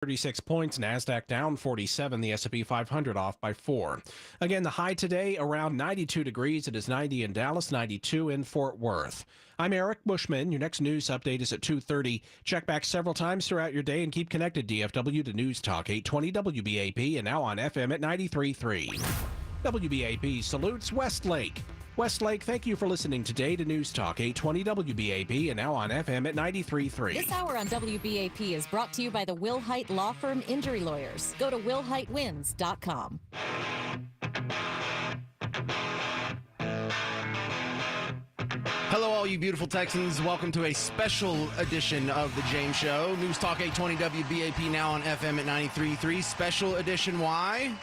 36 points, NASDAQ down 47, the S&P 500 off by 4. Again, the high today around 92 degrees. It is 90 in Dallas, 92 in Fort Worth. I'm Eric Bushman. Your next news update is at 2:30. Check back several times throughout your day and keep connected, DFW, to News Talk 820 WBAP and now on FM at 93.3. WBAP salutes Westlake. Westlake, thank you for listening today to News Talk 820 WBAP and now on FM at 93.3. This hour on WBAP is brought to you by the Will Height Law Firm Injury Lawyers. Go to willheightwins.com. Hello, all you beautiful Texans. Welcome to a special edition of The James Show. News Talk 820 WBAP now on FM at 93.3. Special edition. Why?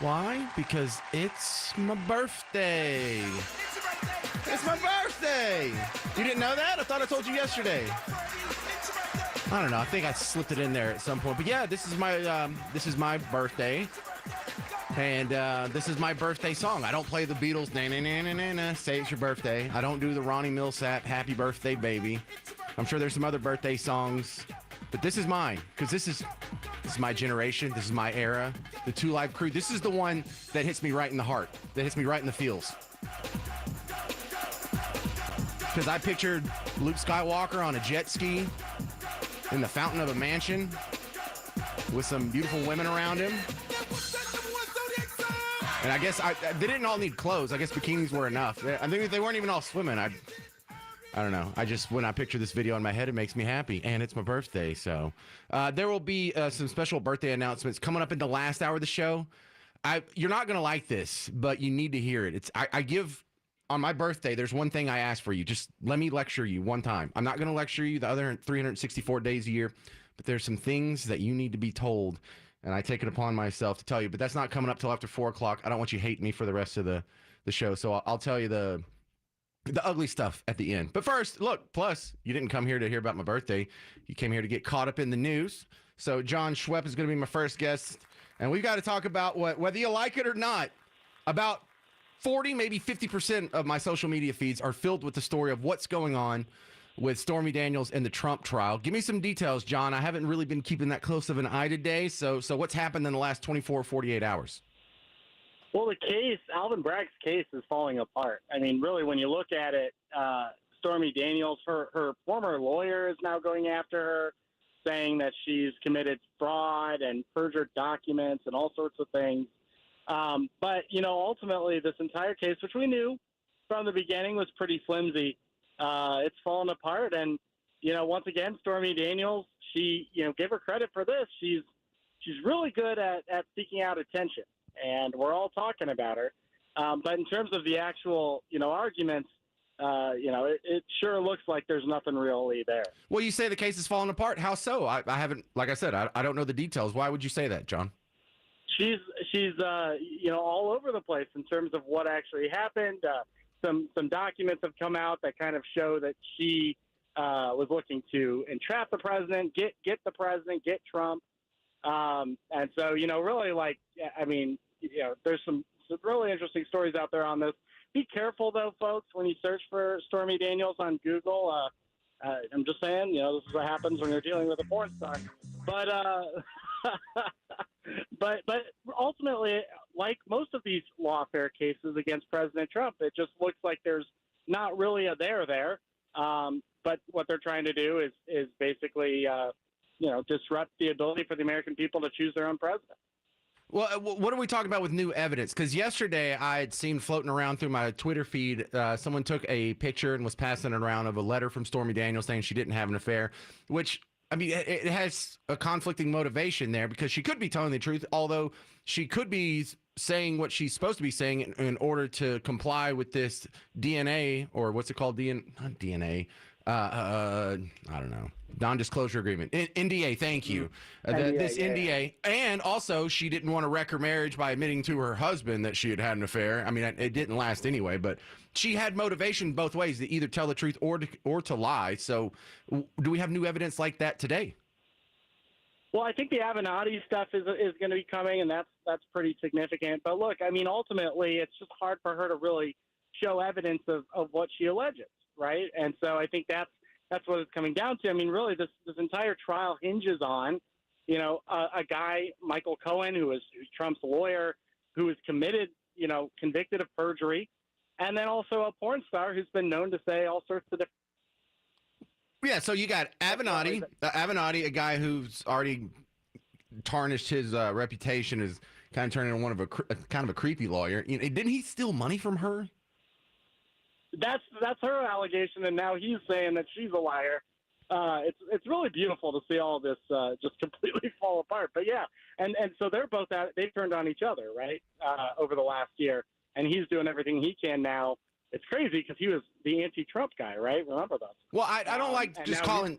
Why? Because it's my birthday. It's my birthday. You didn't know that? I thought I told you yesterday. I don't know. I think I slipped it in there at some point. But yeah, this is my birthday. And this is my birthday song. I don't play the Beatles, na-na-na-na-na, say it's your birthday. I don't do the Ronnie Millsap, happy birthday, baby. I'm sure there's some other birthday songs. But this is mine, because this is my generation. This is my era. The Two Live Crew. This is the one that hits me right in the heart, that hits me right in the feels. Because I pictured Luke Skywalker on a jet ski in the fountain of a mansion with some beautiful women around him. And I guess they didn't all need clothes. I guess bikinis were enough. I think if they weren't even all swimming, I don't know. When I picture this video in my head, it makes me happy. And it's my birthday. So there will be some special birthday announcements coming up in the last hour of the show. You're not going to like this, but you need to hear it. I give, on my birthday, there's one thing I ask for you. Just let me lecture you one time. I'm not going to lecture you the other 364 days a year, but there's some things that you need to be told. And I take it upon myself to tell you. But that's not coming up till after 4 o'clock. I don't want you hating me for the rest of the show. So I'll tell you the ugly stuff at the end. But first, look, plus, you didn't come here to hear about my birthday. You came here to get caught up in the news. So John Schwepp is going to be my first guest. And we've got to talk about whether you like it or not, about 40, maybe 50% of my social media feeds are filled with the story of what's going on with Stormy Daniels and the Trump trial. Give me some details, John. I haven't really been keeping that close of an eye today. So what's happened in the last 24, 48 hours? Well, the case, Alvin Bragg's case is falling apart. I mean, really, when you look at it, Stormy Daniels, her former lawyer is now going after her, saying that she's committed fraud and perjured documents and all sorts of things. But, ultimately, this entire case, which we knew from the beginning was pretty flimsy, it's fallen apart. And, once again, Stormy Daniels, she, give her credit for this. She's really good at seeking out attention. And we're all talking about her. But in terms of the actual, arguments, it sure looks like there's nothing really there. Well, you say the case is falling apart. How so? I haven't, like I said, I don't know the details. Why would you say that, John? She's all over the place in terms of what actually happened. Some documents have come out that kind of show that she was looking to entrap the president, get the president, get Trump. And so, really, there's some really interesting stories out there on this. Be careful, though, folks, when you search for Stormy Daniels on Google. I'm just saying, this is what happens when you're dealing with a porn star. But but ultimately, like most of these lawfare cases against President Trump, it just looks like there's not really a there. But what they're trying to do is basically disrupt the ability for the American people to choose their own president. Well, what are we talking about with new evidence? Because yesterday I had seen floating around through my Twitter feed, someone took a picture and was passing it around of a letter from Stormy Daniels saying she didn't have an affair, which, I mean, it has a conflicting motivation there because she could be telling the truth, although she could be saying what she's supposed to be saying in order to comply with this DNA, or what's it called? Not DNA. I don't know. Non-disclosure agreement. NDA, thank you. This NDA. And also, she didn't want to wreck her marriage by admitting to her husband that she had had an affair. I mean, it didn't last anyway, but she had motivation both ways, to either tell the truth or to lie. So do we have new evidence like that today? Well, I think the Avenatti stuff is going to be coming, and that's pretty significant. But look, I mean, ultimately, it's just hard for her to really show evidence of what she alleges, right? And so I think that's what it's coming down to. I mean, really, this entire trial hinges on a guy, Michael Cohen, who's Trump's lawyer, who is convicted of perjury, and then also a porn star who's been known to say all sorts of different. Yeah, so you got Avenatti, a guy who's already tarnished his reputation as kind of turning into kind of a creepy lawyer. Didn't he steal money from her? That's her allegation, and now he's saying that she's a liar. It's really beautiful to see all this just completely fall apart. But yeah, and so they've turned on each other, right, over the last year, and he's doing everything he can now. It's crazy because he was the anti-Trump guy, right? Remember that? Well, I don't like just calling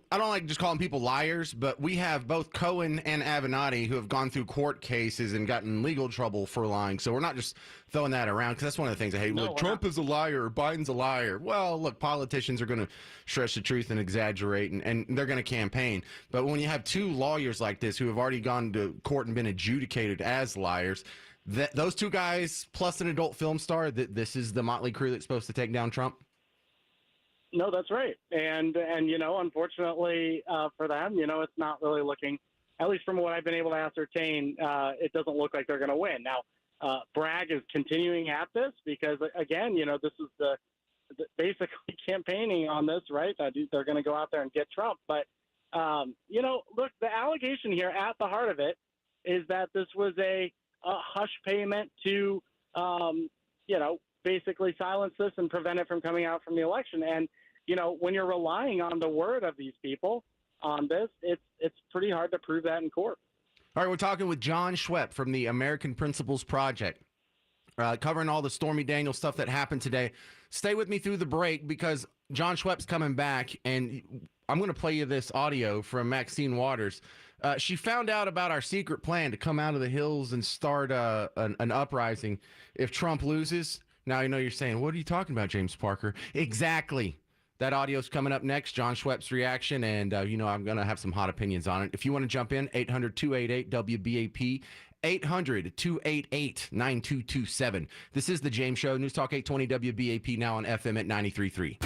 people liars, but we have both Cohen and Avenatti who have gone through court cases and gotten legal trouble for lying. So we're not just throwing that around, because that's one of the things I hate. Look, Trump is a liar, or Biden's a liar. Well, look, politicians are going to stretch the truth and exaggerate, and they're going to campaign. But when you have two lawyers like this who have already gone to court and been adjudicated as liars, those two guys plus an adult film star, this is the motley crew that's supposed to take down Trump? No, that's right. And unfortunately for them, it's not really looking, at least from what I've been able to ascertain, it doesn't look like they're going to win. Now, Bragg is continuing at this because, again, this is the basically campaigning on this, right? They're going to go out there and get Trump. But, look, the allegation here at the heart of it is that this was a hush payment to, basically silence this and prevent it from coming out from the election. And, when you're relying on the word of these people on this, it's pretty hard to prove that in court. All right, we're talking with John Schwepp from the American Principles Project, covering all the Stormy Daniels stuff that happened today. Stay with me through the break because John Schwepp's coming back, and I'm going to play you this audio from Maxine Waters. She found out about our secret plan to come out of the hills and start an uprising if Trump loses. Now, you're saying, what are you talking about, James Parker? Exactly. That audio's coming up next, John Schwepp's reaction, and, I'm going to have some hot opinions on it. If you want to jump in, 800-288-WBAP, 800-288-9227. This is The James Show, News Talk 820 WBAP, now on FM at 93.3.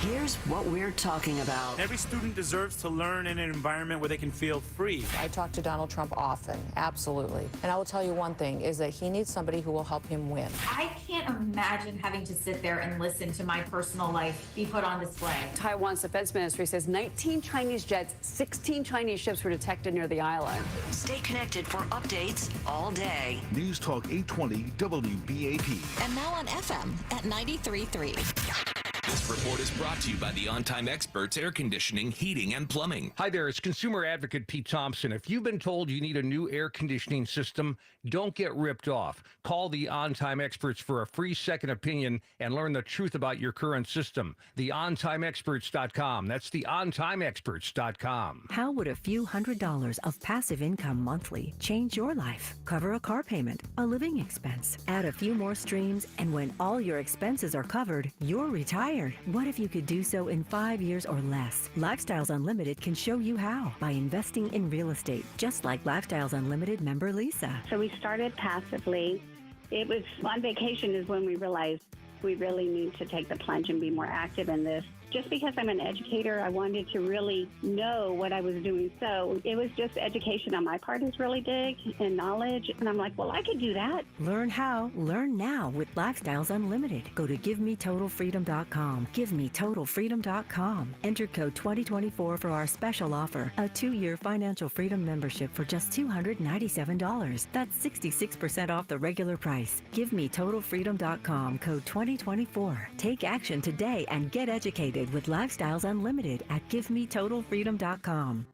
Here's what we're talking about. Every student deserves to learn in an environment where they can feel free. I talk to Donald Trump often, absolutely. And I will tell you one thing, is that he needs somebody who will help him win. I can't imagine having to sit there and listen to my personal life be put on display. Taiwan's defense ministry says 19 Chinese jets, 16 Chinese ships were detected near the island. Stay connected for updates all day. News Talk 820 WBAP. And now on FM at 93.3. This report is brought to you by the On-Time Experts Air Conditioning, Heating, and Plumbing. Hi there, it's consumer advocate Pete Thompson. If you've been told you need a new air conditioning system, don't get ripped off. Call the On-Time Experts for a free second opinion and learn the truth about your current system. TheOnTimeExperts.com. That's TheOnTimeExperts.com. How would a few $100s of passive income monthly change your life? Cover a car payment, a living expense, add a few more streams, and when all your expenses are covered, you're retired. What if you could do so in 5 years or less? Lifestyles Unlimited can show you how by investing in real estate, just like Lifestyles Unlimited member Lisa. So we started passively. It was on vacation is when we realized we really need to take the plunge and be more active in this. Just because I'm an educator, I wanted to really know what I was doing. So it was just education on my part is really big and knowledge. And I'm like, well, I could do that. Learn how, learn now with Lifestyles Unlimited. Go to GiveMeTotalFreedom.com. GiveMeTotalFreedom.com. Enter code 2024 for our special offer. A 2-year financial freedom membership for just $297. That's 66% off the regular price. GiveMeTotalFreedom.com. Code 2024. Take action today and get educated with Lifestyles Unlimited at GiveMeTotalFreedom.com.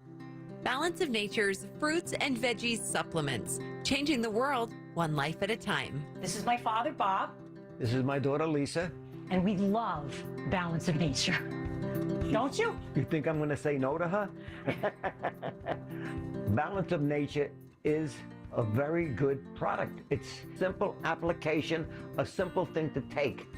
Balance of Nature's fruits and veggies supplements, changing the world one life at a time. This is my father, Bob. This is my daughter, Lisa. And we love Balance of Nature. Don't you? You think I'm going to say no to her? Balance of Nature is a very good product. It's simple application, a simple thing to take.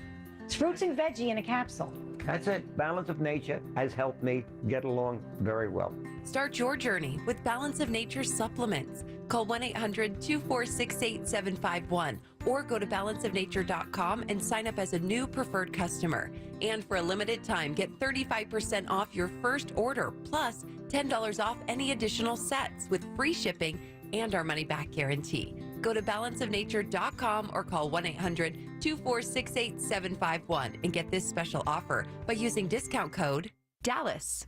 It's fruits and veggie in a capsule. That's it. Balance of Nature has helped me get along very well. Start your journey with Balance of Nature supplements. Call 1-800-246-8751 or go to balanceofnature.com and sign up as a new preferred customer. And for a limited time, get 35% off your first order, plus $10 off any additional sets with free shipping and our money-back guarantee. Go to balanceofnature.com or call 1-800-246-8751 and get this special offer by using discount code DALLAS.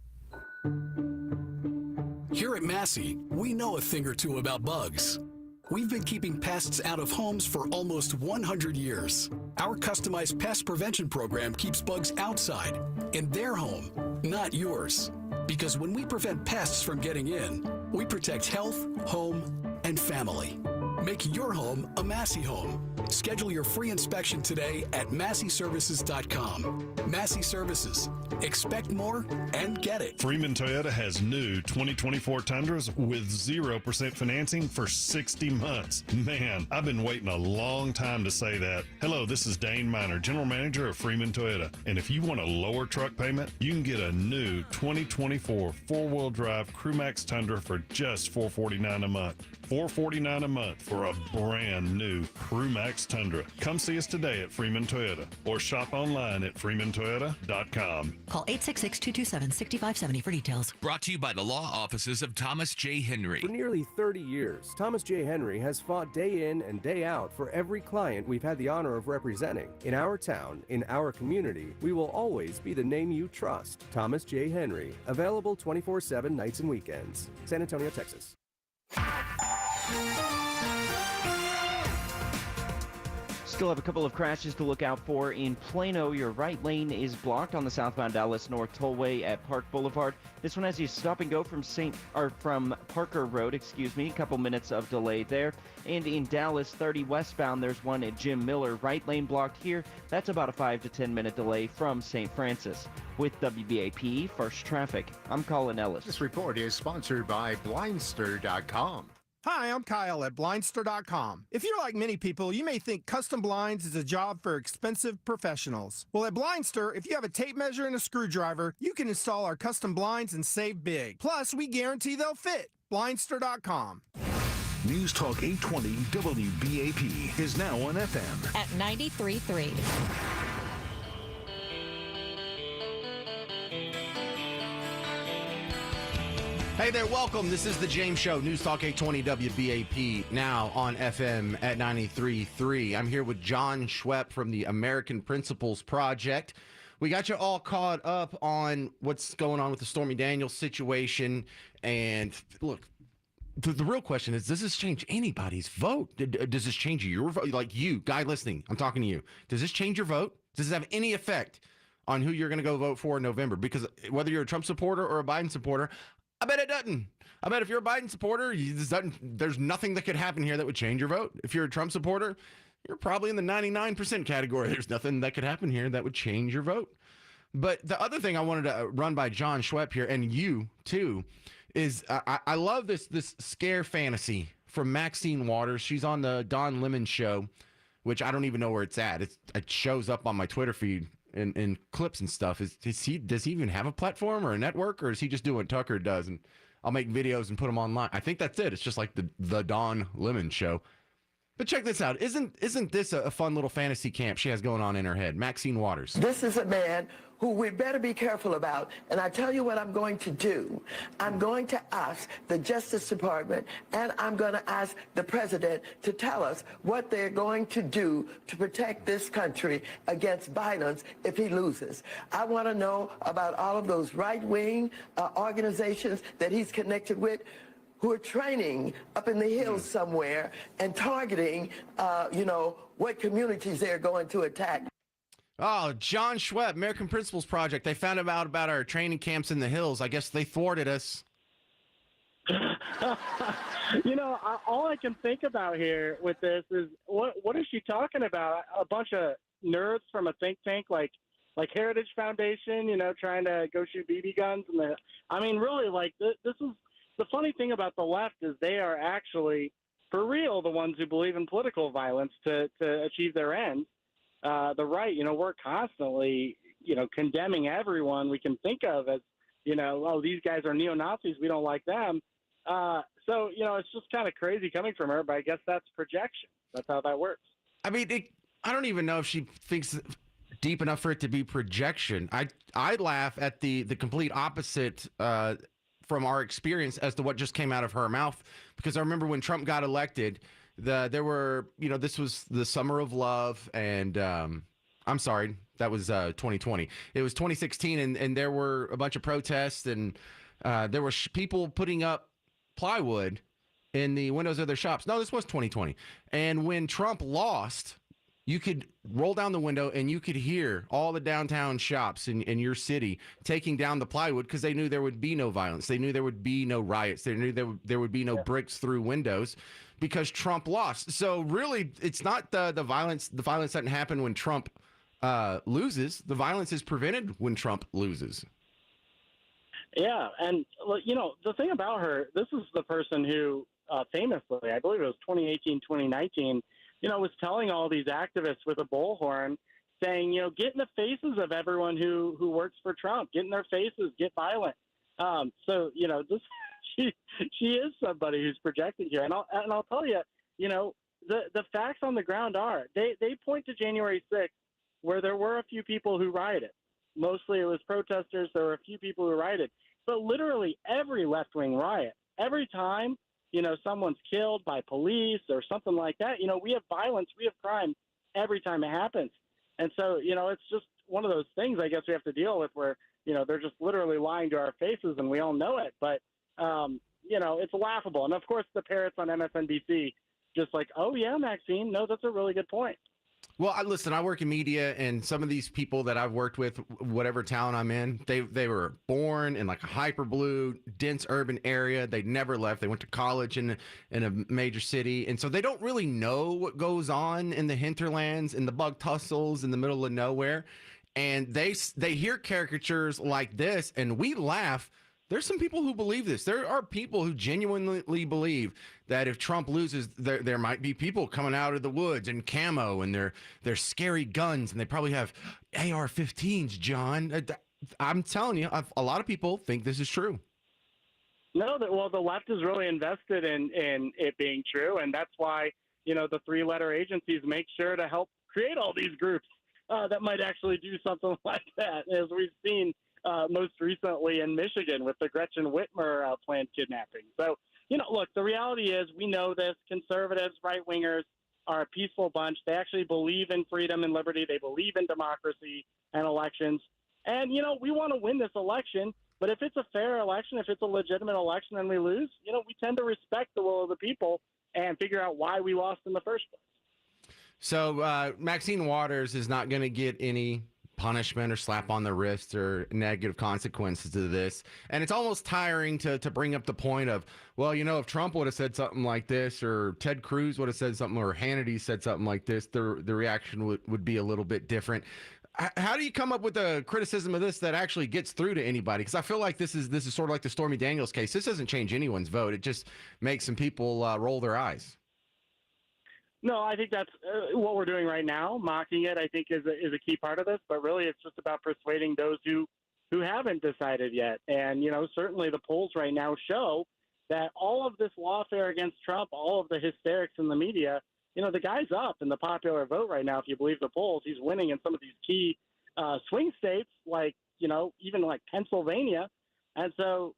Here at Massey, we know a thing or two about bugs. We've been keeping pests out of homes for almost 100 years. Our customized pest prevention program keeps bugs outside, in their home, not yours. Because when we prevent pests from getting in, we protect health, home, and family. Make your home a Massey home. Schedule your free inspection today at MasseyServices.com. Massey Services. Expect more and get it. Freeman Toyota has new 2024 Tundras with 0% financing for 60 months. Man, I've been waiting a long time to say that. Hello, this is Dane Miner, General Manager of Freeman Toyota. And if you want a lower truck payment, you can get a new 2024 four-wheel drive Crewmax Tundra for just $449 a month. $449 a month for a brand new Crewmax Tundra. Come see us today at Freeman Toyota or shop online at freemantoyota.com. Call 866-227-6570 for details. Brought to you by the law offices of Thomas J. Henry. For nearly 30 years, Thomas J. Henry has fought day in and day out for every client we've had the honor of representing. In our town, in our community, we will always be the name you trust. Thomas J. Henry. Available 24/7 nights and weekends. San Antonio, Texas. Still have a couple of crashes to look out for in Plano. Your right lane is blocked on the southbound Dallas North Tollway at Park Boulevard. This one has you stop and go from Parker Road, a couple minutes of delay there. And in Dallas 30 westbound, there's one at Jim Miller. Right lane blocked here. That's about a 5 to 10 minute delay from St. Francis. With WBAP First Traffic, I'm Colin Ellis. This report is sponsored by Blindster.com. Hi, I'm Kyle at Blindster.com. If you're like many people, you may think custom blinds is a job for expensive professionals. Well, at Blindster, if you have a tape measure and a screwdriver, you can install our custom blinds and save big. Plus, we guarantee they'll fit. Blindster.com. News Talk 820 WBAP is now on FM at 93.3. Hey there, welcome. This is The James Show, News Talk 820 WBAP, now on FM at 93.3. I'm here with John Schwepp from the American Principles Project. We got you all caught up on what's going on with the Stormy Daniels situation. And look, the real question is, does this change anybody's vote? Does this change your vote? Like you, guy listening, I'm talking to you. Does this change your vote? Does it have any effect on who you're going to go vote for in November? Because whether you're a Trump supporter or a Biden supporter, I bet it doesn't. I bet if you're a Biden supporter, there's nothing that could happen here that would change your vote. If you're a Trump supporter, you're probably in the 99% category. There's nothing that could happen here that would change your vote. But the other thing I wanted to run by John Schwepp here, and you too, is I love this scare fantasy from Maxine Waters. She's on the Don Lemon show, which I don't even know where it's at. It shows up on my Twitter feed in clips and stuff. Does he even have a platform or a network, or is he just doing what Tucker does and I'll make videos and put them online? I think that's it. It's just like the Don Lemon show. But check this out. Isn't this a fun little fantasy camp she has going on in her head? Maxine Waters. This is a man who we better be careful about. And I tell you what I'm going to do. I'm going to ask the Justice Department and I'm going to ask the president to tell us what they're going to do to protect this country against violence if he loses. I want to know about all of those right-wing organizations that he's connected with, who are training up in the hills somewhere and targeting, what communities they're going to attack. Oh, John Schwepp, American Principles Project. They found out about our training camps in the hills. I guess they thwarted us. All I can think about here with this is what is she talking about? A bunch of nerds from a think tank like Heritage Foundation, trying to go shoot BB guns. Really, this is the funny thing about the left is they are actually, for real, the ones who believe in political violence to achieve their ends. The right, we're constantly, condemning everyone we can think of as, these guys are neo-Nazis. We don't like them. So, it's just kind of crazy coming from her, but I guess that's projection. That's how that works. I mean, I don't even know if she thinks deep enough for it to be projection. I laugh at the complete opposite from our experience as to what just came out of her mouth, because I remember when Trump got elected, there were, this was the summer of love, and I'm sorry, that was 2020. It was 2016, and there were a bunch of protests, and there were people putting up plywood in the windows of their shops. No, this was 2020. And when Trump lost, you could roll down the window and you could hear all the downtown shops in your city taking down the plywood, because they knew there would be no violence. They knew there would be no riots. They knew there would be no bricks through windows because Trump lost. So really, it's not the violence. The violence doesn't happen when Trump loses. The violence is prevented when Trump loses. Yeah, and the thing about her, this is the person who famously, I believe it was 2018, 2019, was telling all these activists with a bullhorn, saying, get in the faces of everyone who works for Trump, get in their faces, get violent. So this she is somebody who's projecting here, and I'll tell you, the facts on the ground are they point to January 6th, where there were a few people who rioted. Mostly it was protesters. There were a few people who rioted. But literally every left-wing riot, every time, someone's killed by police or something like that, we have violence, we have crime every time it happens. And so, it's just one of those things I guess we have to deal with where, they're just literally lying to our faces and we all know it. But, it's laughable. And, of course, the parrots on MSNBC just like, oh, yeah, Maxine, no, that's a really good point. Well, listen, I work in media, and some of these people that I've worked with, whatever town I'm in, they were born in like a hyper blue, dense urban area. They never left. They went to college in a major city. And so they don't really know what goes on in the hinterlands, in the bug tussles, in the middle of nowhere. And they hear caricatures like this, and we laugh. There's some people who believe this. There are people who genuinely believe that if Trump loses, there might be people coming out of the woods in camo and they're scary guns, and they probably have AR-15s, John. I'm telling you, a lot of people think this is true. No, the left is really invested in it being true, and that's why, the three-letter agencies make sure to help create all these groups that might actually do something like that, as we've seen most recently in Michigan with the Gretchen Whitmer planned kidnapping. So, look, the reality is we know this. Conservatives, right-wingers are a peaceful bunch. They actually believe in freedom and liberty. They believe in democracy and elections. And, we want to win this election. But if it's a fair election, if it's a legitimate election and we lose, we tend to respect the will of the people and figure out why we lost in the first place. So Maxine Waters is not going to get any punishment or slap on the wrist or negative consequences to this. And it's almost tiring to bring up the point of, well, if Trump would have said something like this, or Ted Cruz would have said something, or Hannity said something like this, the reaction would be a little bit different. How do you come up with a criticism of this that actually gets through to anybody? Because I feel like this is sort of like the Stormy Daniels case. This doesn't change anyone's vote. It just makes some people roll their eyes. No, I think that's what we're doing right now. Mocking it, I think, is a key part of this. But really, it's just about persuading those who haven't decided yet. And, certainly the polls right now show that all of this lawfare against Trump, all of the hysterics in the media, the guy's up in the popular vote right now. If you believe the polls, he's winning in some of these key swing states, like, even like Pennsylvania. And so,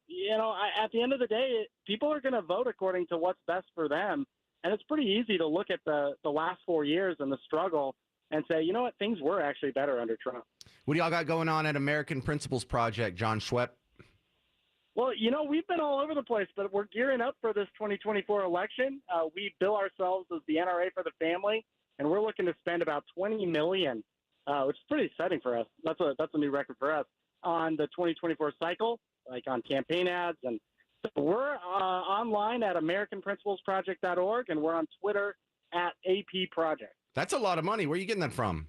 at the end of the day, people are going to vote according to what's best for them. And it's pretty easy to look at the last 4 years and the struggle and say, things were actually better under Trump. What do y'all got going on at American Principles Project, John Schwepp? Well, we've been all over the place, but we're gearing up for this 2024 election. We bill ourselves as the NRA for the family, and we're looking to spend about $20 million, which is pretty exciting for us. That's a new record for us on the 2024 cycle, like on campaign ads. And so we're online at AmericanPrinciplesProject.org, and we're on Twitter at AP Project. That's a lot of money. Where are you getting that from?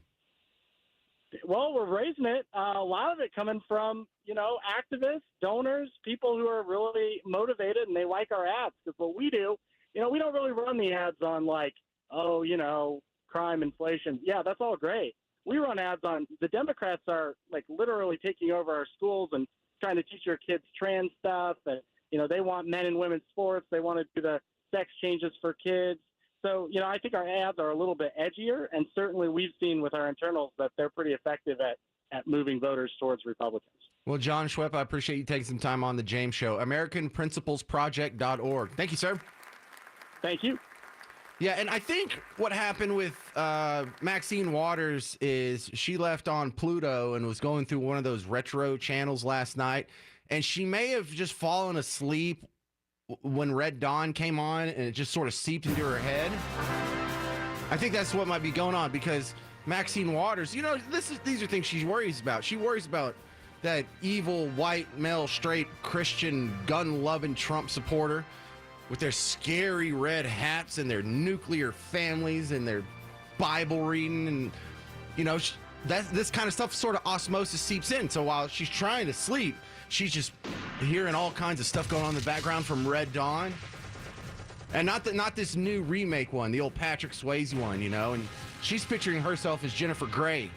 Well, we're raising it. A lot of it coming from, activists, donors, people who are really motivated and they like our ads. Because what we do, we don't really run the ads on like, crime, inflation. Yeah, that's all great. We run ads on, the Democrats are like literally taking over our schools and trying to teach your kids trans stuff and, they want men and women's sports. They want to do the sex changes for kids. So, I think our ads are a little bit edgier, and certainly we've seen with our internals that they're pretty effective at moving voters towards Republicans. Well, John Schwepp, I appreciate you taking some time on the James Show. AmericanPrinciplesProject.org. Thank you, sir. Thank you. Yeah, and I think what happened with Maxine Waters is she left on Pluto and was going through one of those retro channels last night, and she may have just fallen asleep when Red Dawn came on, and it just sort of seeped into her head. I think that's what might be going on, because Maxine Waters, these are things she worries about. She worries about that evil, white, male, straight, Christian, gun-loving Trump supporter with their scary red hats and their nuclear families and their Bible reading. And, this kind of stuff sort of osmosis seeps in. So while she's trying to sleep, she's just hearing all kinds of stuff going on in the background from Red Dawn. And not this new remake one, the old Patrick Swayze one, and she's picturing herself as Jennifer Grey.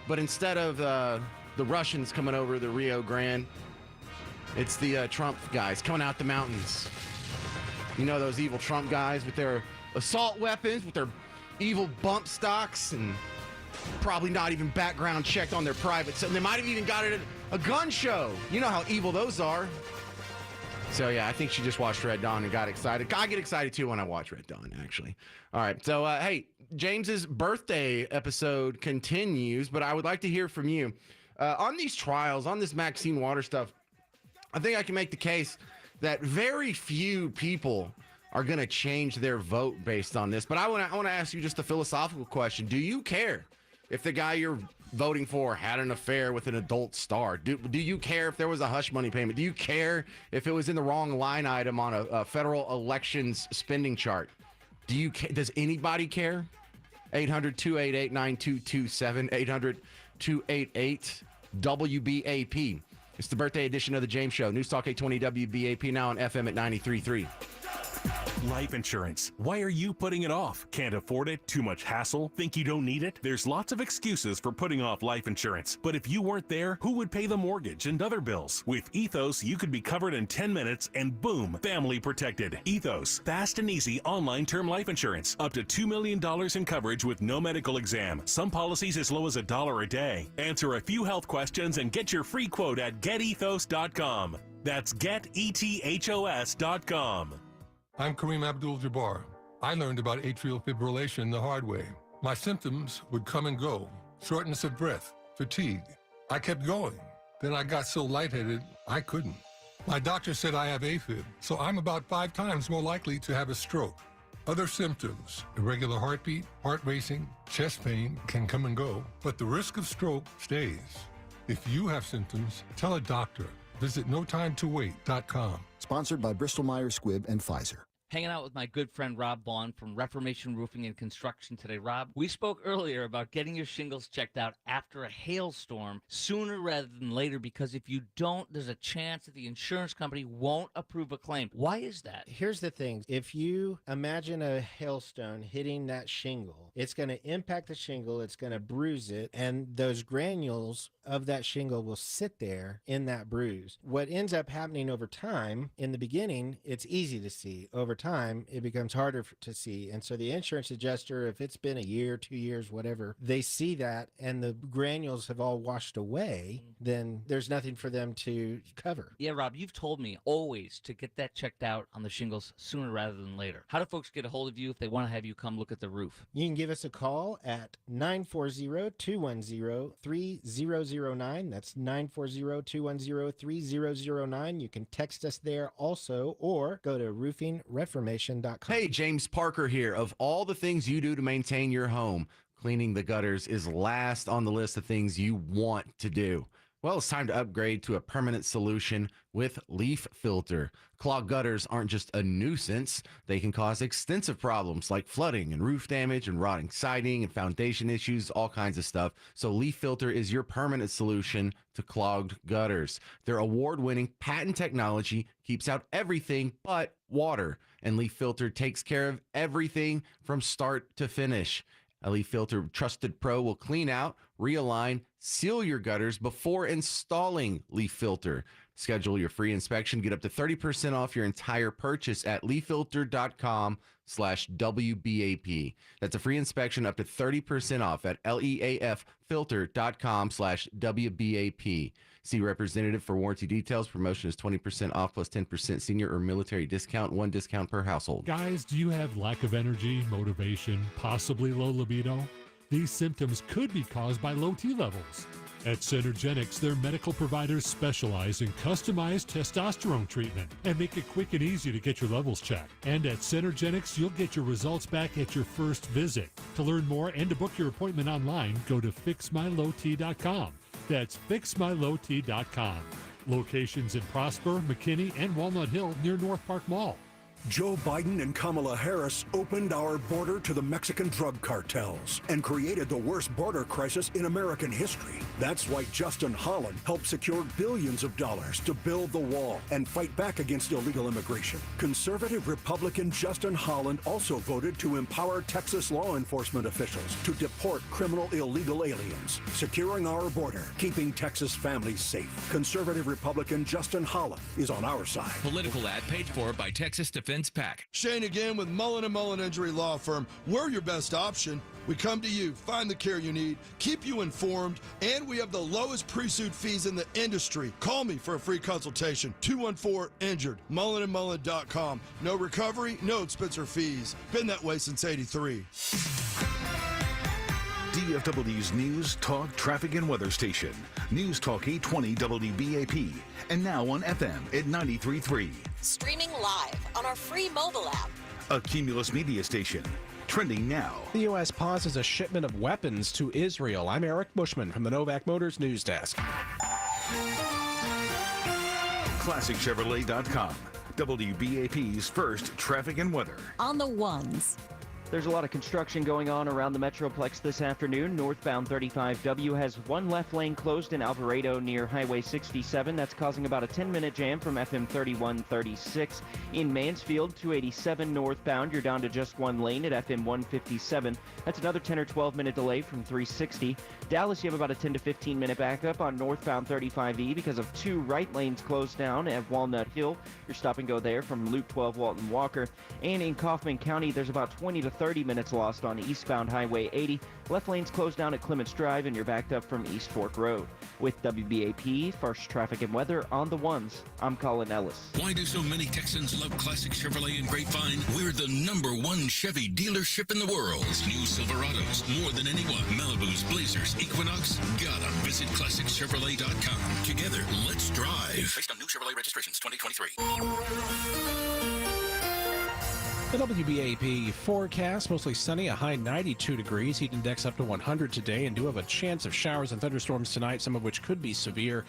But instead of the Russians coming over the Rio Grande, it's the Trump guys coming out the mountains. Those evil Trump guys with their assault weapons, with their evil bump stocks, and probably not even background checked on their private. So they might have even got it at a gun show. You know how evil those are. So, yeah, I think she just watched Red Dawn and got excited. I get excited, too, when I watch Red Dawn, actually. All right. So, hey, James's birthday episode continues, but I would like to hear from you. On these trials, on this Maxine Waters stuff, I think I can make the case that very few people are going to change their vote based on this. But I want to ask you just a philosophical question. Do you care if the guy you're voting for had an affair with an adult star? Do you care if there was a hush money payment? Do you care if it was in the wrong line item on a federal elections spending chart? Does anybody care? 800-288-9227, 800-288-WBAP. It's the birthday edition of the James Show. News Talk 820 WBAP, now on FM at 93.3. Life insurance. Why are you putting it off? Can't afford it? Too much hassle? Think you don't need it? There's lots of excuses for putting off life insurance. But if you weren't there, who would pay the mortgage and other bills? With Ethos, you could be covered in 10 minutes and boom, family protected. Ethos, fast and easy online term life insurance. Up to $2 million in coverage with no medical exam. Some policies as low as $1 a day. Answer a few health questions and get your free quote at getethos.com. That's getethos.com. I'm Kareem Abdul-Jabbar. I learned about atrial fibrillation the hard way. My symptoms would come and go, shortness of breath, fatigue. I kept going. Then I got so lightheaded, I couldn't. My doctor said I have AFib, so I'm about 5 times more likely to have a stroke. Other symptoms, irregular heartbeat, heart racing, chest pain can come and go, but the risk of stroke stays. If you have symptoms, tell a doctor. Visit notimetowait.com. Sponsored by Bristol-Myers Squibb and Pfizer. Hanging out with my good friend Rob Vaughn from Reformation Roofing and Construction today. Rob, we spoke earlier about getting your shingles checked out after a hailstorm sooner rather than later, because if you don't, there's a chance that the insurance company won't approve a claim. Why is that? Here's the thing. If you imagine a hailstone hitting that shingle, it's going to impact the shingle, it's going to bruise it, and those granules of that shingle will sit there in that bruise. What ends up happening over time, in the beginning, it's easy to see. Over time, it becomes harder to see. And so the insurance adjuster, if it's been a year, 2 years, whatever, they see that and the granules have all washed away, then there's nothing for them to cover. Yeah, Rob, you've told me always to get that checked out on the shingles sooner rather than later. How do folks get a hold of you if they want to have you come look at the roof? You can give us a call at 940-210-3009. That's 940-210-3009. You can text us there also, or go to roofingreformation.com. Hey, James Parker here. Of all the things you do to maintain your home, cleaning the gutters is last on the list of things you want to do. Well, it's time to upgrade to a permanent solution with Leaf Filter. Clogged gutters aren't just a nuisance. They can cause extensive problems like flooding and roof damage and rotting siding and foundation issues, all kinds of stuff. So Leaf Filter is your permanent solution to clogged gutters. Their award-winning patent technology keeps out everything but water, and Leaf Filter takes care of everything from start to finish. A Leaf Filter Trusted Pro will clean out, realign, seal your gutters before installing Leaf Filter. Schedule your free inspection. Get up to 30% off your entire purchase at leaffilter.com/WBAP. That's a free inspection up to 30% off at leaffilter.com/WBAP. See representative for warranty details. Promotion is 20% off plus 10% senior or military discount. One discount per household. Guys, do you have lack of energy, motivation, possibly low libido? These symptoms could be caused by low T levels. At Centergenics, their medical providers specialize in customized testosterone treatment and make it quick and easy to get your levels checked. And at Centergenics, you'll get your results back at your first visit. To learn more and to book your appointment online, go to fixmylowt.com. That's fixmylowt.com. Locations in Prosper, McKinney, and Walnut Hill near North Park Mall. Joe Biden and Kamala Harris opened our border to the Mexican drug cartels and created the worst border crisis in American history. That's why Justin Holland helped secure billions of dollars to build the wall and fight back against illegal immigration. Conservative Republican Justin Holland also voted to empower Texas law enforcement officials to deport criminal illegal aliens, securing our border, keeping Texas families safe. Conservative Republican Justin Holland is on our side. Political ad paid for by Texas Defense PAC. Shane again with Mullen & Mullen Injury Law Firm. We're your best option. We come to you, find the care you need, keep you informed, and we have the lowest pre-suit fees in the industry. Call me for a free consultation. 214-INJURED. MullenandMullen.com. No recovery, no expense or fees. Been that way since '83. DFW's News, Talk, Traffic, and Weather Station. News Talk 820 WBAP. And now on FM at 93.3. Streaming live on our free mobile app. A Cumulus Media Station. Trending now. The U.S. pauses a shipment of weapons to Israel. I'm Eric Bushman from the Novak Motors News Desk. ClassicChevrolet.com. WBAP's first traffic and weather. On the ones. There's a lot of construction going on around the Metroplex this afternoon. Northbound 35W has one left lane closed in Alvarado near Highway 67. That's causing about a 10-minute jam from FM 3136. In Mansfield, 287 northbound, you're down to just one lane at FM 157. That's another 10 or 12-minute delay from 360. Dallas, you have about a 10 to 15-minute backup on northbound 35E because of two right lanes closed down at Walnut Hill. Your stop and go there from Loop 12 Walton Walker. And in Kaufman County, there's about 20 to 30 minutes lost on eastbound Highway 80. Left lanes closed down at Clements Drive, and you're backed up from East Fork Road. With WBAP, first traffic and weather on the ones, I'm Colin Ellis. Why do so many Texans love Classic Chevrolet and Grapevine? We're the #1 Chevy dealership in the world. New Silverados, more than anyone. Malibus, Blazers, Equinox. Gotta visit ClassicChevrolet.com. Together, let's drive. Based on new Chevrolet registrations 2023. The WBAP forecast, mostly sunny, a high 92 degrees. Heat index up to 100 today, and do have a chance of showers and thunderstorms tonight, some of which could be severe.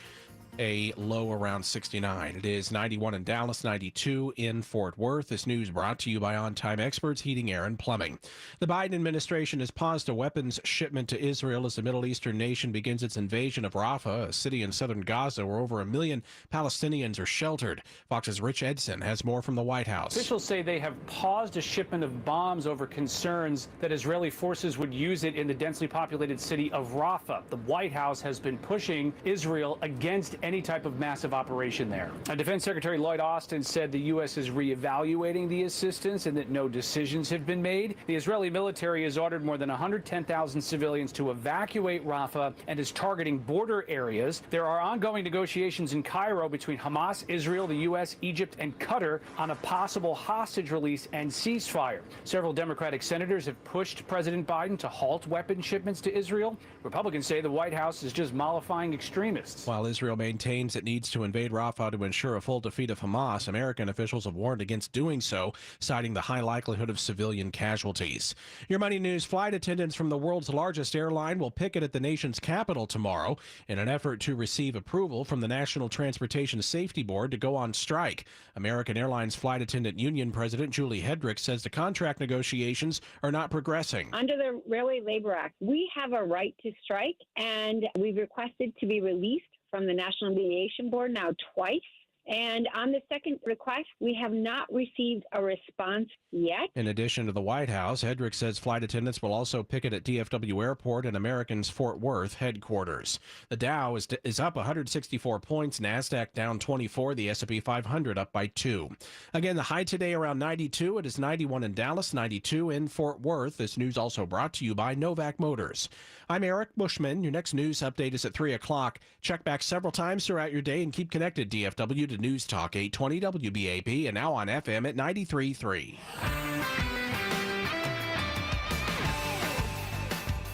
A low around 69. It is 91 in Dallas, 92 in Fort Worth. This news brought to you by On Time Experts Heating, Air, and Plumbing. The Biden administration has paused a weapons shipment to Israel as the Middle Eastern nation begins its invasion of Rafah, a city in southern Gaza where over 1 million Palestinians are sheltered. Fox's Rich Edson has more from the White House. Officials say they have paused a shipment of bombs over concerns that Israeli forces would use it in the densely populated city of Rafah. The White House has been pushing Israel against any type of massive operation there. Defense Secretary Lloyd Austin said the U.S. is reevaluating the assistance and that no decisions have been made. The Israeli military has ordered more than 110,000 civilians to evacuate Rafah and is targeting border areas. There are ongoing negotiations in Cairo between Hamas, Israel, the U.S., Egypt, and Qatar on a possible hostage release and ceasefire. Several Democratic senators have pushed President Biden to halt weapon shipments to Israel. Republicans say the White House is just mollifying extremists. While Israel maintains it needs to invade Rafah to ensure a full defeat of Hamas, American officials have warned against doing so, citing the high likelihood of civilian casualties. Your Money News: flight attendants from the world's largest airline will picket at the nation's capital tomorrow in an effort to receive approval from the National Transportation Safety Board to go on strike. American Airlines Flight Attendant Union President Julie Hedrick says the contract negotiations are not progressing. Under the Railway Labor Act, we have a right to strike, and we've requested to be released from the National Mediation Board now twice And on the second request, we have not received a response yet. In addition to the White House, Hedrick says flight attendants will also picket at DFW Airport and American's Fort Worth headquarters. The Dow is up 164 points, NASDAQ down 24, the S&P 500 up by 2. Again, the high today around 92. It is 91 in Dallas, 92 in Fort Worth. This news also brought to you by Novak Motors. I'm Eric Bushman. Your next news update is at 3 o'clock. Check back several times throughout your day and keep connected, DFW, to News Talk 820 WBAP and now on FM at 93.3.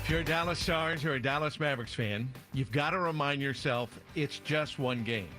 If you're a Dallas Stars or a Dallas Mavericks fan, you've got to remind yourself it's just one game.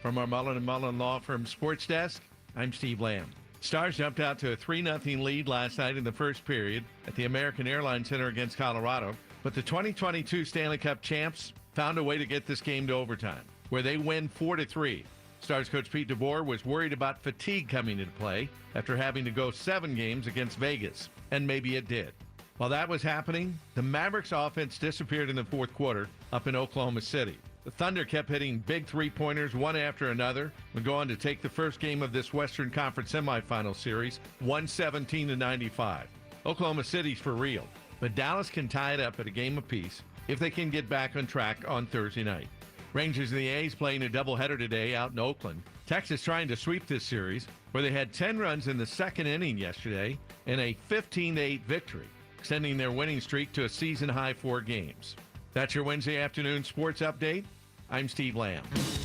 From our Mullen & Mullen Law Firm Sports Desk, I'm Steve Lamb. Stars jumped out to a 3-0 lead last night in the first period at the American Airlines Center against Colorado, but the 2022 Stanley Cup champs found a way to get this game to overtime, where they win 4-3. Stars coach Pete DeBoer was worried about fatigue coming into play after having to go 7 games against Vegas, and maybe it did. While that was happening, the Mavericks offense disappeared in the fourth quarter up in Oklahoma City. The Thunder kept hitting big three-pointers one after another and go on to take the first game of this Western Conference semifinal series, 117-95. Oklahoma City's for real, but Dallas can tie it up at a game apiece if they can get back on track on Thursday night. Rangers and the A's playing a doubleheader today out in Oakland. Texas trying to sweep this series, where they had 10 runs in the second inning yesterday and a 15-8 victory, extending their winning streak to a season-high 4 games. That's your Wednesday afternoon sports update. I'm Steve Lamb.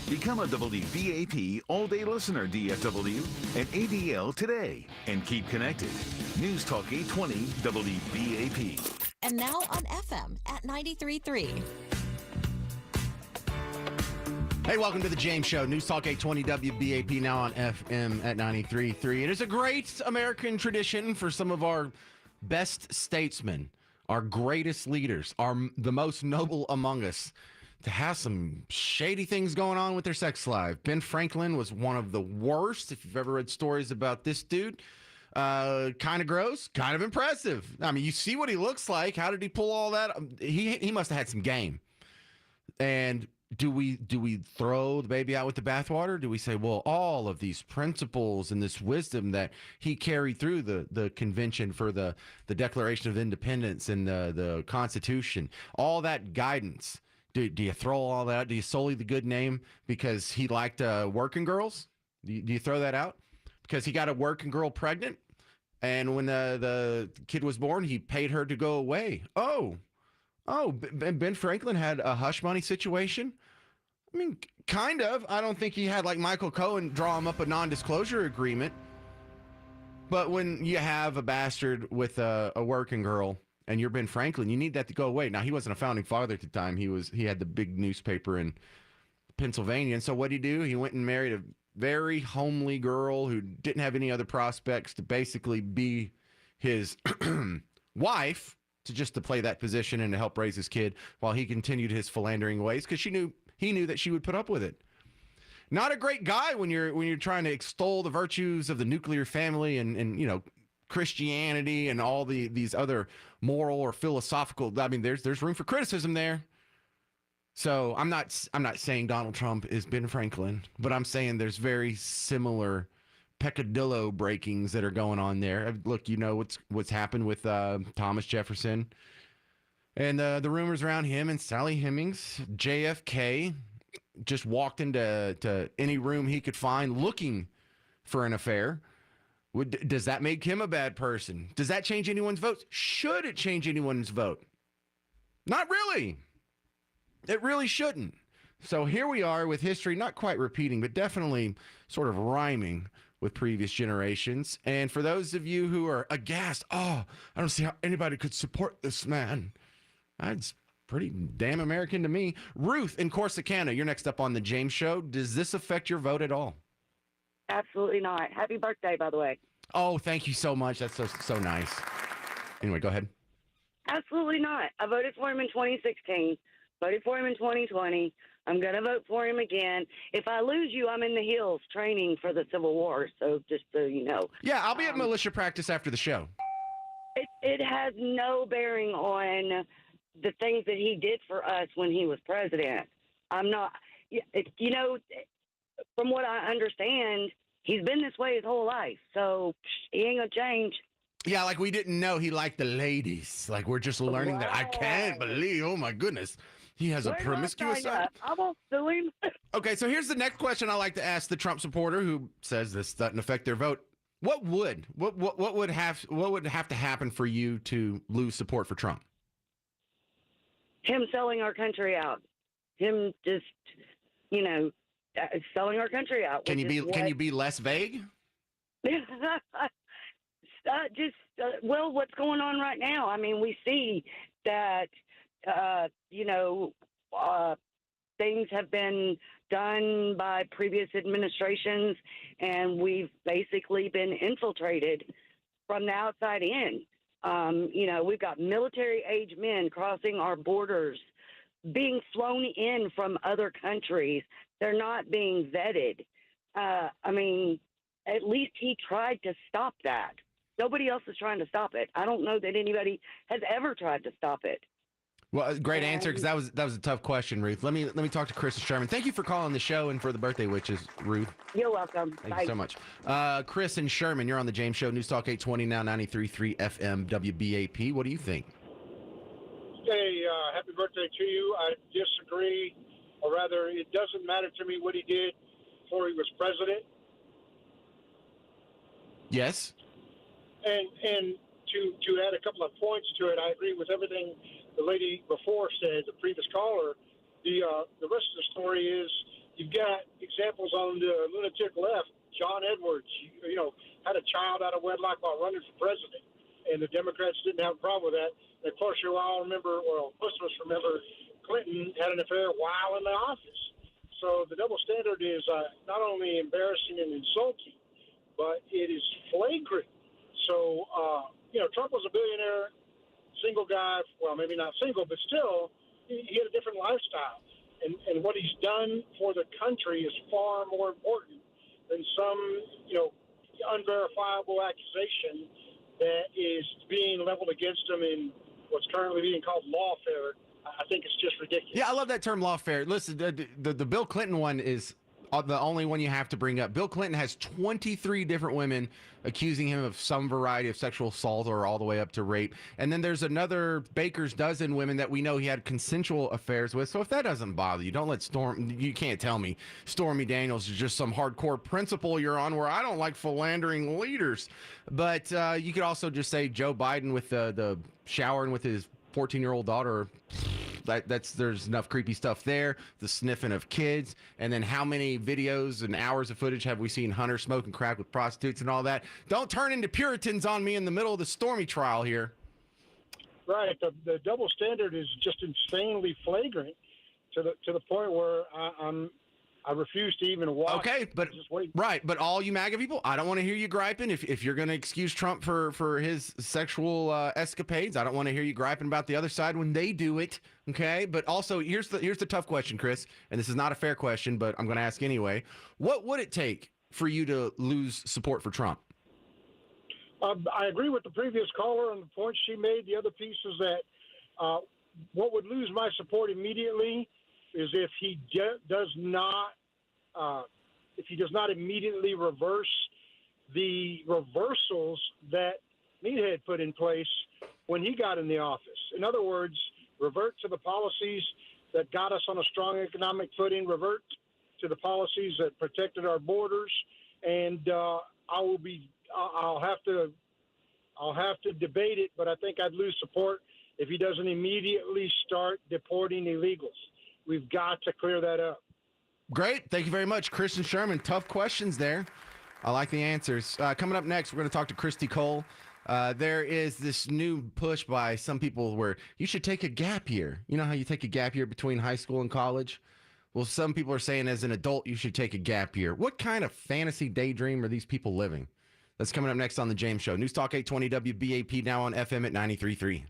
Become a WBAP all-day listener, DFW, and ADL today, and keep connected. News Talk 820 WBAP. And now on FM at 93.3. Hey, welcome to the James Show. News Talk 820 WBAP, now on FM at 93.3. It is a great American tradition for some of our best statesmen, our greatest leaders, the most noble among us, to have some shady things going on with their sex life. Ben Franklin was one of the worst. If you've ever read stories about this dude, kind of gross, kind of impressive. I mean, you see what he looks like. How did he pull all that? He must have had some game. And do we throw the baby out with the bathwater? Do we say, well, all of these principles and this wisdom that he carried through the convention for the Declaration of Independence and the Constitution, all that guidance, do you throw all that out? Do you sully the good name because he liked working girls? Do you throw that out? Because he got a working girl pregnant, and when the kid was born, he paid her to go away. Oh, Ben Franklin had a hush money situation? I mean, kind of. I don't think he had, like, Michael Cohen draw him up a non-disclosure agreement. But when you have a bastard with a working girl and you're Ben Franklin, you need that to go away. Now, he wasn't a founding father at the time. He had the big newspaper in Pennsylvania. And so what did he do? He went and married a very homely girl who didn't have any other prospects to basically be his wife, to play that position and to help raise his kid while he continued his philandering ways, because he knew that she would put up with it. Not a great guy when you're trying to extol the virtues of the nuclear family and Christianity and all these other moral or philosophical. I mean, there's room for criticism there. So I'm not saying Donald Trump is Ben Franklin, but I'm saying there's very similar peccadillo breakings that are going on there. Look, what's happened with Thomas Jefferson and the rumors around him and Sally Hemings. JFK just walked into any room he could find looking for an affair. Does that make him a bad person? Does that change anyone's vote? Should it change anyone's vote? Not really. It really shouldn't. So here we are with history, not quite repeating, but definitely sort of rhyming with previous generations. And for those of you who are aghast, I don't see how anybody could support this man. That's pretty damn American to me. Ruth in Corsicana, you're next up on the James Show. Does this affect your vote at all? Absolutely not. Happy birthday, by the way. Oh, thank you so much. That's so nice. Anyway, go ahead. Absolutely not. I voted for him in 2016. Voted for him in 2020. I'm going to vote for him again. If I lose you, I'm in the hills training for the Civil War. So just so you know. Yeah, I'll be at militia practice after the show. It has no bearing on the things that he did for us when he was president. I'm not, from what I understand, he's been this way his whole life. So he ain't going to change. Yeah, like we didn't know he liked the ladies. Like we're just learning that. I can't believe, oh my goodness, he has a promiscuous side. I won't sue him. Okay, so here's the next question I like to ask the Trump supporter who says this doesn't affect their vote. What would have to happen for you to lose support for Trump? Him selling our country out. Him just, selling our country out. Can you be less vague? What's going on right now? I mean, we see that, things have been done by previous administrations, and we've basically been infiltrated from the outside in. We've got military-age men crossing our borders, being flown in from other countries. They're not being vetted. At least he tried to stop that. Nobody else is trying to stop it. I don't know that anybody has ever tried to stop it. Well, great answer, because that was a tough question, Ruth. Let me talk to Chris and Sherman. Thank you for calling the show and for the birthday wishes, Ruth. You're welcome. Thank you so much. Chris and Sherman, you're on the James Show, News Talk 820, now 93.3 FM WBAP. What do you think? Hey, happy birthday to you. I disagree, or rather, it doesn't matter to me what he did before he was president. Yes. And to add a couple of points to it, I agree with everything the lady before said, the previous caller. The rest of the story is you've got examples on the lunatic left. John Edwards, had a child out of wedlock while running for president, and the Democrats didn't have a problem with that. And of course, you all remember, well, most of us remember, Clinton had an affair while in the office. So the double standard is not only embarrassing and insulting, but it is flagrant. So, Trump was a billionaire, single guy. Well, maybe not single, but still, he had a different lifestyle. And what he's done for the country is far more important than some, unverifiable accusation that is being leveled against him in what's currently being called lawfare. I think it's just ridiculous. Yeah, I love that term, lawfare. Listen, the Bill Clinton one is the only one you have to bring up. Bill Clinton has 23 different women accusing him of some variety of sexual assault or all the way up to rape. And then there's another baker's dozen women that we know he had consensual affairs with. So if that doesn't bother you, don't let you can't tell me Stormy Daniels is just some hardcore principle you're on where I don't like philandering leaders. But you could also just say Joe Biden with the showering with his 14-year-old daughter. There's enough creepy stuff there, the sniffing of kids, and then how many videos and hours of footage have we seen Hunter smoking crack with prostitutes and all that? Don't turn into Puritans on me in the middle of the Stormy trial here. Right, the double standard is just insanely flagrant to the point where I refuse to even watch. Okay, but right, but all you MAGA people, I don't want to hear you griping. If you're going to excuse Trump for his sexual escapades, I don't want to hear you griping about the other side when they do it. Okay, but also here's the tough question, Chris, and this is not a fair question, but I'm going to ask anyway. What would it take for you to lose support for Trump? I agree with the previous caller on the point she made. The other piece is that what would lose my support immediately is if he does not immediately reverse the reversals that Meathead put in place when he got in the office. In other words, revert to the policies that got us on a strong economic footing, revert to the policies that protected our borders, and I'll have to debate it, but I think I'd lose support if he doesn't immediately start deporting illegals. We've got to clear that up. Great. Thank you very much, Chris and Sherman. Tough questions there. I like the answers. Coming up next, we're going to talk to Christy Cole. There is this new push by some people where you should take a gap year. You know how you take a gap year between high school and college? Well, some people are saying as an adult, you should take a gap year. What kind of fantasy daydream are these people living? That's coming up next on The James Show. News Talk 820 WBAP, now on FM at 93.3.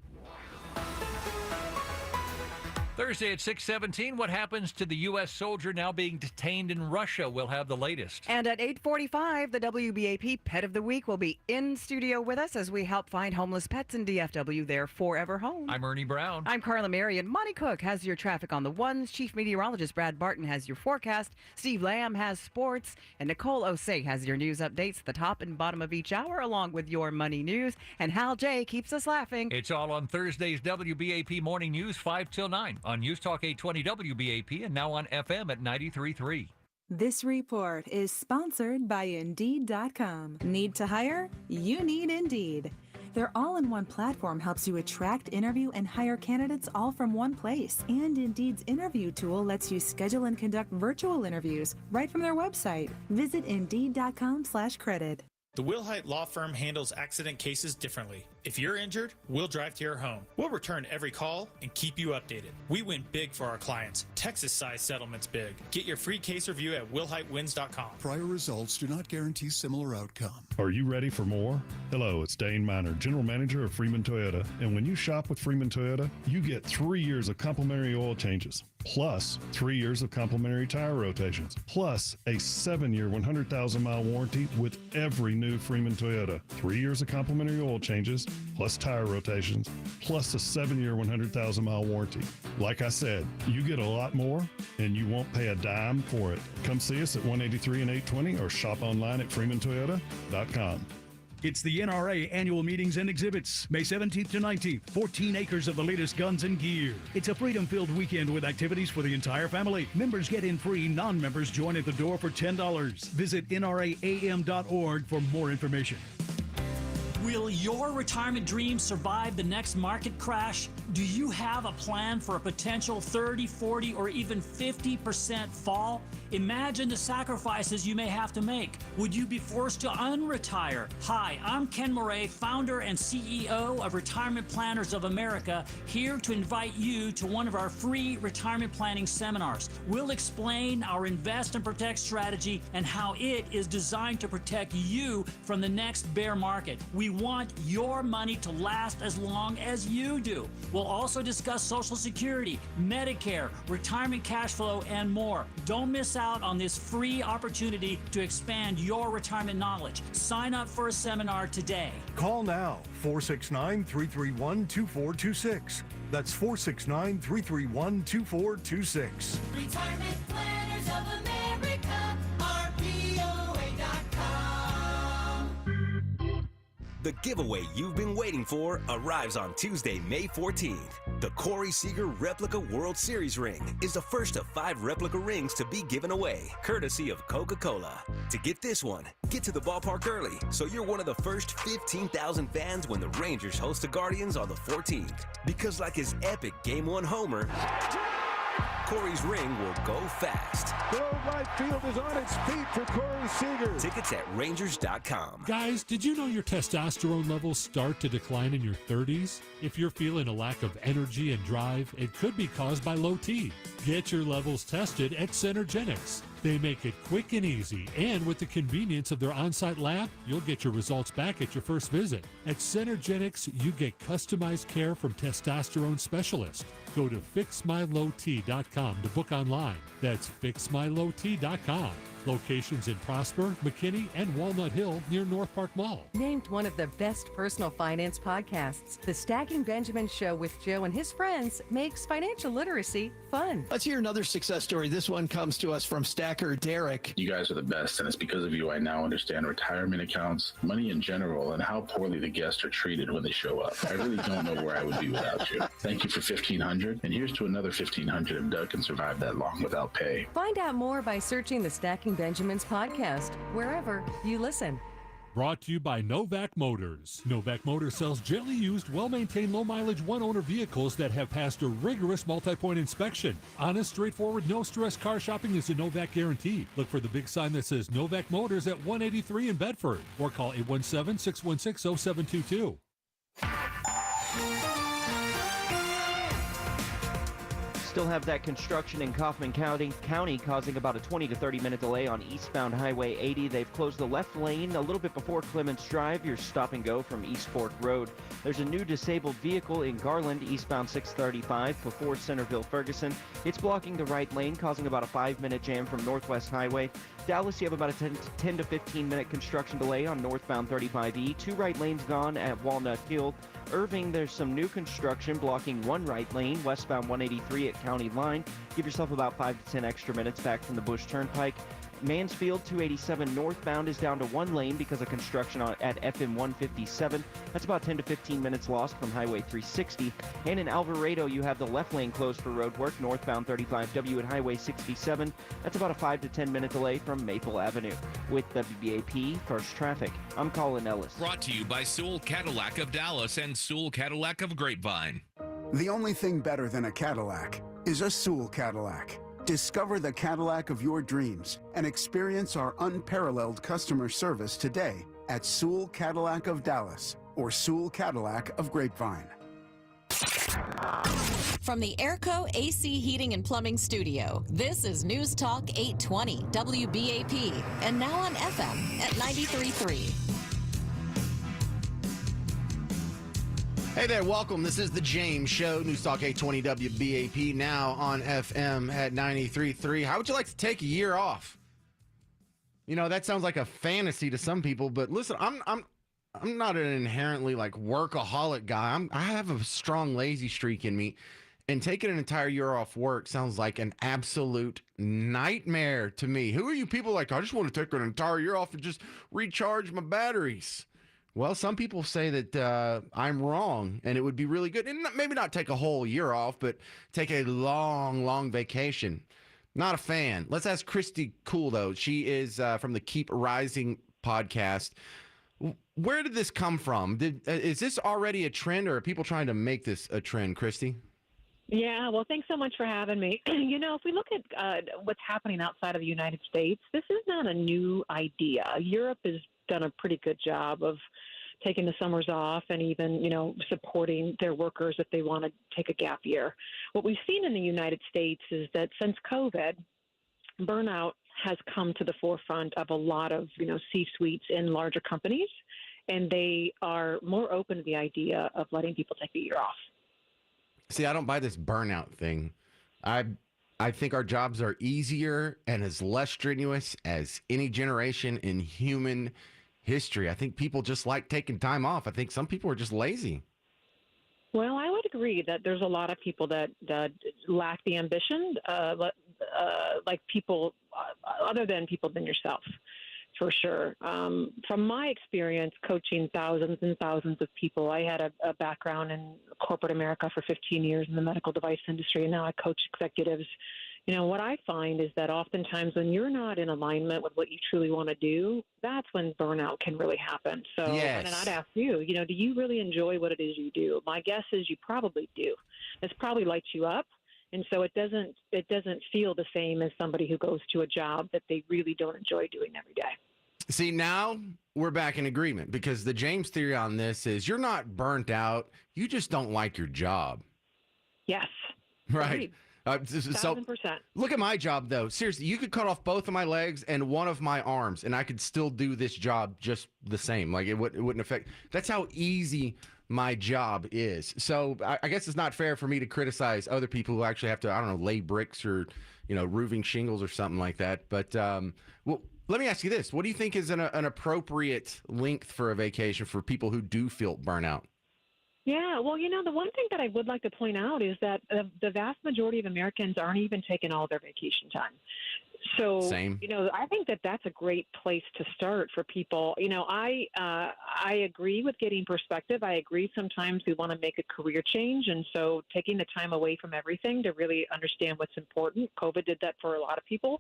Thursday at 6:17, what happens to the U.S. soldier now being detained in Russia? We'll have the latest. And at 8:45, the WBAP Pet of the Week will be in studio with us as we help find homeless pets in DFW their forever home. I'm Ernie Brown. I'm Carla Marion. Monty Cook has your traffic on the ones. Chief Meteorologist Brad Barton has your forecast. Steve Lamb has sports. And Nicole Osei has your news updates at the top and bottom of each hour, along with your money news. And Hal J keeps us laughing. It's all on Thursday's WBAP Morning News, 5 till 9 on News Talk 820 WBAP and now on FM at 93.3. This report is sponsored by Indeed.com. Need to hire? You need Indeed. Their all-in-one platform helps you attract, interview, and hire candidates all from one place. And Indeed's interview tool lets you schedule and conduct virtual interviews right from their website. Visit Indeed.com/credit. The Wilhite Law Firm handles accident cases differently. If you're injured, we'll drive to your home. We'll return every call and keep you updated. We win big for our clients. Texas-sized settlements big. Get your free case review at willhitewins.com. Prior results do not guarantee similar outcome. Are you ready for more? Hello, it's Dane Miner, General Manager of Freeman Toyota. And when you shop with Freeman Toyota, you get 3 years of complimentary oil changes, plus 3 years of complimentary tire rotations, plus a 7-year, 100,000-mile warranty with every new Freeman Toyota. 3 years of complimentary oil changes, plus tire rotations, plus a 7-year, 100,000-mile warranty. Like I said, you get a lot more, and you won't pay a dime for it. Come see us at 183 and 820 or shop online at freemantoyota.com. It's the NRA Annual Meetings and Exhibits, May 17th to 19th, 14 acres of the latest guns and gear. It's a freedom-filled weekend with activities for the entire family. Members get in free, non-members join at the door for $10. Visit nraam.org for more information. Will your retirement dreams survive the next market crash? Do you have a plan for a potential 30, 40, or even 50% fall? Imagine the sacrifices you may have to make. Would you be forced to unretire? Hi, I'm Ken Moray, founder and CEO of Retirement Planners of America, here to invite you to one of our free retirement planning seminars. We'll explain our invest and protect strategy and how it is designed to protect you from the next bear market. We want your money to last as long as you do. We'll also discuss Social Security, Medicare, retirement cash flow, and more. Don't miss out on this free opportunity to expand your retirement knowledge. Sign up for a seminar today. Call now, 469-331-2426. That's 469-331-2426. Retirement Planners of America, RPOA.com. The giveaway you've been waiting for arrives on Tuesday, May 14th. The Corey Seager Replica World Series ring is the first of 5 replica rings to be given away, courtesy of Coca-Cola. To get this one, get to the ballpark early so you're one of the first 15,000 fans when the Rangers host the Guardians on the 14th. Because like his epic Game 1 homer, Corey's ring will go fast. Right field is on its feet for Corey Seager. Tickets at Rangers.com. Guys, did you know your testosterone levels start to decline in your 30s? If you're feeling a lack of energy and drive, it could be caused by low T. Get your levels tested at Synergenics. They make it quick and easy, and with the convenience of their on-site lab, you'll get your results back at your first visit. At Synergenics, you get customized care from testosterone specialists. Go to fixmylowt.com to book online. That's fixmylowt.com. Locations in Prosper, McKinney, and Walnut Hill near North Park Mall. Named one of the best personal finance podcasts, The Stacking Benjamin Show with Joe and his friends makes financial literacy fun. Let's hear another success story. This one comes to us from Stacker Derek. You guys are the best, and it's because of you I now understand retirement accounts, money in general, and how poorly the guests are treated when they show up. I really don't know where I would be without you. Thank you for $1,500, and here's to another $1,500 if Doug can survive that long without pay. Find out more by searching the Stacking Benjamins podcast, wherever you listen. Brought to you by Novak Motors. Novak Motors sells gently used, well-maintained, low-mileage, one-owner vehicles that have passed a rigorous multi-point inspection. Honest, straightforward, no-stress car shopping is a Novak guarantee. Look for the big sign that says Novak Motors at 183 in Bedford, or call 817-616-0722. still have that construction in Kaufman County, causing about a 20 to 30 minute delay on eastbound Highway 80. They've closed the left lane a little bit before Clements Drive. You're stop and go from East Fork Road. There's a new disabled vehicle in Garland, eastbound 635 before Centerville Ferguson. It's blocking the right lane, causing about a 5-minute jam from Northwest Highway. Dallas, you have about a 10 to 15 minute construction delay on northbound 35E. 2 right lanes gone at Walnut Hill. Irving, there's some new construction blocking 1 right lane, westbound 183 at County Line. Give yourself about 5 to 10 extra minutes back from the Bush Turnpike. Mansfield 287 northbound is down to 1 lane because of construction at FM 157. That's about 10 to 15 minutes lost from Highway 360. And in Alvarado, you have the left lane closed for road work northbound 35W at Highway 67. That's about a 5 to 10 minute delay from Maple Avenue. With WBAP First Traffic, I'm Colin Ellis. Brought to you by Sewell Cadillac of Dallas and Sewell Cadillac of Grapevine. The only thing better than a Cadillac is a Sewell Cadillac. Discover the Cadillac of your dreams and experience our unparalleled customer service today at Sewell Cadillac of Dallas or Sewell Cadillac of Grapevine. From the Airco AC Heating and Plumbing Studio, this is News Talk 820 WBAP, and now on FM at 93.3. Hey there, welcome. This is the James Show, News Talk 820 WBAP, now on FM at 93.3. How would you like to take a year off? You know, that sounds like a fantasy to some people, but listen, I'm not an inherently like workaholic guy. I have a strong lazy streak in me, and taking an entire year off work sounds like an absolute nightmare to me. Who are you people like, I just want to take an entire year off and just recharge my batteries? Well, some people say that I'm wrong, and it would be really good. And maybe not take a whole year off, but take a long, long vacation. Not a fan. Let's ask Christy Cool, though. She is from the Keep Rising podcast. Where did this come from? Is this already a trend, or are people trying to make this a trend, Christy? Yeah, well, thanks so much for having me. You know, if we look at what's happening outside of the United States, this is not a new idea. Europe has done a pretty good job of taking the summers off and even, you know, supporting their workers if they want to take a gap year. What we've seen in the United States is that since COVID, burnout has come to the forefront of a lot of, you know, C-suites in larger companies, and they are more open to the idea of letting people take a year off. See, I don't buy this burnout thing. I think our jobs are easier and as less strenuous as any generation in human history. I think people just like taking time off. I think some people are just lazy. Well, I would agree that there's a lot of people that lack the ambition, like people other than people than yourself, for sure. From my experience coaching thousands and thousands of people, I had a background in corporate America for 15 years in the medical device industry, and now I coach executives. You know, what I find is that oftentimes when you're not in alignment with what you truly want to do, that's when burnout can really happen. So, yes. And I'd ask you, you know, do you really enjoy what it is you do? My guess is you probably do. This probably lights you up. And so it doesn't feel the same as somebody who goes to a job that they really don't enjoy doing every day. See, now we're back in agreement, because the James theory on this is you're not burnt out. You just don't like your job. Yes. Right. So 1,000%. look at my job, though. Seriously, you could cut off both of my legs and one of my arms, and I could still do this job just the same. Like it wouldn't affect. That's how easy my job is. So I guess it's not fair for me to criticize other people who actually have to, I don't know, lay bricks or, you know, roofing shingles or something like that. But well, let me ask you this: what do you think is an appropriate length for a vacation for people who do feel burnout? Yeah, well, you know, the one thing that I would like to point out is that the vast majority of Americans aren't even taking all their vacation time. So, Same. You know, I think that that's a great place to start for people. You know, I agree with getting perspective. I agree sometimes we want to make a career change. And so taking the time away from everything to really understand what's important. COVID did that for a lot of people.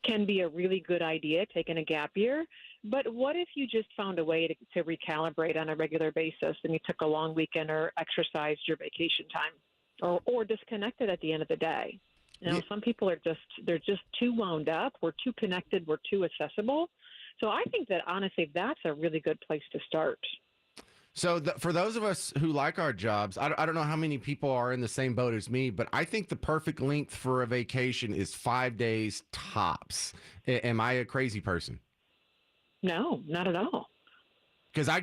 Can be a really good idea, taking a gap year. But what if you just found a way to recalibrate on a regular basis and you took a long weekend or exercised your vacation time or disconnected at the end of the day? You know, some people are they're just too wound up. We're too connected. We're too accessible. So I think that honestly, that's a really good place to start. So for those of us who like our jobs, I don't know how many people are in the same boat as me, but I think the perfect length for a vacation is 5 days tops. Am I a crazy person? No, not at all. Because I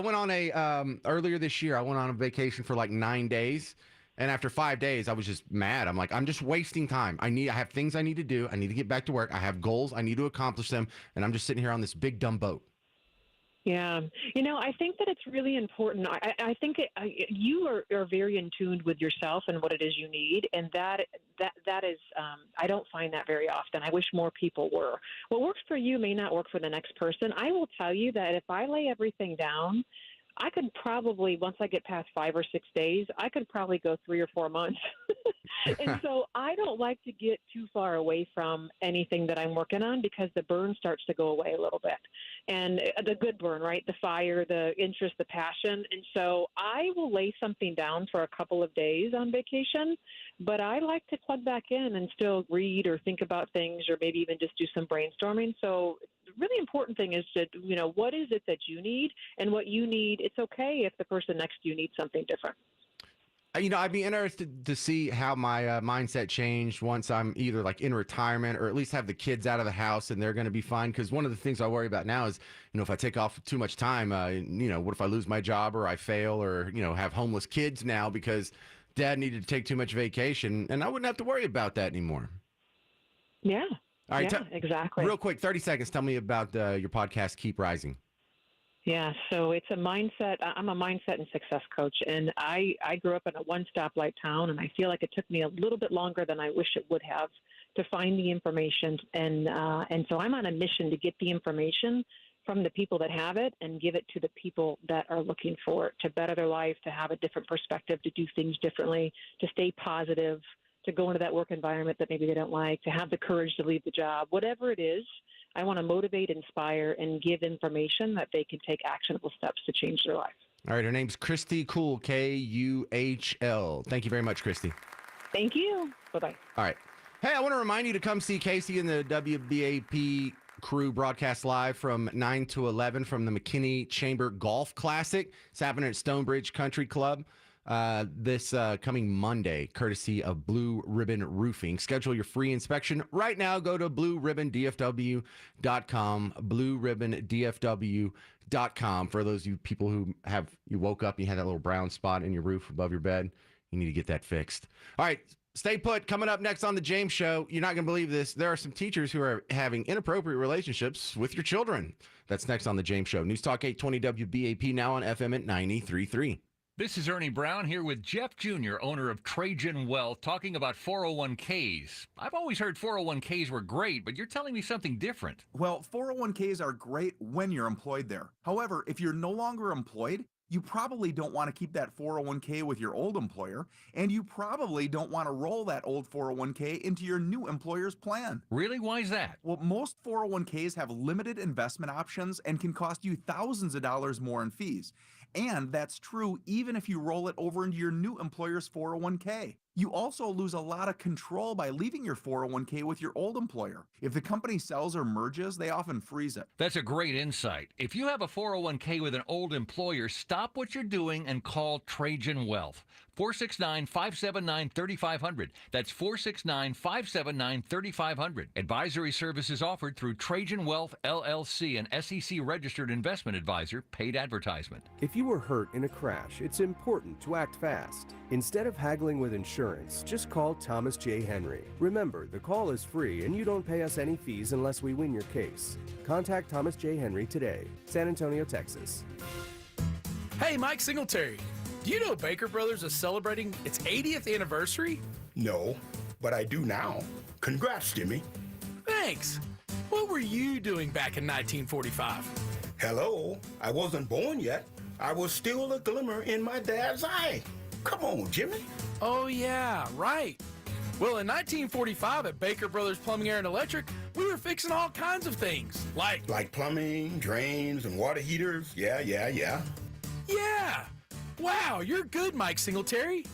went on earlier this year, I went on a vacation for like 9 days. And after 5 days, I was just mad. I'm like, I'm just wasting time. I have things I need to do. I need to get back to work. I have goals. I need to accomplish them. And I'm just sitting here on this big dumb boat. Yeah. I think that it's really important. I think you are very in tune with yourself and what it is you need. And that is, I don't find that very often. I wish more people were. What works for you may not work for the next person. I will tell you that if I lay everything down, I could probably, once I get past 5 or 6 days, I could probably go 3 or 4 months. And so I don't like to get too far away from anything that I'm working on because the burn starts to go away a little bit. And the good burn, right? The fire, the interest, the passion. And so I will lay something down for a couple of days on vacation, but I like to plug back in and still read or think about things or maybe even just do some brainstorming. So the really important thing is to, what is it that you need and what you need. It's okay if the person next to you needs something different. I'd be interested to see how my mindset changed once I'm either like in retirement or at least have the kids out of the house and they're going to be fine. Because one of the things I worry about now is, if I take off too much time, what if I lose my job or I fail or, have homeless kids now because dad needed to take too much vacation and I wouldn't have to worry about that anymore. Yeah. All right. Exactly. Real quick, 30 seconds. Tell me about your podcast, Keep Rising. Yeah, so it's a mindset. I'm a mindset and success coach, and I grew up in a one-stoplight town, and I feel like it took me a little bit longer than I wish it would have to find the information. And so I'm on a mission to get the information from the people that have it and give it to the people that are looking for it, to better their life, to have a different perspective, to do things differently, to stay positive, to go into that work environment that maybe they don't like, to have the courage to leave the job, whatever it is. I want to motivate, inspire, and give information that they can take actionable steps to change their life. All right. Her name's Christy Kuhl, Kuhl. Thank you very much, Christy. Thank you. Bye-bye. All right. Hey, I want to remind you to come see Casey and the WBAP crew broadcast live from 9 to 11 from the McKinney Chamber Golf Classic. It's happening at Stonebridge Country Club. This coming Monday, courtesy of Blue Ribbon Roofing. Schedule your free inspection right now. Go to blueribbondfw.com, blueribbondfw.com. For those of you people who you woke up and you had that little brown spot in your roof above your bed, you need to get that fixed. All right, stay put. Coming up next on The James Show, you're not going to believe this. There are some teachers who are having inappropriate relationships with your children. That's next on The James Show. News Talk 820 WBAP, now on FM at 93.3. This is Ernie Brown here with Jeff Jr., owner of Trajan Wealth, talking about 401ks. I've always heard 401ks were great, but you're telling me something different. Well, 401ks are great when you're employed there. However, if you're no longer employed, you probably don't want to keep that 401k with your old employer, and you probably don't want to roll that old 401k into your new employer's plan. Really? Why is that? Well, most 401ks have limited investment options and can cost you thousands of dollars more in fees. And that's true even if you roll it over into your new employer's 401k. You also lose a lot of control by leaving your 401k with your old employer. If the company sells or merges, they often freeze it. That's a great insight. If you have a 401k with an old employer, stop what you're doing and call Trajan Wealth. 469-579-3500. That's 469-579-3500. Advisory services offered through Trajan Wealth, LLC, an SEC-registered investment advisor, paid advertisement. If you were hurt in a crash, it's important to act fast. Instead of haggling with insurance, just call Thomas J. Henry. Remember, the call is free and you don't pay us any fees unless we win your case. Contact Thomas J. Henry today, San Antonio, Texas. Hey, Mike Singletary. Do you know Baker Brothers is celebrating its 80th anniversary? No, but I do now. Congrats, Jimmy. Thanks. What were you doing back in 1945? Hello, I wasn't born yet. I was still a glimmer in my dad's eye. Come on, Jimmy. Oh, yeah, right. Well, in 1945 at Baker Brothers Plumbing, Air, and Electric, we were fixing all kinds of things, Like plumbing, drains, and water heaters. Yeah. Yeah! Wow, you're good, Mike Singletary.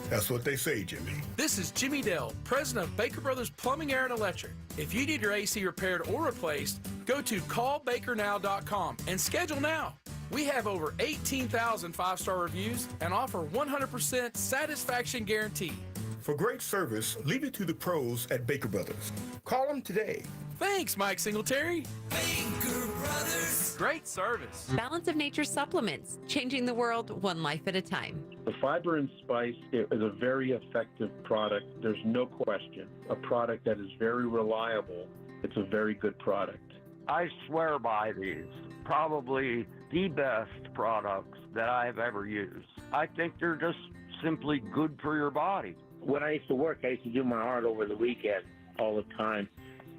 That's what they say, Jimmy. This is Jimmy Dell, president of Baker Brothers Plumbing, Air, and Electric. If you need your AC repaired or replaced, go to callbakernow.com and schedule now. We have over 18,000 five-star reviews and offer 100% satisfaction guarantee. For great service, leave it to the pros at Baker Brothers. Call them today. Thanks, Mike Singletary. Baker Brothers. Great service. Balance of Nature supplements, changing the world one life at a time. The Fiber and Spice is a very effective product. There's no question. A product that is very reliable. It's a very good product. I swear by these. Probably the best products that I've ever used. I think they're just simply good for your body. When I used to work, I used to do my art over the weekend all the time.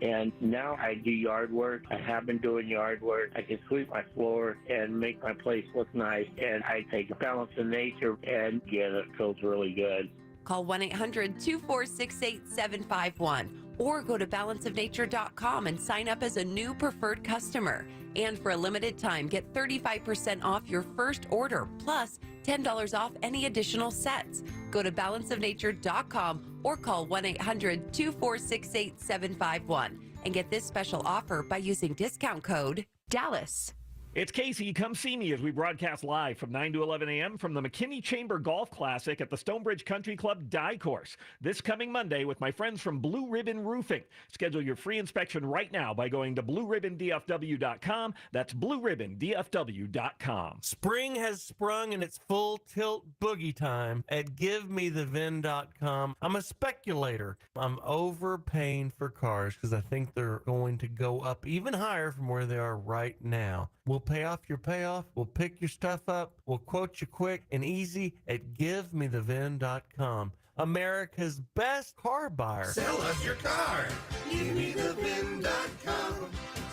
And now I do yard work. I have been doing yard work. I can sweep my floor and make my place look nice. And I take Balance of Nature, and yeah, it feels really good. Call 1-800-246-8751 or go to balanceofnature.com and sign up as a new preferred customer. And for a limited time, get 35% off your first order, plus $10 off any additional sets. Go to balanceofnature.com or call 1-800-246-8751 and get this special offer by using discount code DALLAS. It's Casey. Come see me as we broadcast live from 9 to 11 a.m. from the McKinney Chamber Golf Classic at the Stonebridge Country Club Die Course this coming Monday with my friends from Blue Ribbon Roofing. Schedule your free inspection right now by going to blueribbondfw.com. That's blueribbondfw.com. Spring has sprung and it's full tilt boogie time at GiveMeTheVin.com. I'm a speculator. I'm overpaying for cars because I think they're going to go up even higher from where they are right now. We'll pay off your payoff. We'll pick your stuff up. We'll quote you quick and easy at GiveMeTheVin.com. America's best car buyer. Sell us your car. GiveMeTheVin.com.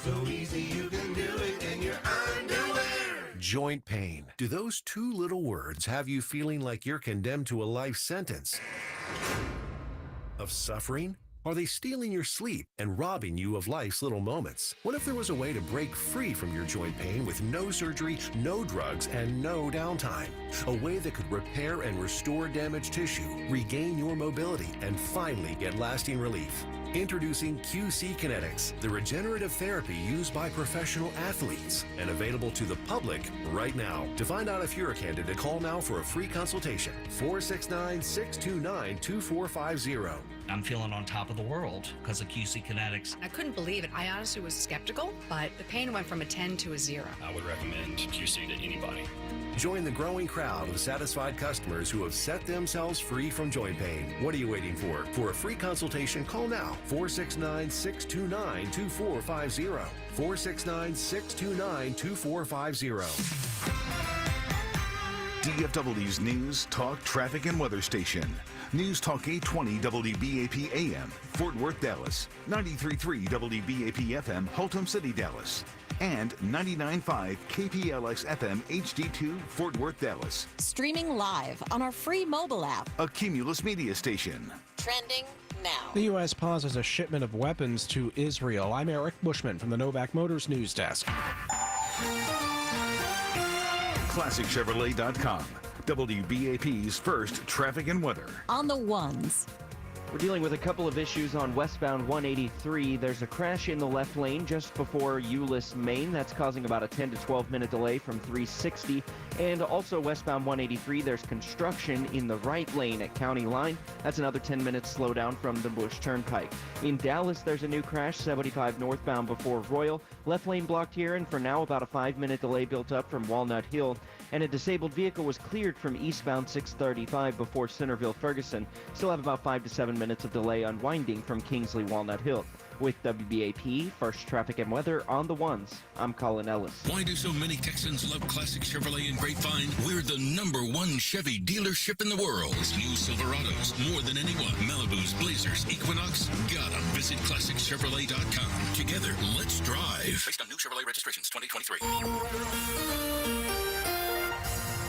So easy you can do it in your underwear. Joint pain. Do those two little words have you feeling like you're condemned to a life sentence of suffering? Are they stealing your sleep and robbing you of life's little moments? What if there was a way to break free from your joint pain with no surgery, no drugs, and no downtime? A way that could repair and restore damaged tissue, regain your mobility, and finally get lasting relief. Introducing QC Kinetics, the regenerative therapy used by professional athletes and available to the public right now. To find out if you're a candidate, call now for a free consultation. 469-629-2450. I'm feeling on top of the world because of QC Kinetics. I couldn't believe it. I honestly was skeptical, but the pain went from a 10 to a 0. I would recommend QC to anybody. Join the growing crowd of satisfied customers who have set themselves free from joint pain. What are you waiting for? For a free consultation, call now. 469-629-2450. 469-629-2450. DFW's News, Talk, Traffic, and Weather Station. News Talk 820 WBAP AM, Fort Worth, Dallas. 93.3 WBAP FM, Haltom City, Dallas. And 99.5 KPLX FM HD2, Fort Worth, Dallas. Streaming live on our free mobile app. A Cumulus media station. Trending now. The U.S. pauses a shipment of weapons to Israel. I'm Eric Bushman from the Novak Motors News Desk. ClassicChevrolet.com. WBAP's first traffic and weather. On the ones. We're dealing with a couple of issues on westbound 183. There's a crash in the left lane just before Euless, Maine. That's causing about a 10 to 12 minute delay from 360. And also westbound 183, there's construction in the right lane at County Line. That's another 10 minutes slowdown from the Bush Turnpike. In Dallas, there's a new crash, 75 northbound before Royal. Left lane blocked here, and for now, about a 5-minute delay built up from Walnut Hill. And a disabled vehicle was cleared from eastbound 635 before Centerville Ferguson. Still have about 5 to 7 minutes of delay unwinding from Kingsley Walnut Hill. With WBAP, first traffic and weather on the ones. I'm Colin Ellis. Why do so many Texans love Classic Chevrolet and Grapevine? We're the #1 Chevy dealership in the world. New Silverados, more than anyone. Malibus, Blazers, Equinox. Gotta visit ClassicChevrolet.com. Together, let's drive. Based on new Chevrolet registrations 2023.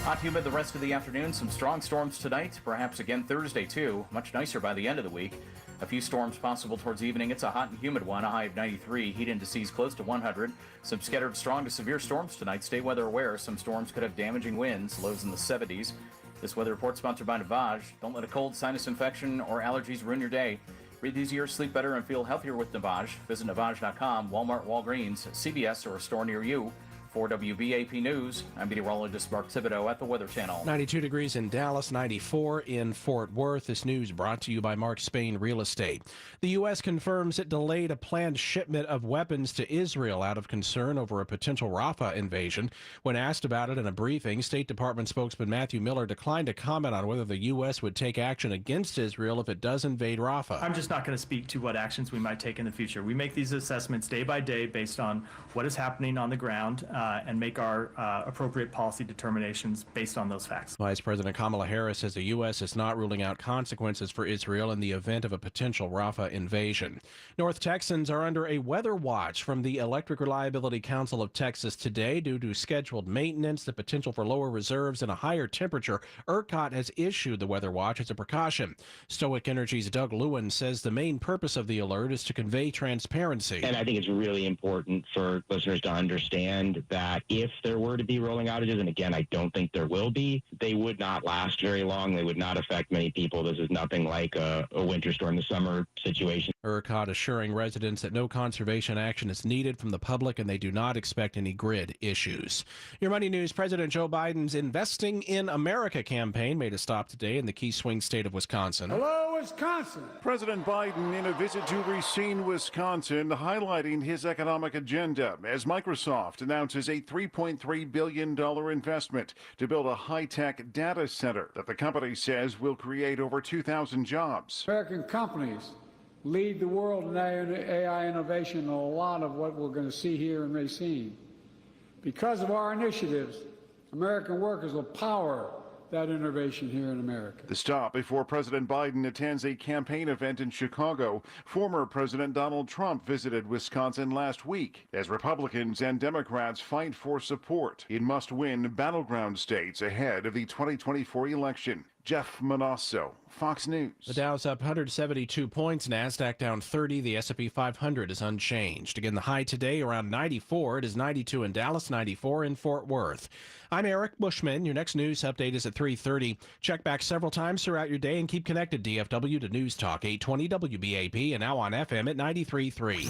Hot humid the rest of the afternoon. Some strong storms tonight, perhaps again Thursday too. Much nicer by the end of the week. A few storms possible towards evening. It's a hot and humid one, a high of 93. Heat indices close to 100. Some scattered strong to severe storms tonight. Stay weather aware. Some storms could have damaging winds. Lows in the 70s. This weather report sponsored by Navage. Don't let a cold, sinus infection, or allergies ruin your day. Breathe easier, sleep better, and feel healthier with Navage. Visit Navage.com, Walmart, Walgreens, CVS, or a store near you. For WBAP News, I'm meteorologist Mark Thibodeau at the Weather Channel. 92 degrees in Dallas, 94 in Fort Worth. This news brought to you by Mark Spain Real Estate. The U.S. confirms it delayed a planned shipment of weapons to Israel out of concern over a potential Rafah invasion. When asked about it in a briefing, State Department spokesman Matthew Miller declined to comment on whether the U.S. would take action against Israel if it does invade Rafah. I'm just not going to speak to what actions we might take in the future. We make these assessments day by day based on what is happening on the ground and make our appropriate policy determinations based on those facts. Vice President Kamala Harris says the U.S. is not ruling out consequences for Israel in the event of a potential Rafah invasion. North Texans are under a weather watch from the Electric Reliability Council of Texas today due to scheduled maintenance, the potential for lower reserves, and a higher temperature. ERCOT has issued the weather watch as a precaution. Stoic Energy's Doug Lewin says the main purpose of the alert is to convey transparency. And I think it's really important for listeners to understand that if there were to be rolling outages, and again, I don't think there will be, they would not last very long. They would not affect many people. This is nothing like a winter storm, the summer situation. ERCOT assuring residents that no conservation action is needed from the public and they do not expect any grid issues. Your Money News, President Joe Biden's Investing in America campaign made a stop today in the key swing state of Wisconsin. Hello, Wisconsin. President Biden in a visit to Racine, Wisconsin, highlighting his economic agenda as Microsoft announces a $3.3 billion investment to build a high-tech data center that the company says will create over 2,000 jobs. American companies lead the world in AI innovation, and a lot of what we're going to see here in Racine. Because of our initiatives, American workers will power that innovation here in America. The stop before President Biden attends a campaign event in Chicago. Former President Donald Trump visited Wisconsin last week as Republicans and Democrats fight for support in must-win battleground states ahead of the 2024 election. Jeff Manasso, Fox News. The Dow's up 172 points, NASDAQ down 30. The S&P 500 is unchanged. Again, the high today around 94. It is 92 in Dallas, 94 in Fort Worth. I'm Eric Bushman. Your next news update is at 3:30. Check back several times throughout your day and keep connected, DFW, to News Talk 820 WBAP and now on FM at 93.3.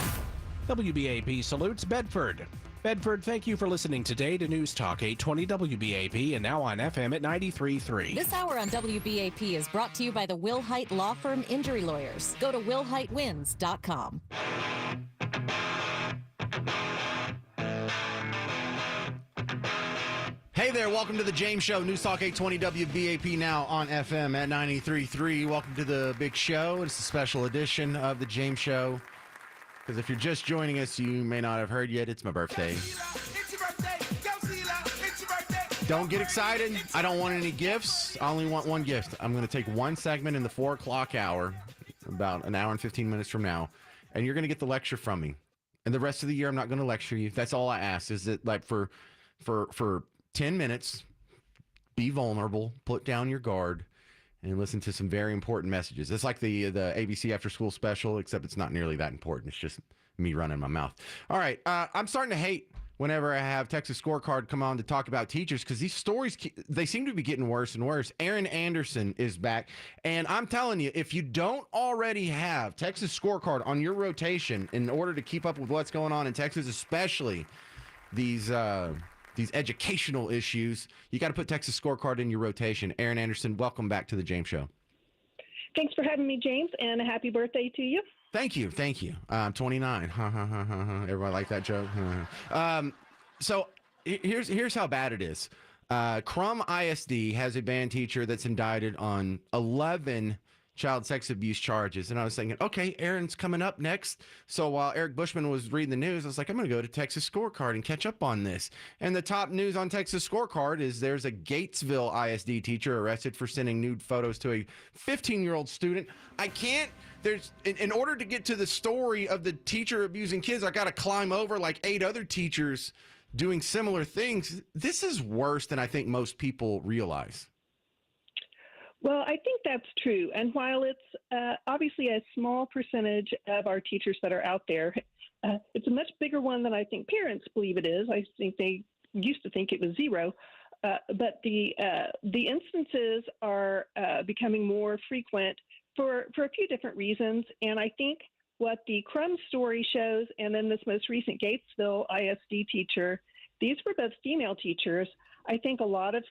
WBAP salutes Bedford. Bedford, thank you for listening today to News Talk 820 WBAP and now on FM at 93.3. This hour on WBAP is brought to you by the Will Height Law Firm Injury Lawyers. Go to willheightwins.com. Hey there, welcome to the James Show, News Talk 820 WBAP now on FM at 93.3. Welcome to the big show. It's a special edition of the James Show. Because if you're just joining us, you may not have heard yet, it's my birthday. Don't get excited. I don't want any gifts. I only want one gift. I'm going to take one segment in the 4 o'clock hour, about an hour and 15 minutes from now, and you're going to get the lecture from me. And the rest of the year, I'm not going to lecture you. That's all I ask, is that like for 10 minutes, be vulnerable, put down your guard, and listen to some very important messages. It's like the ABC After School special, except it's not nearly that important. It's just me running my mouth. All right, I'm starting to hate whenever I have Texas Scorecard come on to talk about teachers because these stories, they seem to be getting worse and worse. Aaron Anderson is back, and I'm telling you, if you don't already have Texas Scorecard on your rotation in order to keep up with what's going on in Texas, especially these educational issues, you got to put Texas Scorecard in your rotation. Aaron Anderson, welcome back to the James Show. Thanks for having me, James, and a happy birthday to you. Thank you. I'm 29. Everybody like that joke? So here's how bad it is. Crum ISD has a band teacher that's indicted on 11 child sex abuse charges. And I was thinking, okay, Aaron's coming up next. So while Eric Bushman was reading the news, I was like, I'm going to go to Texas Scorecard and catch up on this. And the top news on Texas Scorecard is there's a Gatesville ISD teacher arrested for sending nude photos to a 15-year-old student. In order to get to the story of the teacher abusing kids, I got to climb over like 8 other teachers doing similar things. This is worse than I think most people realize. Well, I think that's true. And while it's obviously a small percentage of our teachers that are out there, it's a much bigger one than I think parents believe it is. I think they used to think it was zero. But the instances are becoming more frequent for a few different reasons. And I think what the Crum story shows, and then this most recent Gatesville ISD teacher, these were both female teachers. I think a lot of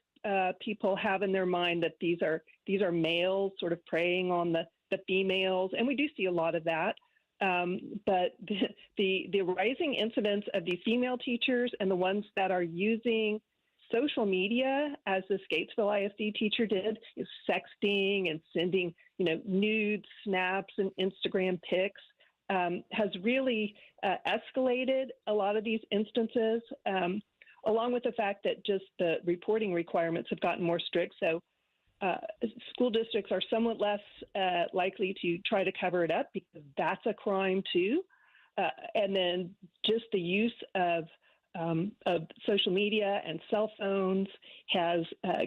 people have in their mind that these are males sort of preying on the females, and we do see a lot of that. But the rising incidence of these female teachers and the ones that are using social media, as this Gatesville ISD teacher did, is sexting and sending, nude snaps and Instagram pics, has really escalated a lot of these instances, along with the fact that just the reporting requirements have gotten more strict. So school districts are somewhat less likely to try to cover it up because that's a crime too. And then just the use of social media and cell phones has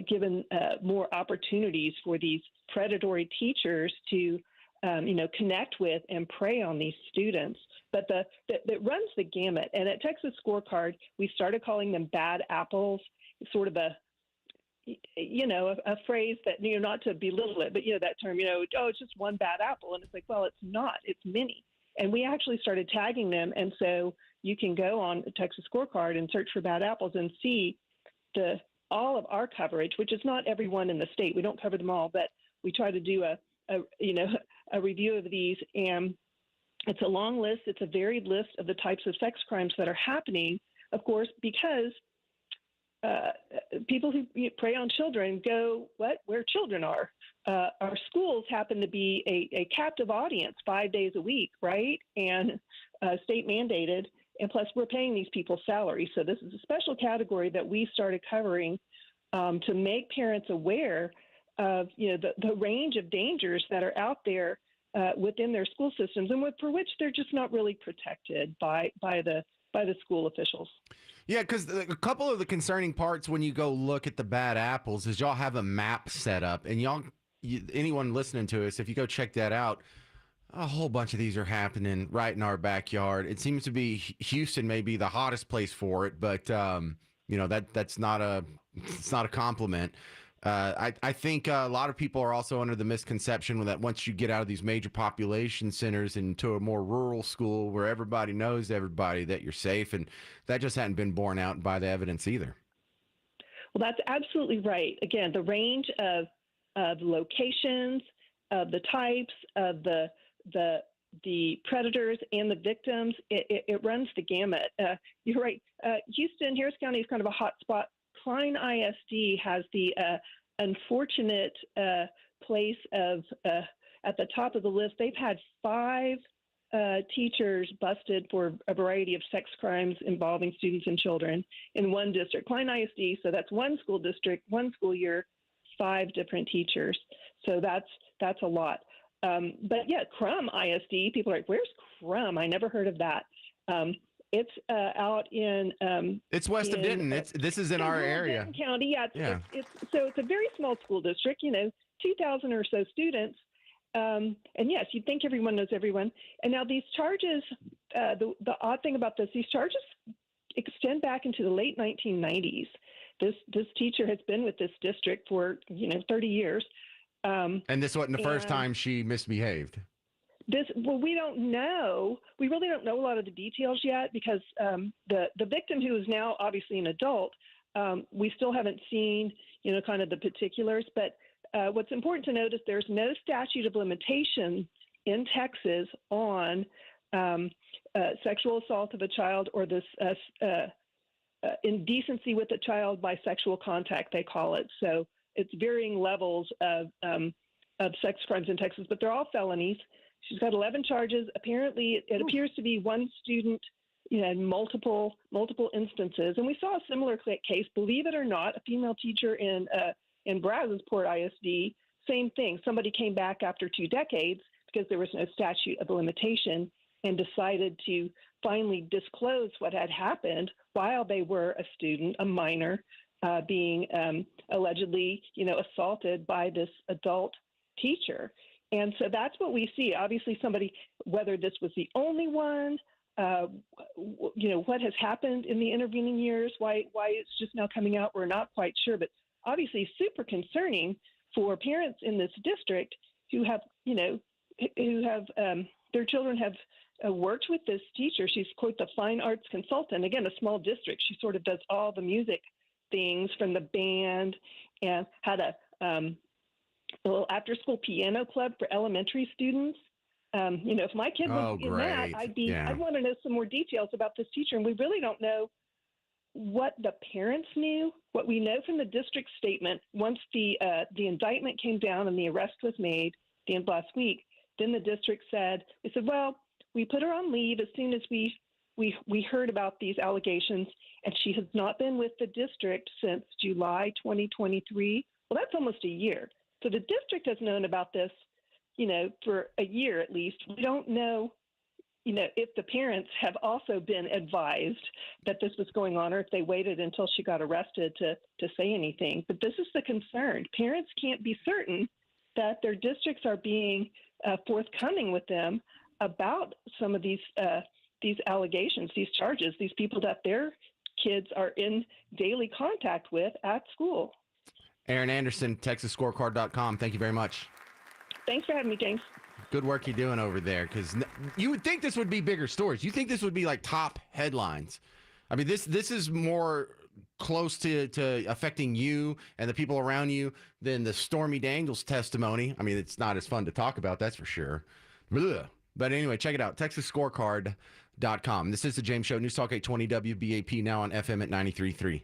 given more opportunities for these predatory teachers to, connect with and prey on these students. But that runs the gamut. And at Texas Scorecard, we started calling them bad apples, sort of a phrase that, not to belittle it, but, that term, oh, it's just one bad apple. And it's like, well, it's not, it's many. And we actually started tagging them. And so you can go on the Texas Scorecard and search for bad apples and see all of our coverage, which is not everyone in the state. We don't cover them all, but we try to do a review of these. And it's a long list. It's a varied list of the types of sex crimes that are happening, of course, because people who prey on children go, where children are. Our schools happen to be a captive audience 5 days a week, right? And state mandated. And plus, we're paying these people salary. So this is a special category that we started covering to make parents aware of, the range of dangers that are out there within their school systems, and for which they're just not really protected by the school officials. Yeah, because a couple of the concerning parts when you go look at the bad apples is y'all have a map set up, and anyone listening to us, if you go check that out, a whole bunch of these are happening right in our backyard. It seems to be Houston may be the hottest place for it, but that's not a compliment. I think a lot of people are also under the misconception that once you get out of these major population centers into a more rural school where everybody knows everybody, that you're safe, and that just hadn't been borne out by the evidence either. Well, that's absolutely right. Again, the range of locations, of the types, of the predators and the victims, it runs the gamut. You're right. Houston, Harris County is kind of a hot spot. Klein ISD has the unfortunate place of at the top of the list. They've had 5 teachers busted for a variety of sex crimes involving students and children in one district. Klein ISD, so that's one school district, one school year, 5 different teachers. So that's a lot. But yeah, Crum ISD, people are like, where's Crum? I never heard of that. It's out in. It's west of Denton. This is in our area. Denton County. Yeah. It's a very small school district. 2,000 or so students. And yes, you'd think everyone knows everyone. And now these charges. The odd thing about these charges extend back into the late 1990s. This teacher has been with this district for 30 years. And this wasn't the first time she misbehaved. We don't know. We really don't know a lot of the details yet because the victim, who is now obviously an adult, we still haven't seen, kind of the particulars. But what's important to note is there's no statute of limitation in Texas on sexual assault of a child or this indecency with a child by sexual contact, they call it. So it's varying levels of sex crimes in Texas, but they're all felonies. She's got 11 charges. Apparently, it appears to be one student, in multiple instances. And we saw a similar case, believe it or not, a female teacher in Brazosport ISD. Same thing. Somebody came back after 2 decades because there was no statute of limitation and decided to finally disclose what had happened while they were a student, a minor, being allegedly, assaulted by this adult teacher. And so that's what we see. Obviously, somebody, whether this was the only one, what has happened in the intervening years, why it's just now coming out, we're not quite sure. But obviously, super concerning for parents in this district who have, their children have worked with this teacher. She's, quote, the fine arts consultant. Again, a small district. She sort of does all the music things from the band, and had a little after-school piano club for elementary students. If my kid was in that, I'd want to know some more details about this teacher. And we really don't know what the parents knew. What we know from the district statement, once the indictment came down and the arrest was made the end of last week, then the district said, well, we put her on leave as soon as we heard about these allegations, and she has not been with the district since July 2023. Well, that's almost a year. So the district has known about this, for a year at least. We don't know, if the parents have also been advised that this was going on, or if they waited until she got arrested to say anything. But this is the concern. Parents can't be certain that their districts are being forthcoming with them about some of these allegations, these charges, these people that their kids are in daily contact with at school. Aaron Anderson, TexasScorecard.com. Thank you very much. Thanks for having me, James. Good work you're doing over there, because you would think this would be bigger stories. You think this would be like top headlines. I mean, this is more close to affecting you and the people around you than the Stormy Daniels testimony. I mean, it's not as fun to talk about, that's for sure. Blah. But anyway, check it out, TexasScorecard.com. This is the James Show, News Talk 820 WBAP, now on FM at 93.3.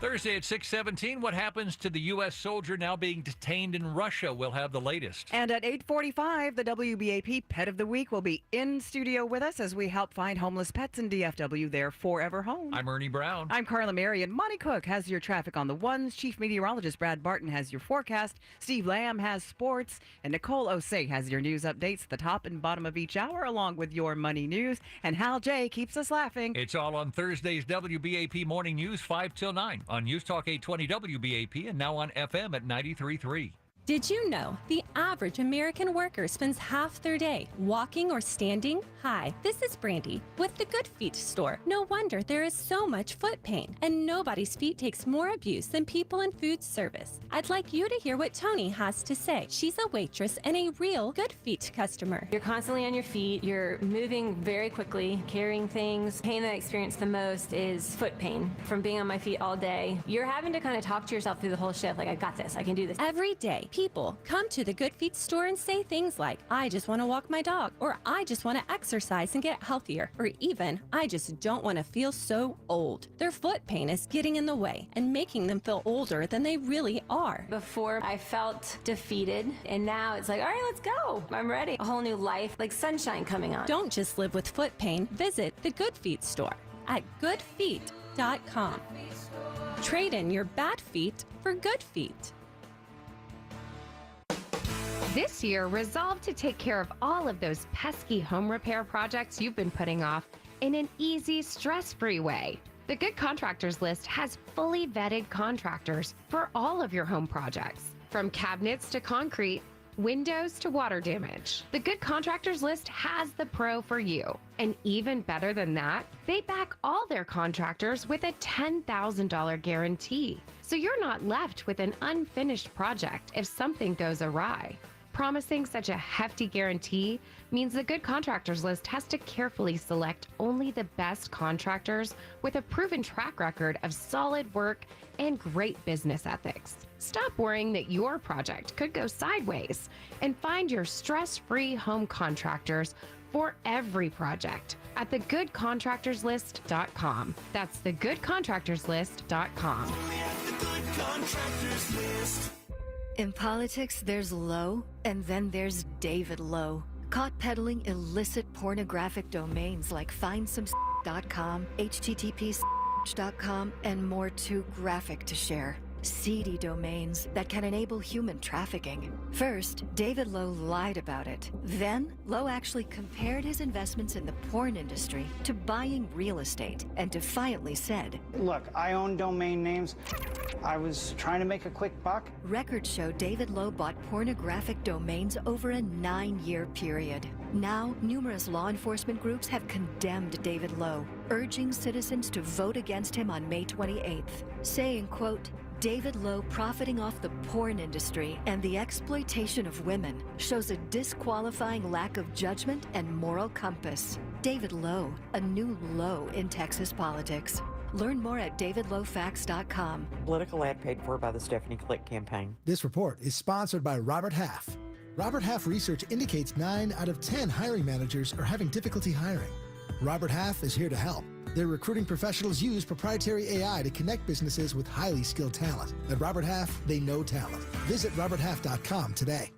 Thursday at 6:17, what happens to the U.S. soldier now being detained in Russia? We'll have the latest. And at 8:45, the WBAP Pet of the Week will be in studio with us as we help find homeless pets in DFW their forever home. I'm Ernie Brown. I'm Carla Marion. Monty Cook has your traffic on the ones. Chief Meteorologist Brad Barton has your forecast. Steve Lamb has sports. And Nicole Osei has your news updates at the top and bottom of each hour, along with your money news. And Hal J keeps us laughing. It's all on Thursday's WBAP Morning News, 5 till 9 on News Talk 820 WBAP and now on FM at 93.3. Did you know the average American worker spends half their day walking or standing? Hi, this is Brandy with the Good Feet store. No wonder there is so much foot pain, and nobody's feet takes more abuse than people in food service. I'd like you to hear what Tony has to say. She's a waitress and a real Good Feet customer. You're constantly on your feet. You're moving very quickly, carrying things. Pain that I experience the most is foot pain from being on my feet all day. You're having to kind of talk to yourself through the whole shift, like, I got this, I can do this. Every day, people come to the Good Feet store and say things like, I just want to walk my dog, or I just want to exercise and get healthier, or even, I just don't want to feel so old. Their foot pain is getting in the way and making them feel older than they really are. Before, I felt defeated, and now it's like, all right, let's go. I'm ready. A whole new life, like sunshine coming on. Don't just live with foot pain. Visit the Good Feet store at goodfeet.com. Trade in your bad feet for good feet. This year, resolve to take care of all of those pesky home repair projects you've been putting off in an easy, stress-free way. The Good Contractors List has fully vetted contractors for all of your home projects, from cabinets to concrete, windows to water damage. The Good Contractors List has the pro for you. And even better than that, they back all their contractors with a $10,000 guarantee. So you're not left with an unfinished project if something goes awry. Promising such a hefty guarantee means the Good Contractors List has to carefully select only the best contractors with a proven track record of solid work and great business ethics. Stop worrying that your project could go sideways and find your stress-free home contractors for every project at thegoodcontractorslist.com. That's thegoodcontractorslist.com. In politics, there's Lowe, and then there's David Lowe. Caught peddling illicit pornographic domains like findsome.com, http.com, and more too graphic to share. Seedy domains that can enable human trafficking. First, David Lowe lied about it. Then, Lowe actually compared his investments in the porn industry to buying real estate and defiantly said, Look, I own domain names. I was trying to make a quick buck. Records show David Lowe bought pornographic domains over a 9-year period. Now, numerous law enforcement groups have condemned David Lowe, urging citizens to vote against him on May 28th, saying, quote, David Lowe profiting off the porn industry and the exploitation of women shows a disqualifying lack of judgment and moral compass. David Lowe, a new low in Texas politics. Learn more at davidlowfacts.com. Political ad paid for by the Stephanie Click campaign. This report is sponsored by Robert Half. Robert Half research indicates 9 out of 10 hiring managers are having difficulty hiring. Robert Half is here to help. Their recruiting professionals use proprietary AI to connect businesses with highly skilled talent. At Robert Half, they know talent. Visit roberthalf.com today.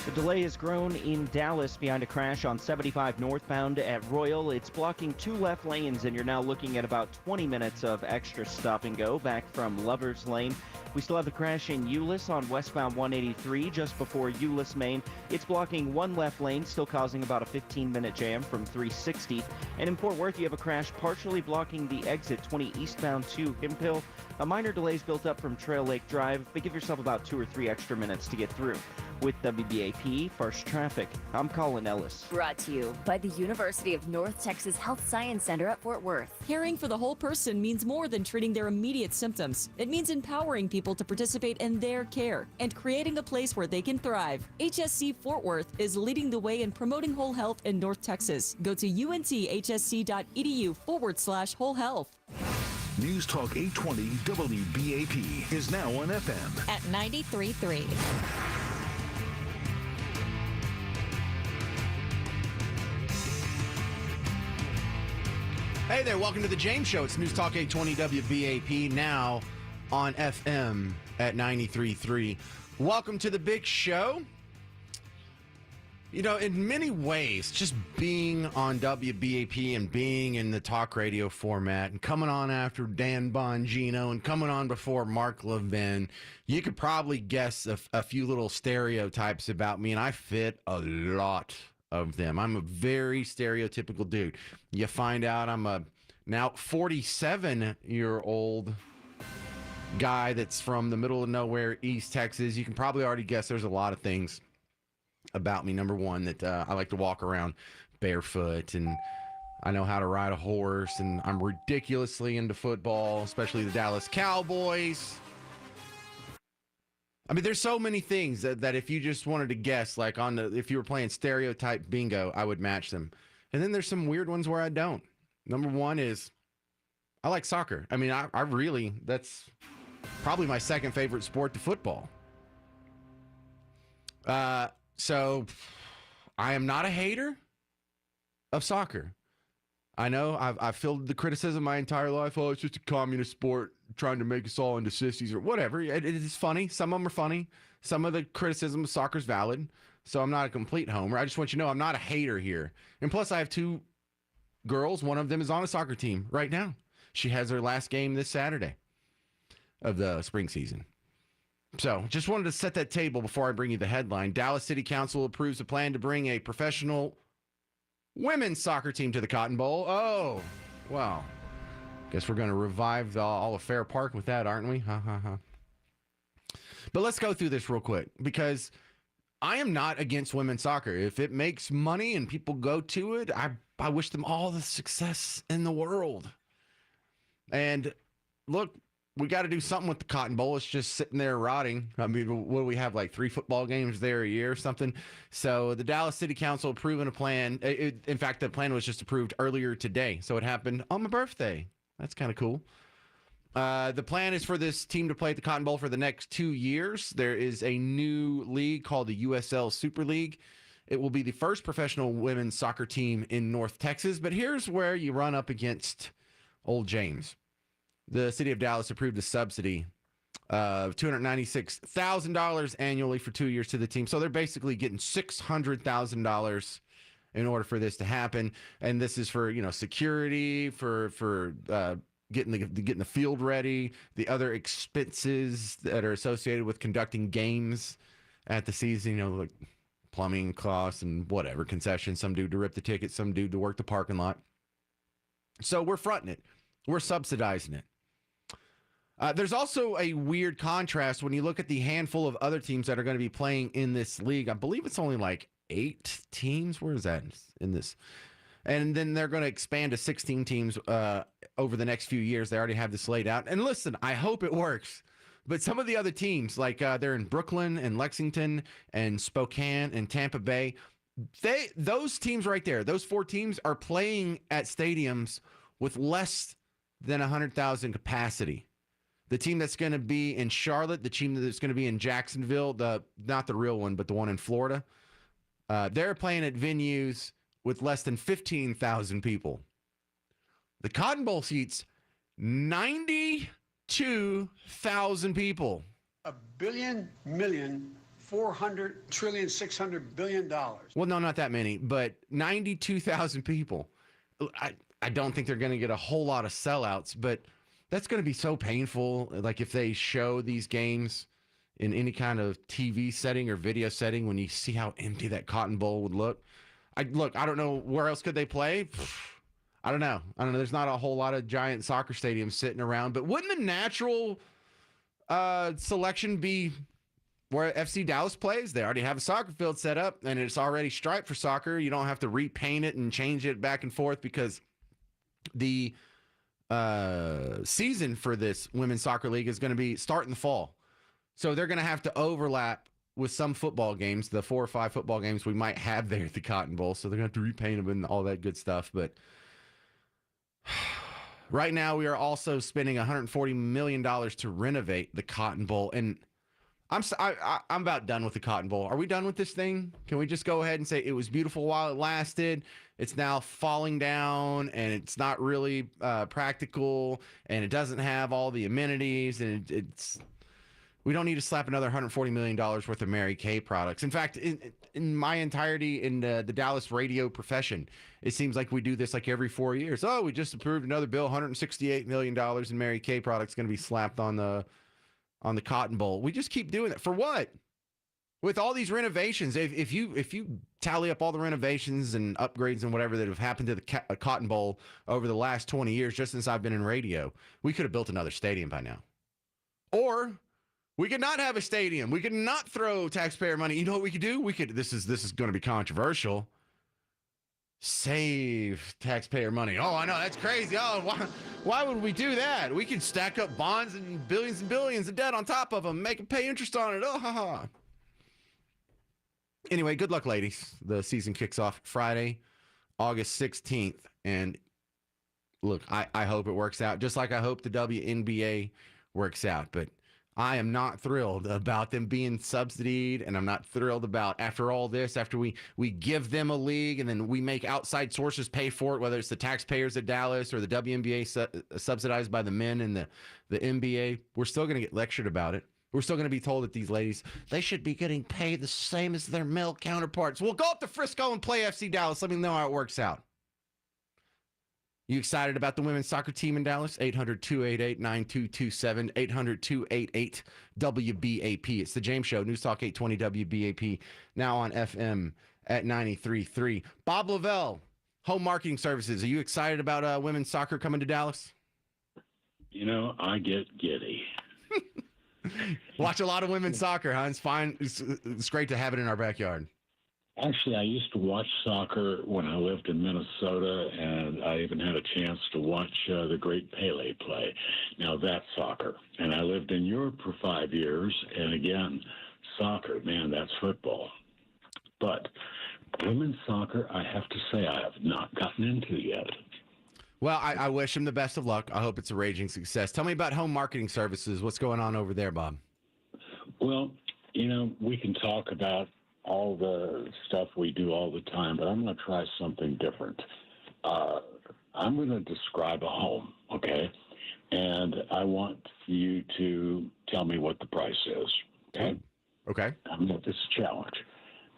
The delay has grown in Dallas behind a crash on 75 northbound at Royal. It's blocking 2 left lanes, and you're now looking at about 20 minutes of extra stop and go back from Lover's Lane. We still have the crash in Euless on westbound 183 just before Euless Main. It's blocking 1 left lane, still causing about a 15-minute jam from 360. And in Fort Worth, you have a crash partially blocking the exit 20 eastbound to Hemphill. A minor delay is built up from Trail Lake Drive, but give yourself about 2 or 3 extra minutes to get through. With WBAP First Traffic, I'm Colin Ellis. Brought to you by the University of North Texas Health Science Center at Fort Worth. Caring for the whole person means more than treating their immediate symptoms. It means empowering people to participate in their care and creating a place where they can thrive. HSC Fort Worth is leading the way in promoting whole health in North Texas. Go to unthsc.edu/whole health. News Talk 820 WBAP is now on FM at 93.3. Hey there, welcome to the James Show. It's News Talk 820 WBAP, now on FM at 93.3. Welcome to the big show. You know, in many ways, just being on WBAP and being in the talk radio format and coming on after Dan Bongino and coming on before Mark Levin, you could probably guess a few little stereotypes about me, and I fit a lot of them. I'm a very stereotypical dude. You find out I'm a now 47-year-old guy that's from the middle of nowhere, East Texas. You can probably already guess there's a lot of things about me. Number one, that I like to walk around barefoot, and I know how to ride a horse, and I'm ridiculously into football, especially the Dallas Cowboys. I mean, there's so many things that if you just wanted to guess, like if you were playing stereotype bingo, I would match them. And then there's some weird ones where I don't. Number one is I like soccer. I mean, I really, that's probably my second favorite sport to football. So I am not a hater of soccer. I know I've fielded the criticism my entire life. Oh, it's just a communist sport trying to make us all into sissies or whatever. It is funny. Some of them are funny. Some of the criticism of soccer is valid. So I'm not a complete homer. I just want you to know I'm not a hater here. And plus, I have 2 girls. One of them is on a soccer team right now. She has her last game this Saturday of the spring season. So just wanted to set that table before I bring you the headline. Dallas City Council approves a plan to bring a professional women's soccer team to the Cotton Bowl. Oh, well, guess we're going to revive all of Fair Park with that, aren't we? Ha, ha, ha. But let's go through this real quick, because I am not against women's soccer. If it makes money and people go to it, I wish them all the success in the world. And look, we got to do something with the Cotton Bowl. It's just sitting there rotting. I mean, what do we have, like 3 football games there a year or something? So the Dallas City Council approving a plan. In fact, the plan was just approved earlier today. So it happened on my birthday. That's kind of cool. The plan is for this team to play at the Cotton Bowl for the next 2 years. There is a new league called the USL Super League. It will be the first professional women's soccer team in North Texas. But here's where you run up against old James. The city of Dallas approved a subsidy of $296,000 annually for 2 years to the team. So they're basically getting $600,000 in order for this to happen. And this is for, security, for getting the field ready, the other expenses that are associated with conducting games at the season, like plumbing costs and whatever, concessions, some dude to rip the tickets, some dude to work the parking lot. So we're fronting it. We're subsidizing it. There's also a weird contrast when you look at the handful of other teams that are going to be playing in this league. I believe it's only like 8 teams. Where is that in this? And then they're going to expand to 16 teams over the next few years. They already have this laid out. And listen, I hope it works. But some of the other teams, like they're in Brooklyn and Lexington and Spokane and Tampa Bay, those teams right there, those 4 teams are playing at stadiums with less than 100,000 capacity. The team that's going to be in Charlotte, the team that's going to be in Jacksonville, not the real one, but the one in Florida, they're playing at venues with less than 15,000 people. The Cotton Bowl seats 92,000 people. $1,400,000,600,000,000,000. Well, no, not that many, but 92,000 people. I don't think they're going to get a whole lot of sellouts, but that's going to be so painful. Like if they show these games in any kind of TV setting or video setting, when you see how empty that Cotton Bowl would look. I don't know where else could they play. I don't know. There's not a whole lot of giant soccer stadiums sitting around, but wouldn't the natural selection be where FC Dallas plays? They already have a soccer field set up, and it's already striped for soccer. You don't have to repaint it and change it back and forth because the season for this women's soccer league is going to be start in the fall. So they're going to have to overlap with some football games, the 4 or 5 football games we might have there at the Cotton Bowl. So they're going to have to repaint them and all that good stuff. But right now we are also spending $140 million to renovate the Cotton Bowl. And I'm about done with the Cotton Bowl. Are we done with this thing? Can we just go ahead and say it was beautiful while it lasted? It's now falling down, and it's not really practical, and it doesn't have all the amenities, and we don't need to slap another $140 million worth of Mary Kay products. In fact, in my entirety in the Dallas radio profession, it seems like we do this like every 4 years. Oh, we just approved another bill, $168 million in Mary Kay products going to be slapped on the Cotton Bowl. We just keep doing that. For what? With all these renovations, if you tally up all the renovations and upgrades and whatever that have happened to the Cotton Bowl over the last 20 years, just since I've been in radio, we could have built another stadium by now. Or we could not have a stadium. We could not throw taxpayer money. You know what we could do? This is going to be controversial. Save taxpayer money. Oh, I know, that's crazy. Oh, why would we do that? We could stack up bonds and billions of debt on top of them, make them pay interest on it. Oh, ha, ha. Anyway, good luck, ladies. The season kicks off Friday, August 16th. And look, I hope it works out, just like I hope the WNBA works out. But I am not thrilled about them being subsidied, and I'm not thrilled about, after all this, after we give them a league and then we make outside sources pay for it, whether it's the taxpayers at Dallas or the WNBA subsidized by the men and the NBA, we're still going to get lectured about it. We're still going to be told that these ladies, they should be getting paid the same as their male counterparts. Well, go up to Frisco and play FC Dallas. Let me know how it works out. You excited about the women's soccer team in Dallas? 800-288-9227, 800-288-WBAP. It's the James Show, News Talk 820 WBAP, now on FM at 93.3. Bob Lavelle, Home Marketing Services. Are you excited about women's soccer coming to Dallas? You know, I get giddy. Watch a lot of women's soccer, huh? It's fine. It's great to have it in our backyard. Actually, I used to watch soccer when I lived in Minnesota, and I even had a chance to watch the great Pele play. Now, that's soccer. And I lived in Europe for 5 years, and again, soccer, man, that's football. But women's soccer, I have to say, I have not gotten into yet. Well, I wish him the best of luck. I hope it's a raging success. Tell me about Home Marketing Services. What's going on over there, Bob? Well, you know, we can talk about all the stuff we do all the time, but I'm going to try something different. I'm going to describe a home, okay? And I want you to tell me what the price is, okay? Okay. It's a challenge,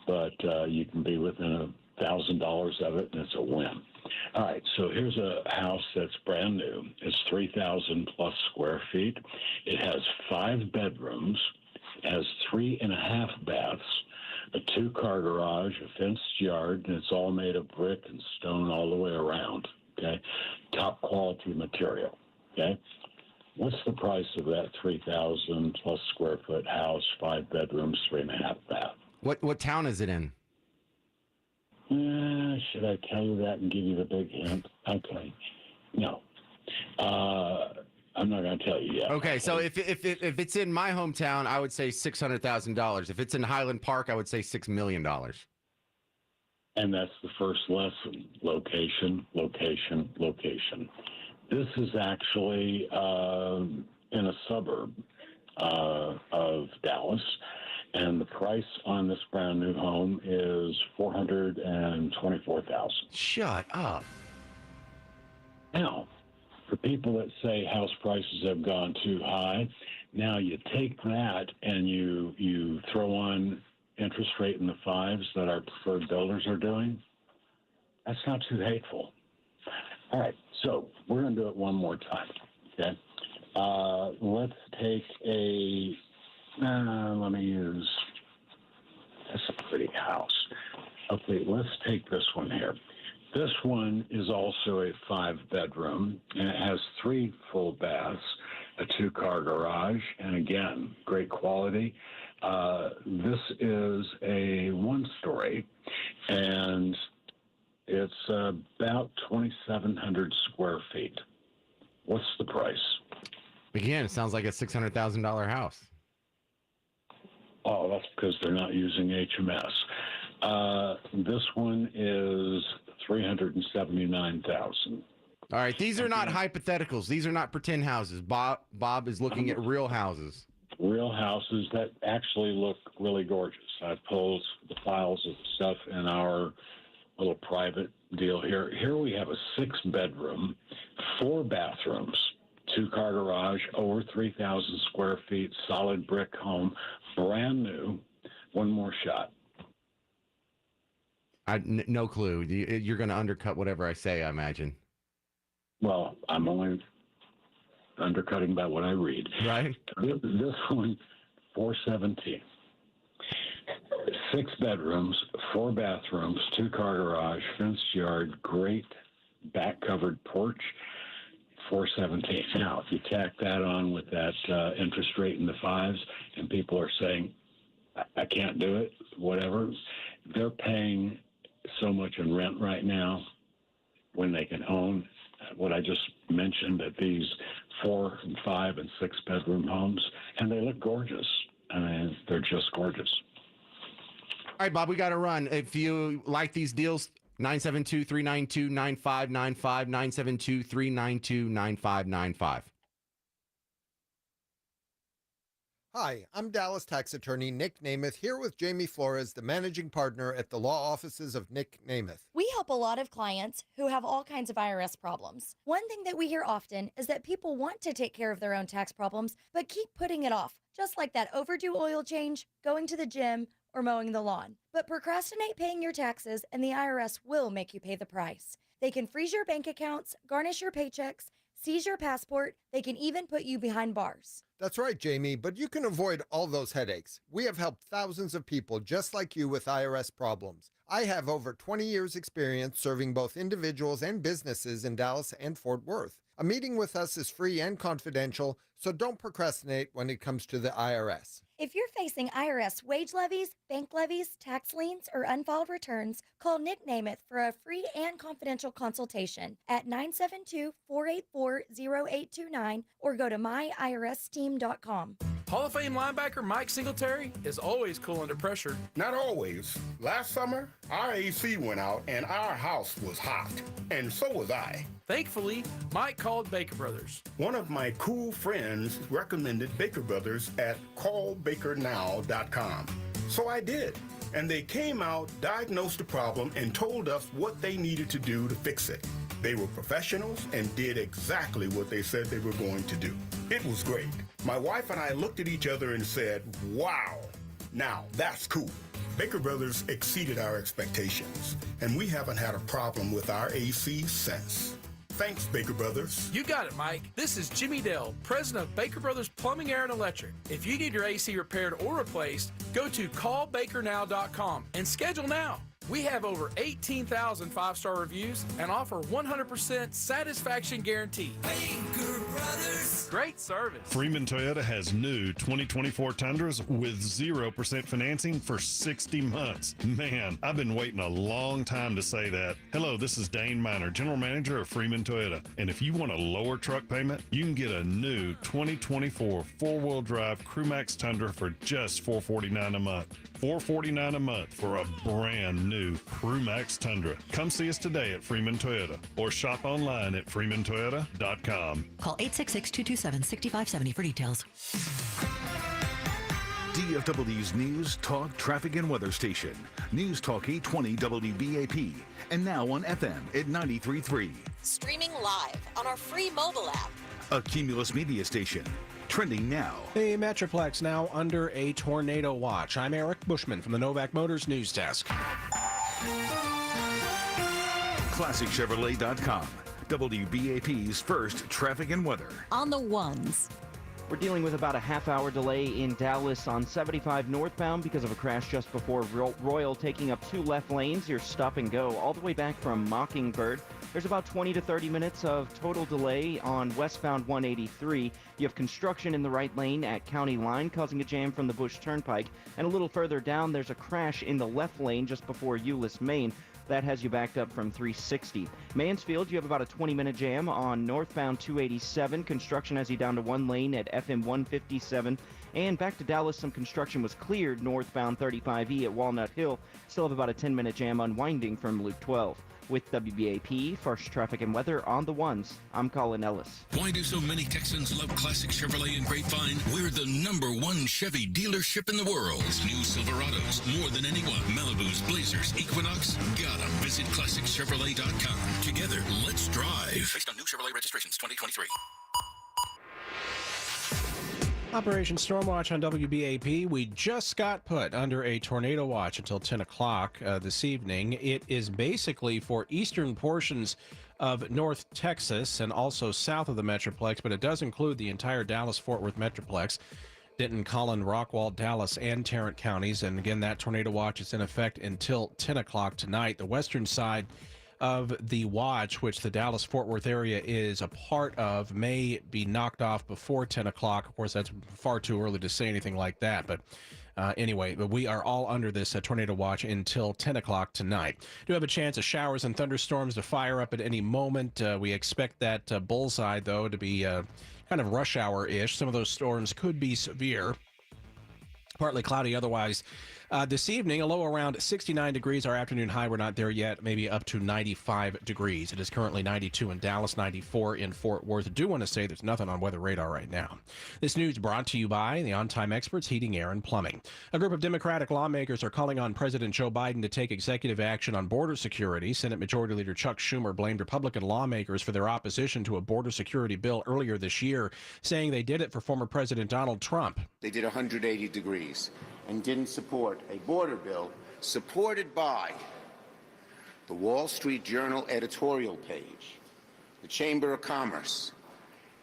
but you can be within $1,000 of it, and it's a win. All right, so here's a house that's brand new. It's 3,000 plus square feet. It has 5 bedrooms, has 3.5 baths, a 2-car garage, a fenced yard, and it's all made of brick and stone all the way around, okay? Top quality material, okay? What's the price of that 3,000 plus square foot house, 5 bedrooms, 3.5 baths? What town is it in? Should I tell you that and give you the big hint? Okay. No. I'm not going to tell you yet. Okay, so if it's in my hometown, I would say $600,000. If it's in Highland Park, I would say $6 million. And that's the first lesson. Location, location, location. This is actually in a suburb of Dallas, and the price on this brand new home is $424,000. Shut up. Now, for people that say house prices have gone too high, now you take that and you throw on interest rate in the 5s that our preferred builders are doing. That's not too hateful. All right, so we're going to do it one more time, okay? Let's take let me use, that's a pretty house. Okay, let's take this one here. This one is also a 5-bedroom, and it has 3 full baths, a 2-car garage, and again, great quality. This is a 1-story, and it's about 2,700 square feet. What's the price? Again, it sounds like a $600,000 house. Oh, that's because they're not using HMS. This one is $379,000. All right, these are not hypotheticals. These are not pretend houses. Bob is looking at real houses. Real houses that actually look really gorgeous. I pulled the files of stuff in our little private deal here. Here we have a 6-bedroom, 4 bathrooms, 2-car garage, over 3,000 square feet, solid brick home, brand new. One more shot. No clue. You're going to undercut whatever I say, I imagine. Well, I'm only undercutting by what I read. Right. This one, 417. 6 bedrooms, 4 bathrooms, 2-car garage, fenced yard, great back covered porch, 417. Now, if you tack that on with that interest rate in the 5s, and people are saying, I can't do it, whatever, they're paying so much in rent right now when they can own what I just mentioned at these 4 and 5 and 6 bedroom homes, and they look gorgeous. I mean, they're just gorgeous. All right, Bob, we got to run. If you like these deals, 972-392-9595, 972-392-9595. Hi, I'm Dallas tax attorney Nick Namath, here with Jamie Flores, the managing partner at the law offices of Nick Namath. We help a lot of clients who have all kinds of IRS problems. One thing that we hear often is that people want to take care of their own tax problems, but keep putting it off, just like that overdue oil change, going to the gym, or mowing the lawn. But procrastinate paying your taxes and the IRS will make you pay the price. They can freeze your bank accounts, garnish your paychecks, seize your passport. They can even put you behind bars. That's right, Jamie, but you can avoid all those headaches. We have helped thousands of people just like you with IRS problems. I have over 20 years experience serving both individuals and businesses in Dallas and Fort Worth. A meeting with us is free and confidential, so don't procrastinate when it comes to the IRS. If you're facing IRS wage levies, bank levies, tax liens, or unfiled returns, call Nick Namath for a free and confidential consultation at 972-484-0829 or go to myiRSteam.com. Hall of Fame linebacker Mike Singletary is always cool under pressure. Not always. Last summer, our AC went out and our house was hot. And so was I. Thankfully, Mike called Baker Brothers. One of my cool friends recommended Baker Brothers at callbakernow.com. So I did. And they came out, diagnosed the problem, and told us what they needed to do to fix it. They were professionals and did exactly what they said they were going to do. It was great. My wife and I looked at each other and said, wow, now that's cool. Baker Brothers exceeded our expectations, and we haven't had a problem with our AC since. Thanks, Baker Brothers. You got it, Mike. This is Jimmy Dell, president of Baker Brothers Plumbing, Air, and Electric. If you need your AC repaired or replaced, go to callbakernow.com and schedule now. We have over 18,000 five-star reviews and offer 100% satisfaction guarantee. Baker Brothers. Great service. Freeman Toyota has new 2024 Tundras with 0% financing for 60 months. Man, I've been waiting a long time to say that. Hello, this is Dane Miner, General Manager of Freeman Toyota. And if you want a lower truck payment, you can get a new 2024 four-wheel drive Crewmax Tundra for just $449 a month. $449 a month for a brand new Crewmax Tundra. Come see us today at Freeman Toyota or shop online at freemantoyota.com. Call 866-227-6570 for details. DFW's News, Talk, Traffic, and Weather Station. News Talk 820 WBAP. And now on FM at 93.3. Streaming live on our free mobile app. A Cumulus Media Station. Trending now. The Metroplex now under a tornado watch. I'm Eric Bushman from the Novak Motors News Desk. ClassicChevrolet.com. WBAP's first traffic and weather. On the ones. We're dealing with about a half-hour delay in Dallas on 75 northbound because of a crash just before Royal, taking up 2 left lanes. You're stop and go all the way back from Mockingbird. There's about 20 to 30 minutes of total delay on westbound 183. You have construction in the right lane at County Line, causing a jam from the Bush Turnpike. And a little further down, there's a crash in the left lane just before Euless, Maine. That has you backed up from 360. Mansfield, you have about a 20-minute jam on northbound 287. Construction has you down to 1 lane at FM 157. And back to Dallas, some construction was cleared northbound 35E at Walnut Hill. Still have about a 10-minute jam unwinding from Loop 12. With WBAP, first traffic and weather on the ones, I'm Colin Ellis. Why do so many Texans love Classic Chevrolet and Grapevine? We're the #1 Chevy dealership in the world. New Silverados, more than anyone. Malibus, Blazers, Equinox, got 'em. Visit ClassicChevrolet.com. Together, let's drive. Based on new Chevrolet registrations 2023. Operation Stormwatch on WBAP. We just got put under a tornado watch until 10 o'clock this evening. It is basically for eastern portions of North Texas and also south of the Metroplex, but it does include the entire Dallas-Fort Worth Metroplex, Denton, Collin, Rockwall, Dallas, and Tarrant counties. And again, that tornado watch is in effect until 10 o'clock tonight. The western side of the watch, which the Dallas-Fort Worth area is a part of, may be knocked off before 10 o'clock. Of course, that's far too early to say anything like that. But anyway, we are all under this tornado watch until 10 o'clock tonight. Do have a chance of showers and thunderstorms to fire up at any moment. We expect that bullseye, though, to be kind of rush hour-ish. Some of those storms could be severe. Partly cloudy otherwise. This evening, a low around 69 degrees. Our afternoon high, we're not there yet, maybe up to 95 degrees. It is currently 92 in Dallas, 94 in Fort Worth. I do want to say there's nothing on weather radar right now. This news brought to you by the On-Time Experts Heating, Air, and Plumbing. A group of Democratic lawmakers are calling on President Joe Biden to take executive action on border security. Senate Majority Leader Chuck Schumer blamed Republican lawmakers for their opposition to a border security bill earlier this year, saying they did it for former President Donald Trump. They did 180 degrees and didn't support a border bill supported by the Wall Street Journal editorial page, the Chamber of Commerce,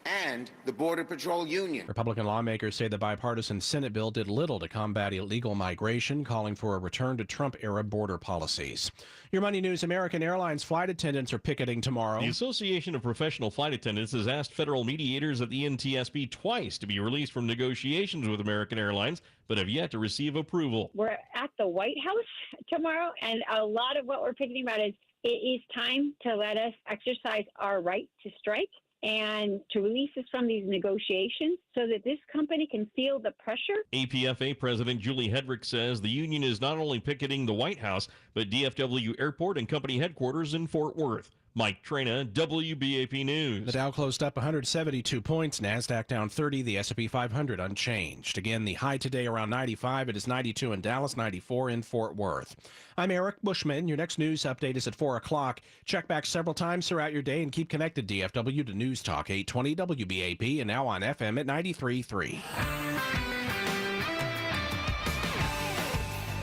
and the Border Patrol Union. Republican lawmakers say the bipartisan Senate bill did little to combat illegal migration, calling for a return to Trump-era border policies. Your Money News: American Airlines flight attendants are picketing tomorrow. The Association of Professional Flight Attendants has asked federal mediators at the NTSB twice to be released from negotiations with American Airlines, but have yet to receive approval. We're at the White House tomorrow, and a lot of what we're picketing about is it is time to let us exercise our right to strike and to release us from these negotiations so that this company can feel the pressure. APFA President Julie Hedrick says the union is not only picketing the White House, but DFW Airport and company headquarters in Fort Worth. Mike Trena, WBAP News. The Dow closed up 172 points, NASDAQ down 30, the S&P 500 unchanged. Again, the high today around 95. It is 92 in Dallas, 94 in Fort Worth. I'm Eric Bushman. Your next news update is at 4 o'clock. Check back several times throughout your day and keep connected, DFW, to News Talk 820 WBAP and now on FM at 93.3.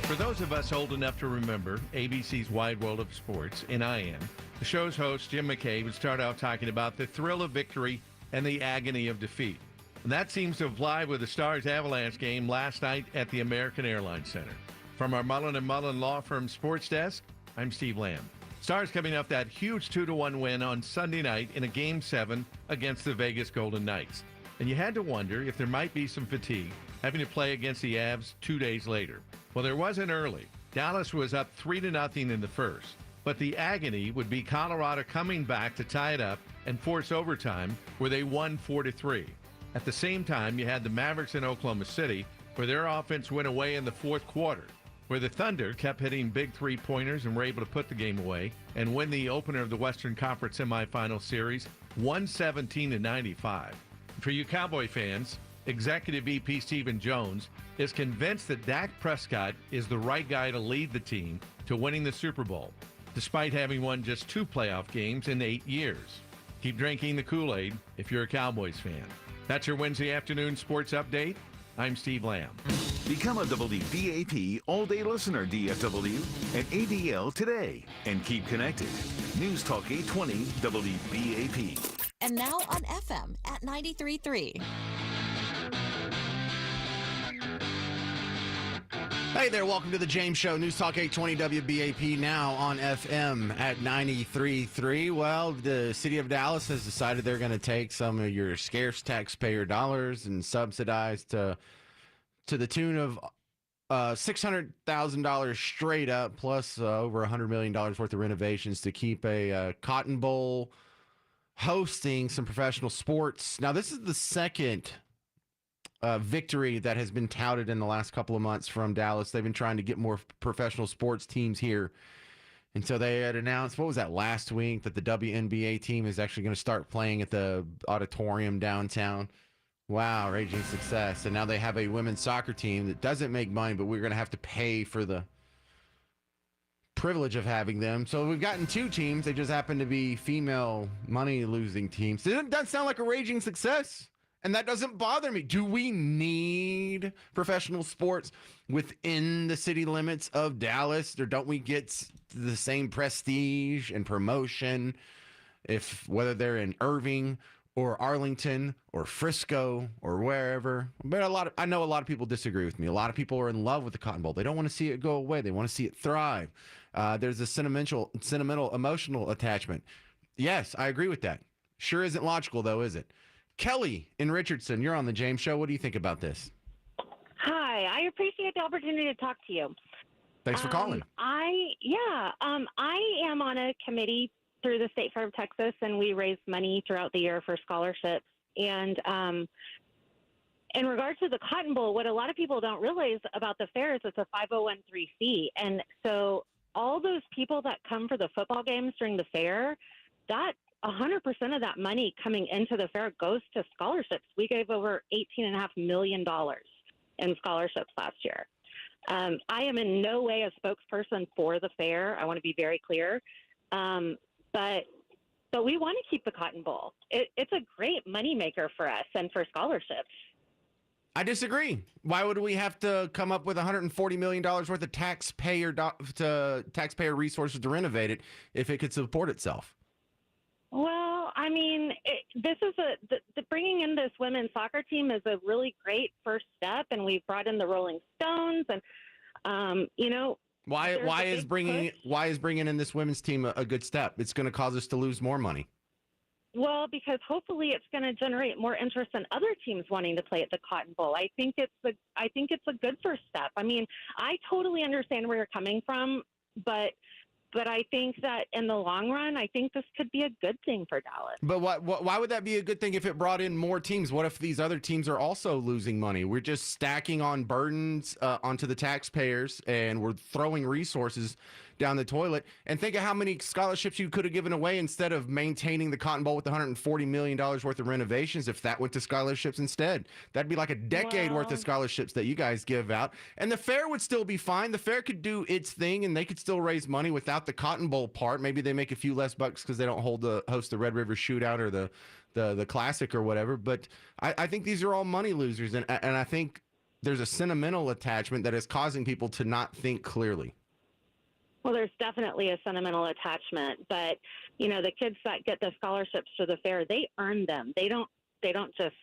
For those of us old enough to remember ABC's Wide World of Sports, and I am, the show's host, Jim McKay, would start out talking about the thrill of victory and the agony of defeat. And that seems to apply with the Stars-Avalanche game last night at the American Airlines Center. From our Mullen & Mullen Law Firm Sports Desk, I'm Steve Lamb. Stars coming off that huge 2-1 win on Sunday night in a Game 7 against the Vegas Golden Knights. And you had to wonder if there might be some fatigue having to play against the Avs 2 days later. Well, there wasn't early. Dallas was up 3-0 in the first. But the agony would be Colorado coming back to tie it up and force overtime, where they won 4-3. At the same time, you had the Mavericks in Oklahoma City, where their offense went away in the fourth quarter, where the Thunder kept hitting big three-pointers and were able to put the game away and win the opener of the Western Conference semifinal series 117-95. For you Cowboy fans, Executive VP Stephen Jones is convinced that Dak Prescott is the right guy to lead the team to winning the Super Bowl, despite having won just 2 playoff games in 8 years. Keep drinking the Kool-Aid if you're a Cowboys fan. That's your Wednesday afternoon sports update. I'm Steve Lamb. Become a WBAP all-day listener, DFW, and ADL today. And keep connected. News Talk 820 WBAP. And now on FM at 93.3. Hey there, welcome to the James Show, News Talk 820 WBAP, now on FM at 93.3. Well, the city of Dallas has decided they're going to take some of your scarce taxpayer dollars and subsidize to the tune of $600,000 straight up, plus over $100 million worth of renovations to keep a Cotton Bowl hosting some professional sports. Now, this is the second victory that has been touted in the last couple of months from Dallas. They've been trying to get more professional sports teams here. And so they had announced, what was that, last week, that the WNBA team is actually going to start playing at the auditorium downtown. Wow, raging success. And now they have a women's soccer team that doesn't make money, but we're going to have to pay for the privilege of having them. So we've gotten 2 teams. They just happen to be female money-losing teams. Doesn't that sound like a raging success? And that doesn't bother me. Do we need professional sports within the city limits of Dallas? Or don't we get the same prestige and promotion whether they're in Irving or Arlington or Frisco or wherever? But I know a lot of people disagree with me. A lot of people are in love with the Cotton Bowl. They don't want to see it go away. They want to see it thrive. There's a sentimental, emotional attachment. Yes, I agree with that. Sure isn't logical, though, is it? Kelly in Richardson, you're on the James Show. What do you think about this? Hi, I appreciate the opportunity to talk to you. Thanks for calling. I am on a committee through the State Fair of Texas, and we raise money throughout the year for scholarships. And in regards to the Cotton Bowl, what a lot of people don't realize about the fair is it's a 501(c)(3), and so all those people that come for the football games during the fair, that 100% of that money coming into the fair goes to scholarships. We gave over $18.5 million in scholarships last year. I am in no way a spokesperson for the fair. I want to be very clear. But we want to keep the Cotton Bowl. It's a great moneymaker for us and for scholarships. I disagree. Why would we have to come up with $140 million worth of taxpayer resources to renovate it if it could support itself? Well, I mean, this is the bringing in this women's soccer team is a really great first step, and we've brought in the Rolling Stones, and why is bringing in this women's team a good step? It's going to cause us to lose more money. Well, because hopefully it's going to generate more interest in other teams wanting to play at the Cotton Bowl. I think it's a good first step. I mean, I totally understand where you're coming from, but I think that in the long run, I think this could be a good thing for Dallas. But why would that be a good thing if it brought in more teams? What if these other teams are also losing money? We're just stacking on burdens onto the taxpayers, and we're throwing resources down the toilet. And think of how many scholarships you could have given away instead of maintaining the Cotton Bowl with $140 million worth of renovations if that went to scholarships instead. That'd be like a decade worth of scholarships that you guys give out. And the fair would still be fine. The fair could do its thing, and they could still raise money without the Cotton Bowl part. Maybe they make a few less bucks because they don't host the Red River Shootout or the Classic or whatever. But I think these are all money losers, and I think there's a sentimental attachment that is causing people to not think clearly. Well, there's definitely a sentimental attachment, but the kids that get the scholarships for the fair, they earn them. They don't just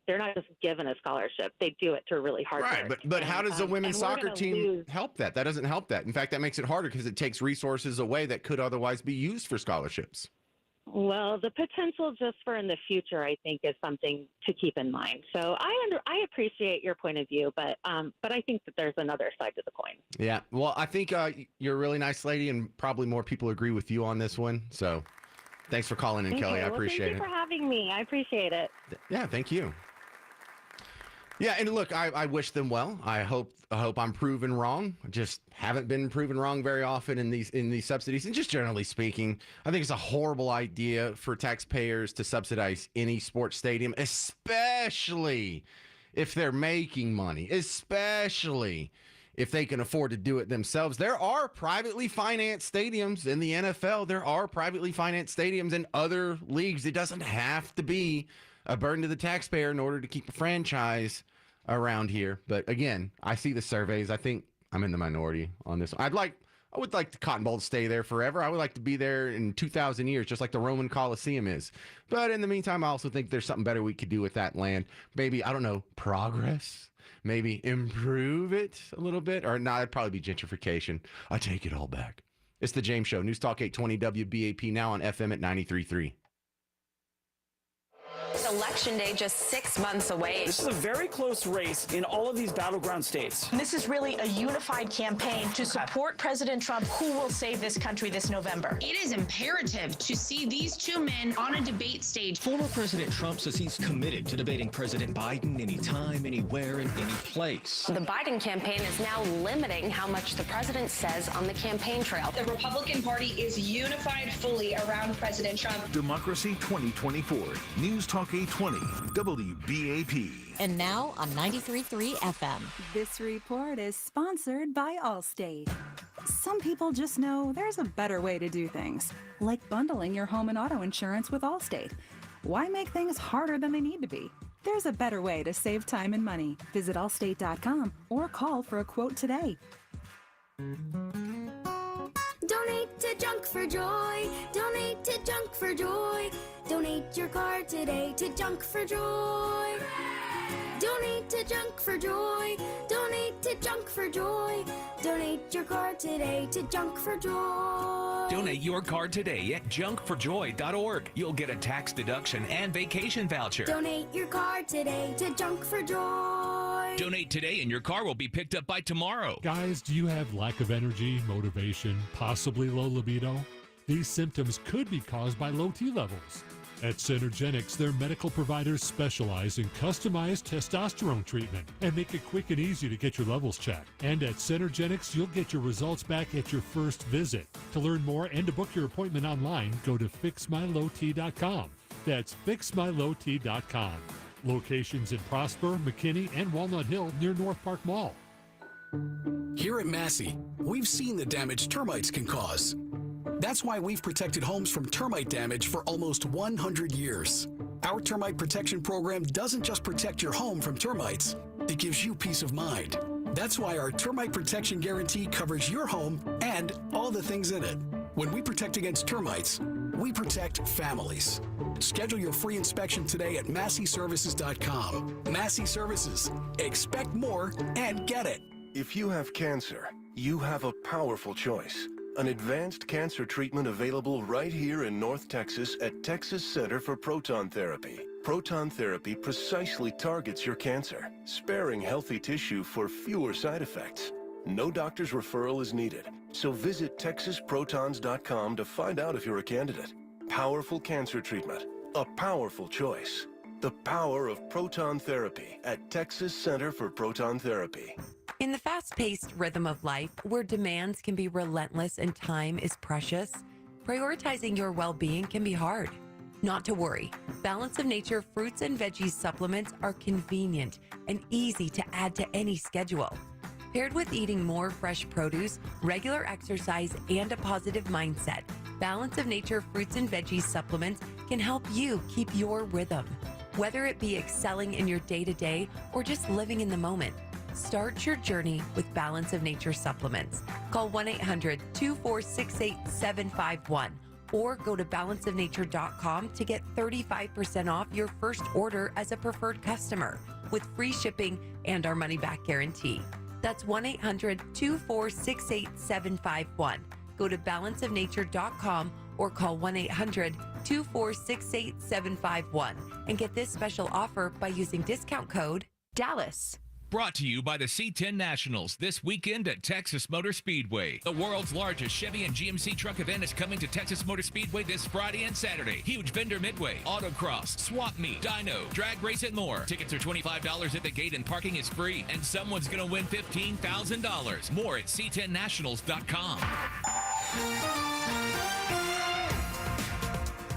they're not just given a scholarship. They do it through really hard Right, work. but how does the women's and we're soccer gonna team lose. help that? That doesn't help that. In fact, that makes it harder because it takes resources away that could otherwise be used for scholarships. Well, the potential just for in the future, I think, is something to keep in mind. So I appreciate your point of view, but I think that there's another side to the coin. Yeah, well, I think you're a really nice lady, and probably more people agree with you on this one. So thanks for calling in, Kelly. I appreciate Thank it. you for having me. I appreciate it. Yeah, thank you. Yeah, and look, I wish them well. I hope I'm proven wrong. I just haven't been proven wrong very often in these subsidies. And just generally speaking, I think it's a horrible idea for taxpayers to subsidize any sports stadium, especially if they're making money, especially if they can afford to do it themselves. There are privately financed stadiums in the NFL. There are privately financed stadiums in other leagues. It doesn't have to be a burden to the taxpayer in order to keep a franchise around here. But again, I see the surveys. I think I'm in the minority on this. I would like the Cotton Bowl to stay there forever. I would like to be there in 2,000 years, just like the Roman Colosseum is. But in the meantime, I also think there's something better we could do with that land. Maybe, I don't know, progress? Maybe improve it a little bit? Or no, it'd probably be gentrification. I take it all back. It's the James Show. News Talk 820 WBAP, now on FM at 93.3. Election day just 6 months away. This is a very close race in all of these battleground states. This is really a unified campaign to support President Trump, who will save this country this November. It is imperative to see these two men on a debate stage. Former President Trump says he's committed to debating President Biden anytime, anywhere, in any place. The Biden campaign is now limiting how much the president says on the campaign trail. The Republican Party is unified fully around President Trump. Democracy 2024. News Talk 820 WBAP. And now on 93.3 FM. This report is sponsored by Allstate. Some people just know there's a better way to do things, like bundling your home and auto insurance with Allstate. Why make things harder than they need to be? There's a better way to save time and money. Visit allstate.com or call for a quote today. Donate to Junk for Joy. Donate to Junk for Joy. Donate your car today to Junk for Joy. Donate to Junk for Joy. Donate to Junk for Joy. Donate your car today to Junk for Joy. Donate your car today at junkforjoy.org. You'll get a tax deduction and vacation voucher. Donate your car today to Junk for Joy. Donate today and your car will be picked up by tomorrow. Guys, do you have lack of energy, motivation, possibly low libido? These symptoms could be caused by low T levels. At Synergenics, their medical providers specialize in customized testosterone treatment and make it quick and easy to get your levels checked. And at Synergenics, you'll get your results back at your first visit. To learn more and to book your appointment online, go to fixmylowt.com. That's fixmylowt.com. Locations in Prosper, McKinney, and Walnut Hill near North Park Mall. Here at Massey, we've seen the damage termites can cause. That's why we've protected homes from termite damage for almost 100 years. Our termite protection program doesn't just protect your home from termites, it gives you peace of mind. That's why our termite protection guarantee covers your home and all the things in it. When we protect against termites, we protect families. Schedule your free inspection today at MasseyServices.com. Massey Services. Expect more and get it. If you have cancer, you have a powerful choice. An advanced cancer treatment available right here in North Texas at Texas Center for Proton Therapy. Proton therapy precisely targets your cancer, sparing healthy tissue for fewer side effects. No doctor's referral is needed, so visit TexasProtons.com to find out if you're a candidate. Powerful cancer treatment, a powerful choice. The power of proton therapy at Texas Center for Proton Therapy. In the fast-paced rhythm of life, where demands can be relentless and time is precious, prioritizing your well-being can be hard. Not to worry. Balance of Nature fruits and veggies supplements are convenient and easy to add to any schedule. Paired with eating more fresh produce, regular exercise, and a positive mindset, Balance of Nature fruits and veggies supplements can help you keep your rhythm. Whether it be excelling in your day-to-day or just living in the moment, start your journey with Balance of Nature supplements. Call 1-800-246-8751 or go to balanceofnature.com to get 35% off your first order as a preferred customer with free shipping and our money-back guarantee. That's 1-800-246-8751. Go to balanceofnature.com or call 1-800-246-8751 and get this special offer by using discount code DALLAS. Brought to you by the C10 Nationals this weekend at Texas Motor Speedway. The world's largest Chevy and GMC truck event is coming to Texas Motor Speedway this Friday and Saturday. Huge vendor midway, autocross, swap meet, dyno, drag race, and more. Tickets are $25 at the gate and parking is free. And someone's going to win $15,000. More at c10nationals.com.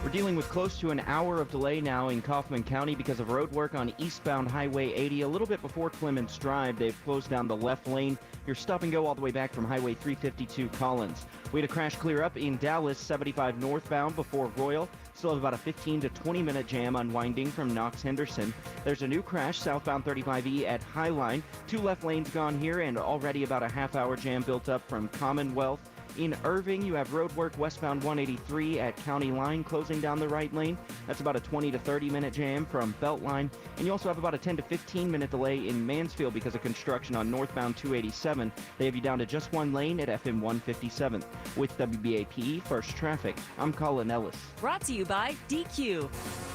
We're dealing with close to an hour of delay now in Kaufman County because of road work on eastbound Highway 80. A little bit before Clements Drive, they've closed down the left lane. You're stop and go all the way back from Highway 352 Collins. We had a crash clear up in Dallas, 75 northbound before Royal. Still have about a 15 to 20 minute jam unwinding from Knox Henderson. There's a new crash southbound 35E at Highline. 2 left lanes gone here and already about a half-hour jam built up from Commonwealth. In Irving, you have road work westbound 183 at County Line closing down the right lane. That's about a 20 to 30 minute jam from Beltline. And you also have about a 10 to 15 minute delay in Mansfield because of construction on northbound 287. They have you down to just 1 lane at FM 157. With WBAP First Traffic, I'm Colin Ellis. Brought to you by DQ.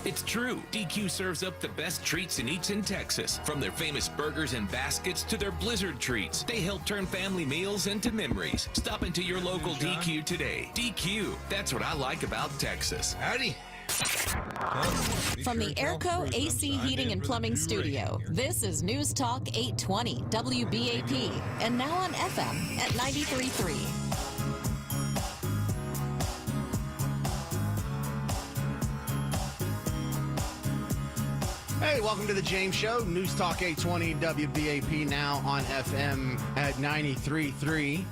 It's true. DQ serves up the best treats in eats in Texas. From their famous burgers and baskets to their blizzard treats. They help turn family meals into memories. Stop into your local DQ today. DQ. That's what I like about Texas. Howdy. From the Airco AC Heating and Plumbing Studio, this is News Talk 820 WBAP, and now on FM at 93.3. Hey, welcome to the James Show. News Talk 820 WBAP, now on FM at 93.3.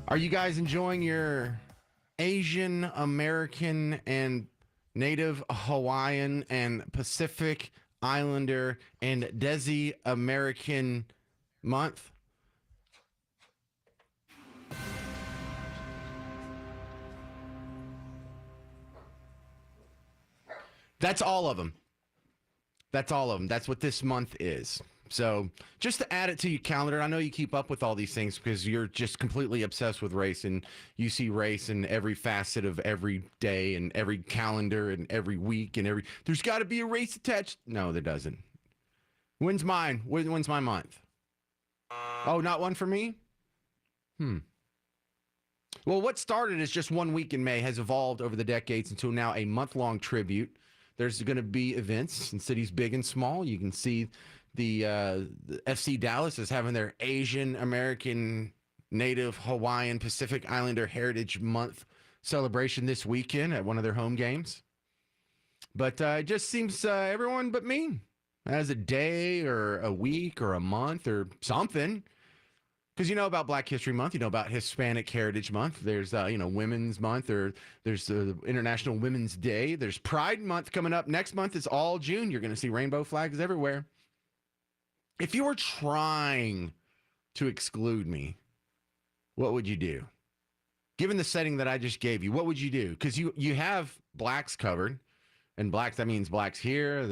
Are you guys enjoying your Asian American and Native Hawaiian and Pacific Islander and Desi American month? That's all of them. That's all of them. That's what this month is. So just to add it to your calendar, I know you keep up with all these things because you're just completely obsessed with race, and you see race in every facet of every day and every calendar and every week and there's got to be a race attached. No, there doesn't. When's mine? When's my month? Oh, not one for me? Well, what started as just 1 week in May has evolved over the decades into now a month-long tribute. There's going to be events in cities big and small. You can see the FC Dallas is having their Asian American, Native Hawaiian, Pacific Islander Heritage Month celebration this weekend at one of their home games. But it just seems everyone but me has a day or a week or a month or something. Because you know about Black History Month, you know about Hispanic Heritage Month. There's, Women's Month, or there's International Women's Day. There's Pride Month coming up. Next month is all June. You're going to see rainbow flags everywhere. If you were trying to exclude me, what would you do? Given the setting that I just gave you, what would you do? Because you have blacks covered, and blacks, that means blacks here.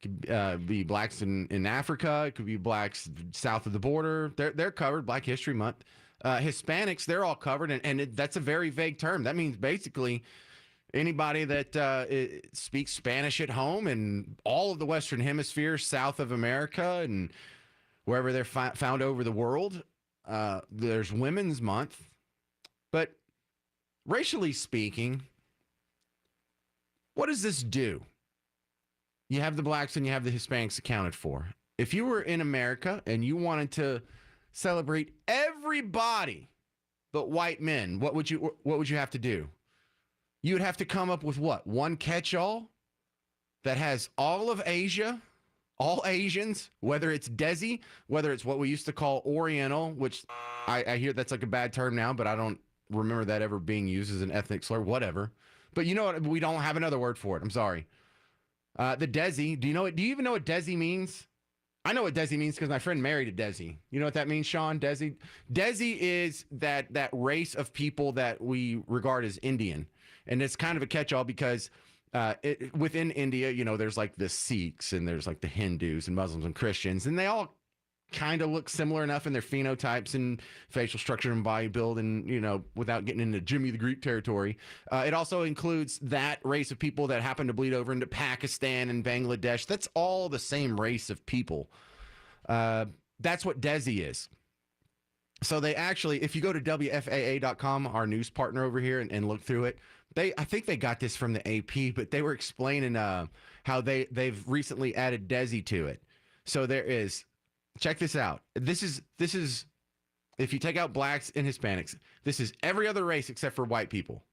Could be blacks in Africa. It could be blacks south of the border. They're covered. Black History Month. Hispanics, they're all covered, and that's a very vague term. That means basically anybody that speaks Spanish at home in all of the Western Hemisphere, south of America, and wherever they're found over the world. There's Women's Month. But racially speaking, what does this do? You have the blacks and you have the Hispanics accounted for. If you were in America and you wanted to celebrate everybody but white men, what would you have to do? You would have to come up with what? One catch-all that has all of Asia, all Asians, whether it's Desi, whether it's what we used to call Oriental, which I hear that's like a bad term now, but I don't remember that ever being used as an ethnic slur, whatever. But you know what? We don't have another word for it. I'm sorry. The Desi, do you even know what Desi means? I know what Desi means because my friend married a Desi. You know what that means, Sean? Desi? Desi is that race of people that we regard as Indian. And it's kind of a catch-all because within India, you know, there's like the Sikhs and there's like the Hindus and Muslims and Christians. And they all kind of look similar enough in their phenotypes and facial structure and body build, and, you know, without getting into Jimmy the Greek territory. It also includes that race of people that happen to bleed over into Pakistan and Bangladesh. That's all the same race of people. That's what Desi is. So they actually, if you go to WFAA.com, our news partner over here, and look through it, I think they got this from the AP, but they were explaining how they've recently added Desi to it. So there is, check this out. This is if you take out blacks and Hispanics, this is every other race except for white people.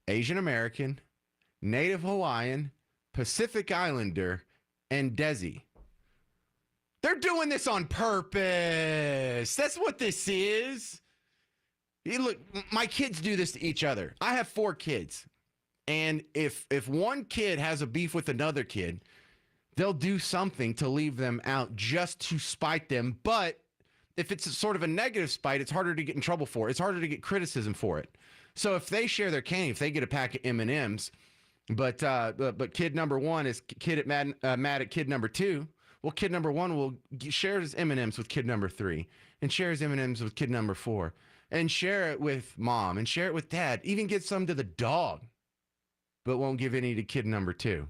Asian American, Native Hawaiian, Pacific Islander, and Desi. They're doing this on purpose. That's what this is. Look, my kids do this to each other. I have 4 kids. And if one kid has a beef with another kid, they'll do something to leave them out just to spite them. But if it's sort of a negative spite, it's harder to get in trouble for it. It's harder to get criticism for it. So if they share their candy, if they get a pack of M&Ms, but kid number 1 is mad at kid number 2, well, kid number 1 will share his M&Ms with kid number 3, and share his M&Ms with kid number 4, and share it with mom, and share it with dad, even get some to the dog, but won't give any to kid number 2.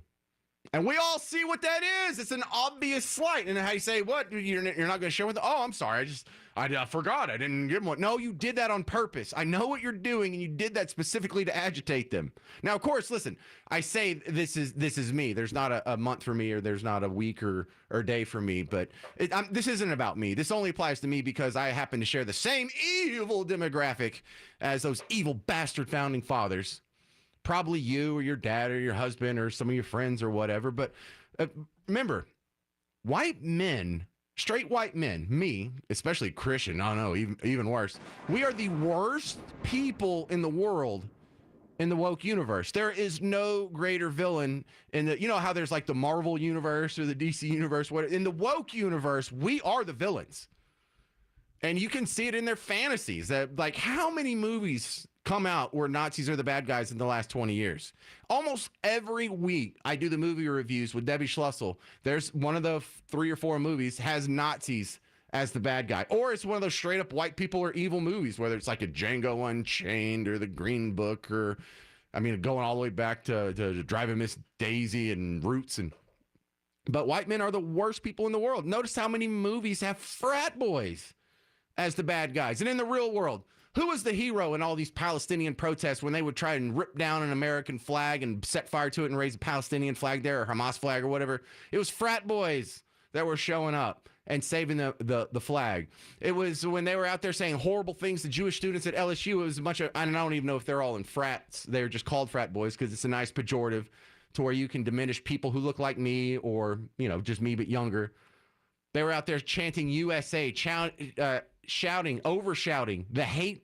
And we all see what that is. It's an obvious slight. And how you say, what? You're not going to share with them? Oh, I'm sorry. I forgot. I didn't give them one. No, you did that on purpose. I know what you're doing, and you did that specifically to agitate them. Now, of course, listen, I say this is me. There's not a month for me, or there's not a week or day for me, but this isn't about me. This only applies to me because I happen to share the same evil demographic as those evil bastard founding fathers. Probably you or your dad or your husband or some of your friends or whatever. But remember, white men, straight white men, me, especially Christian, I don't know, even worse. We are the worst people in the world in the woke universe. There is no greater villain in the, you know how there's like the Marvel universe or the DC universe. In the woke universe, we are the villains. And you can see it in their fantasies. That, like, how many movies come out where Nazis are the bad guys in the last 20 years? Almost every week I do the movie reviews with Debbie Schlussel. There's one of the 3 or 4 movies has Nazis as the bad guy. Or it's one of those straight up white people or evil movies, whether it's like a Django Unchained or the Green Book, or, I mean, going all the way back to Driving Miss Daisy and Roots. But white men are the worst people in the world. Notice how many movies have frat boys as the bad guys. And in the real world, who was the hero in all these Palestinian protests when they would try and rip down an American flag and set fire to it and raise a Palestinian flag there, or Hamas flag or whatever? It was frat boys that were showing up and saving the flag. It was when they were out there saying horrible things to Jewish students at LSU. It was a bunch of, I don't even know if they're all in frats. They're just called frat boys because it's a nice pejorative to where you can diminish people who look like me, or, you know, just me but younger. They were out there chanting USA, overshouting the hate,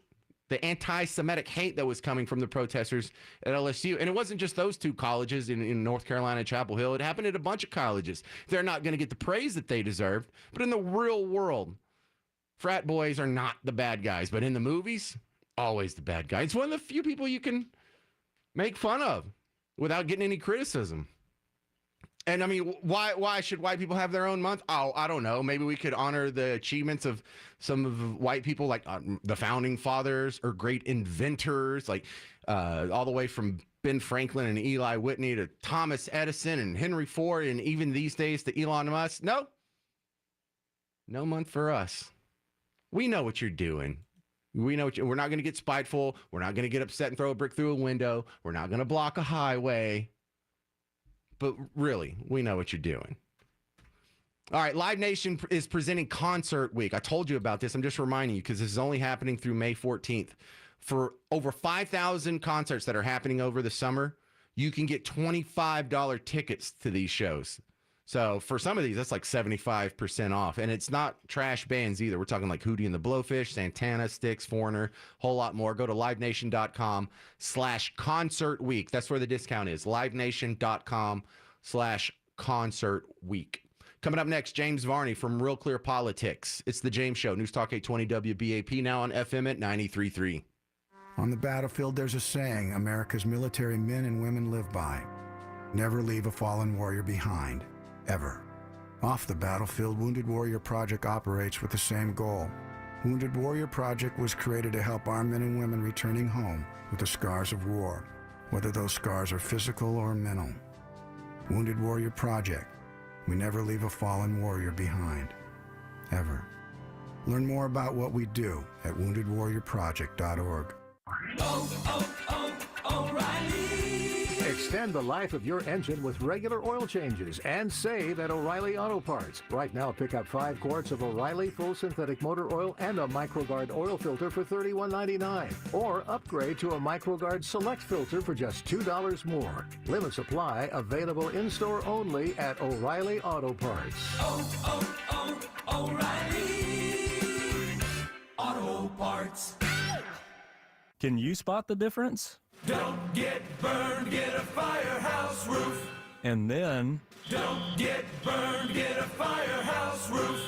the anti-Semitic hate that was coming from the protesters at LSU. And it wasn't just those 2 colleges in North Carolina and Chapel Hill. It happened at a bunch of colleges. They're not going to get the praise that they deserved. But in the real world, frat boys are not the bad guys. But in the movies, always the bad guy. It's one of the few people you can make fun of without getting any criticism. And I mean, why should white people have their own month? Oh, I don't know. Maybe we could honor the achievements of some of the white people, like the founding fathers or great inventors, like all the way from Ben Franklin and Eli Whitney to Thomas Edison and Henry Ford, and even these days to Elon Musk. No month for us. We know what you're doing. We know we're not going to get spiteful. We're not going to get upset and throw a brick through a window. We're not going to block a highway. But really, we know what you're doing. All right, Live Nation is presenting Concert Week. I told you about this. I'm just reminding you because this is only happening through May 14th. For over 5,000 concerts that are happening over the summer, you can get $25 tickets to these shows. So for some of these, that's like 75% off. And it's not trash bands either. We're talking like Hootie and the Blowfish, Santana, Styx, Foreigner, whole lot more. Go to livenation.com/concert week. That's where the discount is. livenation.com/concert week. Coming up next, James Varney from Real Clear Politics. It's The James Show, News Talk 820 WBAP, now on FM at 93.3. On the battlefield, there's a saying America's military men and women live by. Never leave a fallen warrior behind, ever. Off the battlefield, Wounded Warrior Project operates with the same goal. Wounded Warrior Project was created to help our men and women returning home with the scars of war, whether those scars are physical or mental. Wounded Warrior Project. We never leave a fallen warrior behind, ever. Learn more about what we do at woundedwarriorproject.org. O'Reilly. Extend the life of your engine with regular oil changes and save at O'Reilly Auto Parts. Right now, pick up 5 quarts of O'Reilly full synthetic motor oil and a MicroGuard oil filter for $31.99. Or upgrade to a MicroGuard Select filter for just $2 more. Limit supply available in-store only at O'Reilly Auto Parts. O'Reilly Auto Parts. Can you spot the difference? Don't get burned, get a Firehouse Roof. And then, don't get burned, get a Firehouse Roof.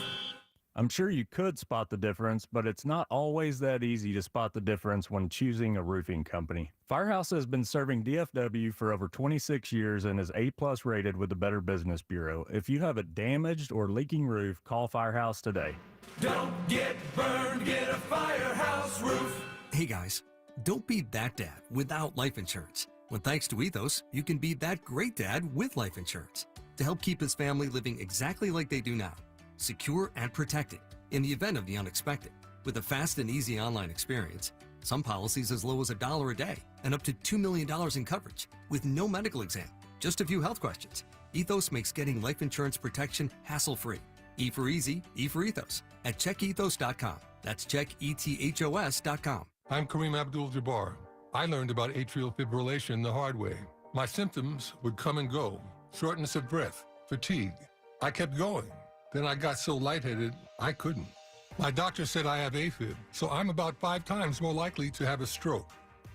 I'm sure you could spot the difference, but it's not always that easy to spot the difference when choosing a roofing company. Firehouse has been serving DFW for over 26 years and is A+ rated with the Better Business Bureau. If you have a damaged or leaking roof, call Firehouse today. Don't get burned, get a Firehouse Roof. Hey guys, don't be that dad without life insurance. When thanks to Ethos, you can be that great dad with life insurance to help keep his family living exactly like they do now, secure and protected in the event of the unexpected. With a fast and easy online experience, some policies as low as $1 a day and up to $2 million in coverage with no medical exam, just a few health questions. Ethos makes getting life insurance protection hassle-free. E for easy, E for Ethos at checkethos.com. That's checkethos.com. I'm Kareem Abdul-Jabbar. I learned about atrial fibrillation the hard way. My symptoms would come and go, shortness of breath, fatigue. I kept going. Then I got so lightheaded, I couldn't. My doctor said I have AFib, so I'm about 5 times more likely to have a stroke.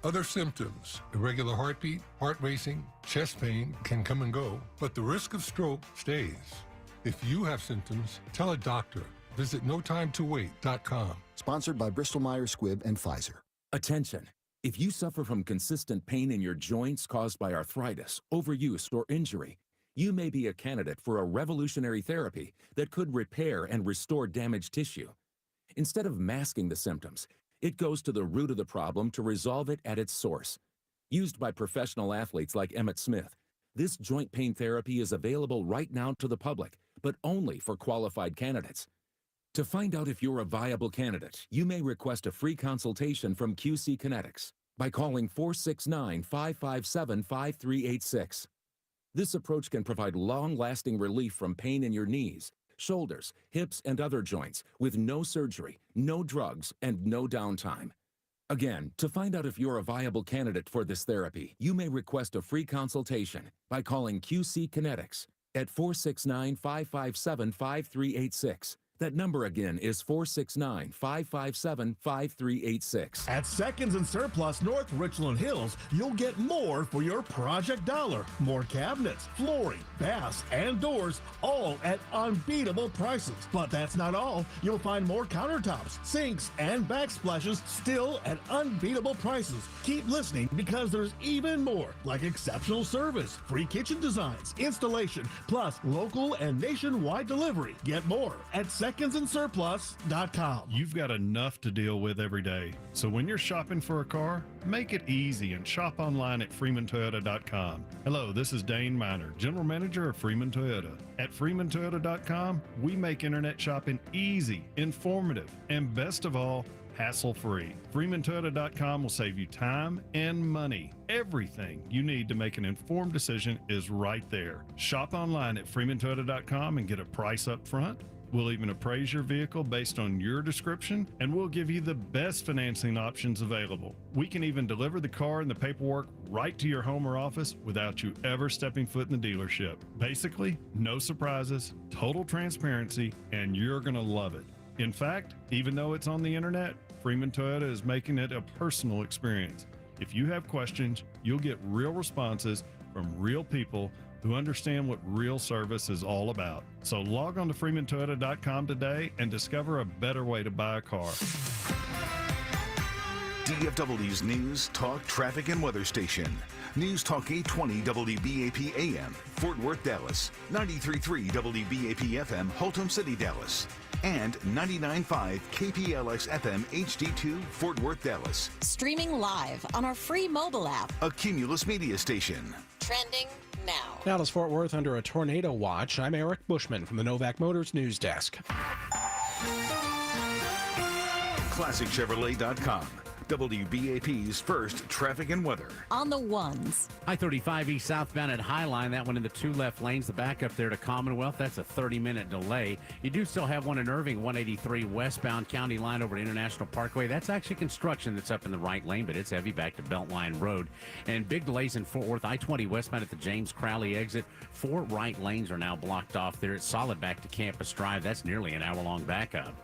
Other symptoms, irregular heartbeat, heart racing, chest pain can come and go, but the risk of stroke stays. If you have symptoms, tell a doctor. Visit notimetowait.com. Sponsored by Bristol-Myers Squibb and Pfizer. Attention! If you suffer from consistent pain in your joints caused by arthritis, overuse, or injury, you may be a candidate for a revolutionary therapy that could repair and restore damaged tissue. Instead of masking the symptoms, it goes to the root of the problem to resolve it at its source. Used by professional athletes like Emmett Smith, this joint pain therapy is available right now to the public, but only for qualified candidates. To find out if you're a viable candidate, you may request a free consultation from QC Kinetics by calling 469-557-5386. This approach can provide long-lasting relief from pain in your knees, shoulders, hips, and other joints with no surgery, no drugs, and no downtime. Again, to find out if you're a viable candidate for this therapy, you may request a free consultation by calling QC Kinetics at 469-557-5386. That number again is 469-557-5386. At Seconds and Surplus North Richland Hills, you'll get more for your project dollar. More cabinets, flooring, baths, and doors, all at unbeatable prices. But that's not all. You'll find more countertops, sinks, and backsplashes still at unbeatable prices. Keep listening because there's even more, like exceptional service, free kitchen designs, installation, plus local and nationwide delivery. Get more at secondsandsurplus.com. You've got enough to deal with every day. So when you're shopping for a car, make it easy and shop online at freemantoyota.com. Hello, this is Dane Miner, General Manager of Freeman Toyota. At freemantoyota.com, we make internet shopping easy, informative, and best of all, hassle-free. freemantoyota.com will save you time and money. Everything you need to make an informed decision is right there. Shop online at freemantoyota.com and get a price up front. We'll even appraise your vehicle based on your description, and we'll give you the best financing options available. We can even deliver the car and the paperwork right to your home or office without you ever stepping foot in the dealership. Basically, no surprises, total transparency, and you're going to love it. In fact, even though it's on the internet, Freeman Toyota is making it a personal experience. If you have questions, you'll get real responses from real people who understand what real service is all about. So log on to freemantoyota.com today and discover a better way to buy a car. DFW's News, Talk, Traffic, and Weather Station. News Talk 820 WBAP AM, Fort Worth, Dallas. 93.3 WBAP FM, Haltom City, Dallas. And 99.5 KPLX FM HD2, Fort Worth, Dallas. Streaming live on our free mobile app. A Cumulus Media Station. Trending now. Dallas Fort Worth under a tornado watch. I'm Eric Bushman from the Novak Motors News Desk. ClassicChevrolet.com. WBAP's first traffic and weather. On the ones. I-35 east southbound at Highline. That one in the two left lanes. The backup there to Commonwealth. That's a 30-minute delay. You do still have one in Irving, 183 westbound County Line over to International Parkway. That's actually construction that's up in the right lane, but it's heavy back to Beltline Road. And big delays in Fort Worth. I-20 westbound at the James Crowley exit. 4 right lanes are now blocked off there. It's solid back to Campus Drive. That's nearly an hour-long backup.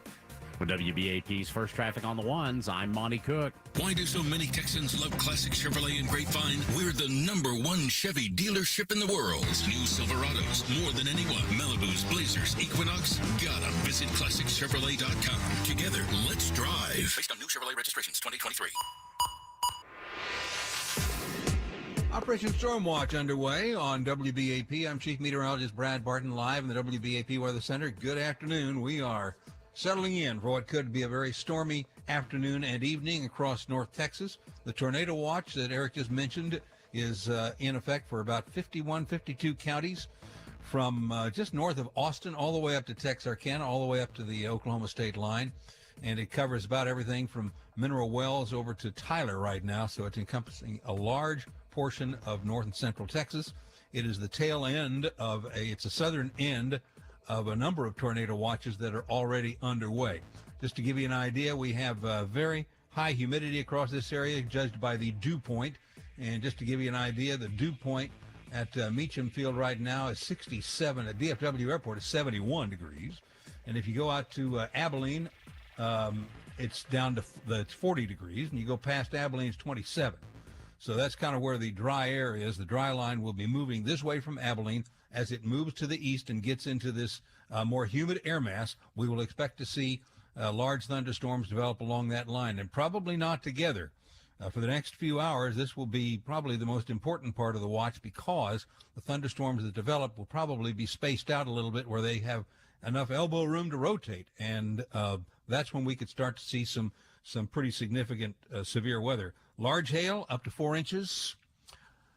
With WBAP's first traffic on the ones, I'm Monty Cook. Why do so many Texans love Classic Chevrolet and Grapevine? We're the #1 Chevy dealership in the world. New Silverados, more than anyone. Malibus, Blazers, Equinox. Gotta visit ClassicChevrolet.com. Together, let's drive. Based on new Chevrolet registrations 2023. Operation Stormwatch underway on WBAP. I'm Chief Meteorologist Brad Barton, live in the WBAP Weather Center. Good afternoon. We are settling in for what could be a very stormy afternoon and evening across North Texas. The tornado watch that Eric just mentioned is in effect for about 51, 52 counties from just north of Austin all the way up to Texarkana, all the way up to the Oklahoma state line. And it covers about everything from Mineral Wells over to Tyler right now. So it's encompassing a large portion of north and central Texas. It is the tail end of it's a southern end of a number of tornado watches that are already underway. Just to give you an idea, we have very high humidity across this area, judged by the dew point. And just to give you an idea, the dew point at Meacham Field right now is 67. At DFW Airport is 71 degrees. And if you go out to Abilene, it's down to it's 40 degrees. And you go past Abilene, it's 27. So that's kind of where the dry air is. The dry line will be moving this way from Abilene. As it moves to the east and gets into this more humid air mass, we will expect to see large thunderstorms develop along that line, and probably not together. For the next few hours, this will be probably the most important part of the watch, because the thunderstorms that develop will probably be spaced out a little bit where they have enough elbow room to rotate, and that's when we could start to see some pretty significant severe weather. Large hail up to 4 inches.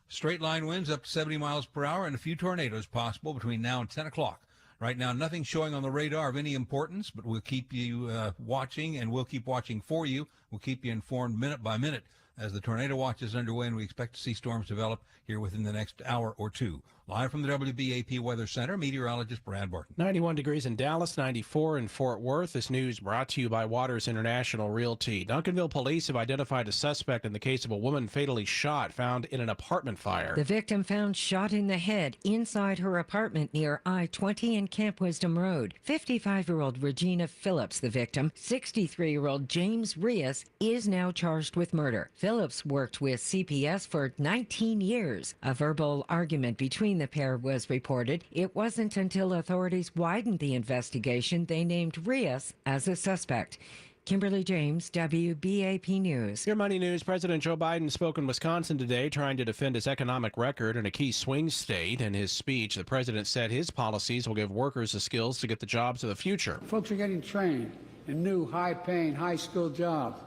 Straight line winds up to 70 miles per hour, and a few tornadoes possible between now and 10 o'clock. Right now, nothing showing on the radar of any importance, but we'll keep you watching, and we'll keep watching for you. We'll keep you informed minute by minute as the tornado watch is underway, and we expect to see storms develop here within the next hour or two. Live from the WBAP Weather Center, meteorologist Brad Barton. 91 degrees in Dallas, 94 in Fort Worth. This news brought to you by Waters International Realty. Duncanville police have identified a suspect in the case of a woman fatally shot, found in an apartment fire. The victim found shot in the head inside her apartment near I-20 and Camp Wisdom Road. 55-year-old Regina Phillips, the victim. 63-year-old James Rias is now charged with murder. Phillips worked with CPS for 19 years. A verbal argument between the pair was reported. It wasn't until authorities widened the investigation they named Rias as a suspect. Kimberly James, WBAP News. Your Money News. President Joe Biden spoke in Wisconsin today, trying to defend his economic record in a key swing state. In his speech, the president said his policies will give workers the skills to get the jobs of the future. Folks are getting trained in new, high-paying, high-skilled jobs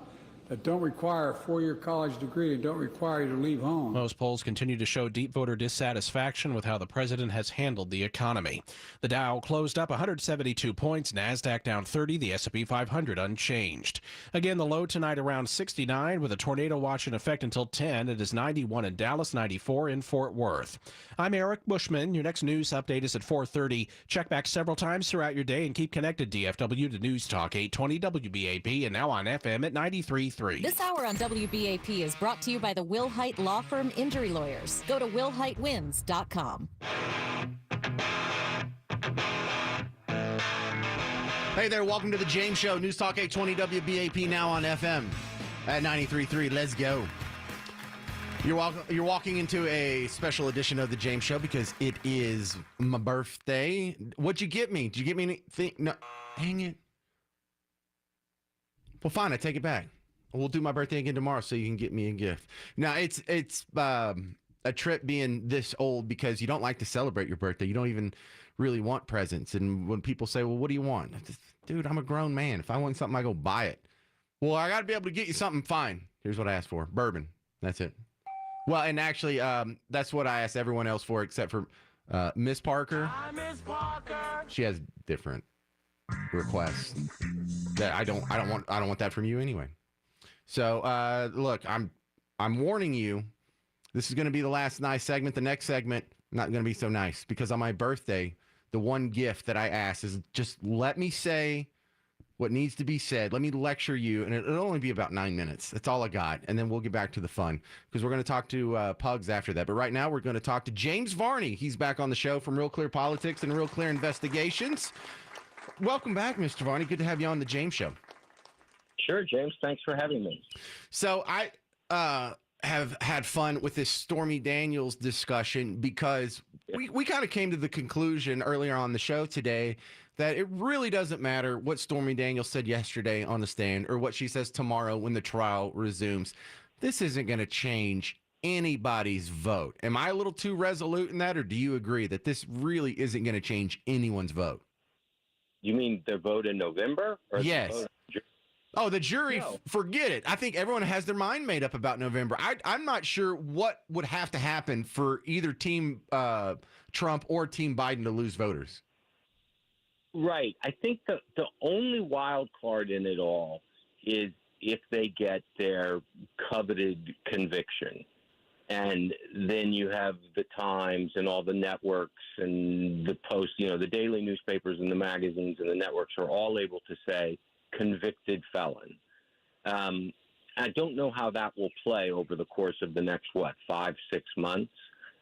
that don't require a four-year college degree and don't require you to leave home. Most polls continue to show deep voter dissatisfaction with how the president has handled the economy. The Dow closed up 172 points, NASDAQ down 30, the S&P 500 unchanged. Again, the low tonight around 69 with a tornado watch in effect until 10. It is 91 in Dallas, 94 in Fort Worth. I'm Eric Bushman. Your next news update is at 4:30. Check back several times throughout your day and keep connected, DFW, to News Talk 820 WBAP and now on FM at 93.3. This hour on WBAP is brought to you by the Will Height Law Firm Injury Lawyers. Go to willheightwins.com. Hey there, welcome to the James Show. News Talk 820 WBAP now on FM at 93.3. Let's go. You're walking into a special edition of the James Show because it is my birthday. What'd you get me? Did you get me anything? No, dang it. Well, fine. I take it back. We'll do my birthday again tomorrow so you can get me a gift. Now, it's a trip being this old because you don't like to celebrate your birthday. You don't even really want presents. And when people say, well, what do you want? Dude, I'm a grown man. If I want something, I go buy it. Well, I got to be able to get you something fine. Here's what I asked for. Bourbon. That's it. Well, and actually, that's what I asked everyone else for except for Miss Parker. Hi, Miss Parker. She has different requests that I don't want that from you anyway. So, look, I'm warning you. This is going to be the last nice segment. The next segment, not going to be so nice because on my birthday, the one gift that I asked is just let me say what needs to be said. Let me lecture you, and it'll only be about 9 minutes. That's all I got, and then we'll get back to the fun because we're going to talk to Pugs after that. But right now, we're going to talk to James Varney. He's back on the show from Real Clear Politics and Real Clear Investigations. Welcome back, Mr. Varney. Good to have you on the James Show. Sure, James. Thanks for having me. So I have had fun with this Stormy Daniels discussion because we kind of came to the conclusion earlier on the show today that it really doesn't matter what Stormy Daniels said yesterday on the stand or what she says tomorrow when the trial resumes. This isn't going to change anybody's vote. Am I a little too resolute in that, or do you agree that this really isn't going to change anyone's vote? You mean their vote in November? Or yes. The jury, no. Forget it. I think everyone has their mind made up about November. I'm not sure what would have to happen for either Team Trump or Team Biden to lose voters. Right. I think the only wild card in it all is if they get their coveted conviction. And then you have the Times and all the networks and the Post, the daily newspapers and the magazines and the networks are all able to say convicted felon. I don't know how that will play over the course of the next, 5-6 months.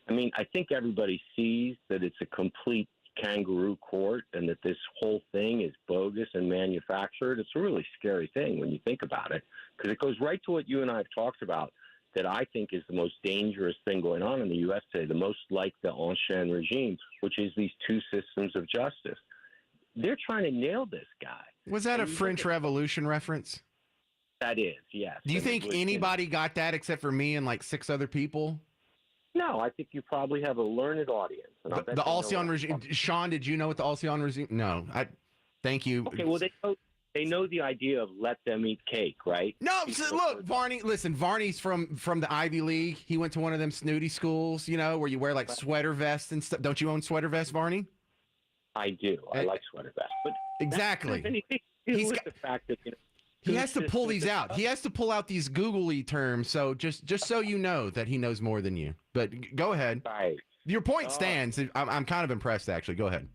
I mean, I think everybody sees that it's a complete kangaroo court and that this whole thing is bogus and manufactured. It's a really scary thing when you think about it, because it goes right to what you and I have talked about that I think is the most dangerous thing going on in the U.S. today, the most like the ancien regime, which is these two systems of justice. They're trying to nail this guy. Was that a French Revolution reference? That is, yes. Do you think anybody got that except for me and like 6 other people? No, I think you probably have a learned audience. And the ancien regime. Sean, did you know what the ancien regime? No. Thank you. Okay, well, they know the idea of let them eat cake, right? No, look, Varney. Listen, Varney's from the Ivy League. He went to one of them snooty schools, where you wear like sweater vests and stuff. Don't you own sweater vests, Varney? I do. I like sweater vests, but exactly. He has to pull these out. He has to pull out these googly terms. So just so you know that he knows more than you. But go ahead. Right. Your point stands. I'm kind of impressed, actually. Go ahead.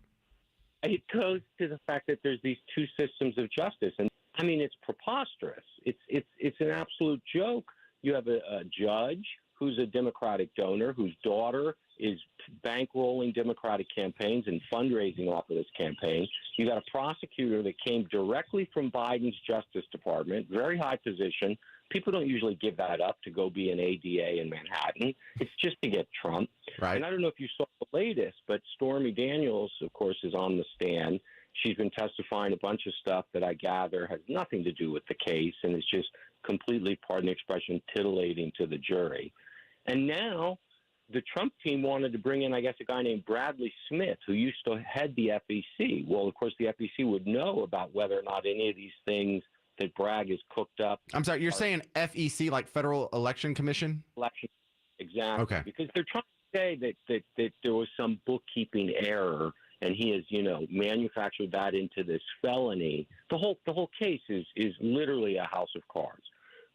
It goes to the fact that there's these two systems of justice, and I mean it's preposterous. It's an absolute joke. You have a judge who's a Democratic donor whose daughter is bankrolling Democratic campaigns and fundraising off of this campaign. You got a prosecutor that came directly from Biden's Justice Department, very high position. People don't usually give that up to go be an ADA in Manhattan. It's just to get Trump. Right. And I don't know if you saw the latest, but Stormy Daniels, of course, is on the stand. She's been testifying a bunch of stuff that I gather has nothing to do with the case and is just completely, pardon the expression, titillating to the jury. And now the Trump team wanted to bring in, I guess, a guy named Bradley Smith, who used to head the FEC. Well, of course, the FEC would know about whether or not any of these things that Bragg has cooked up. I'm sorry, you're saying FEC, like Federal Election Commission? Election, exactly. Okay. Because they're trying to say that there was some bookkeeping error, and he has, manufactured that into this felony. The whole case is literally a house of cards.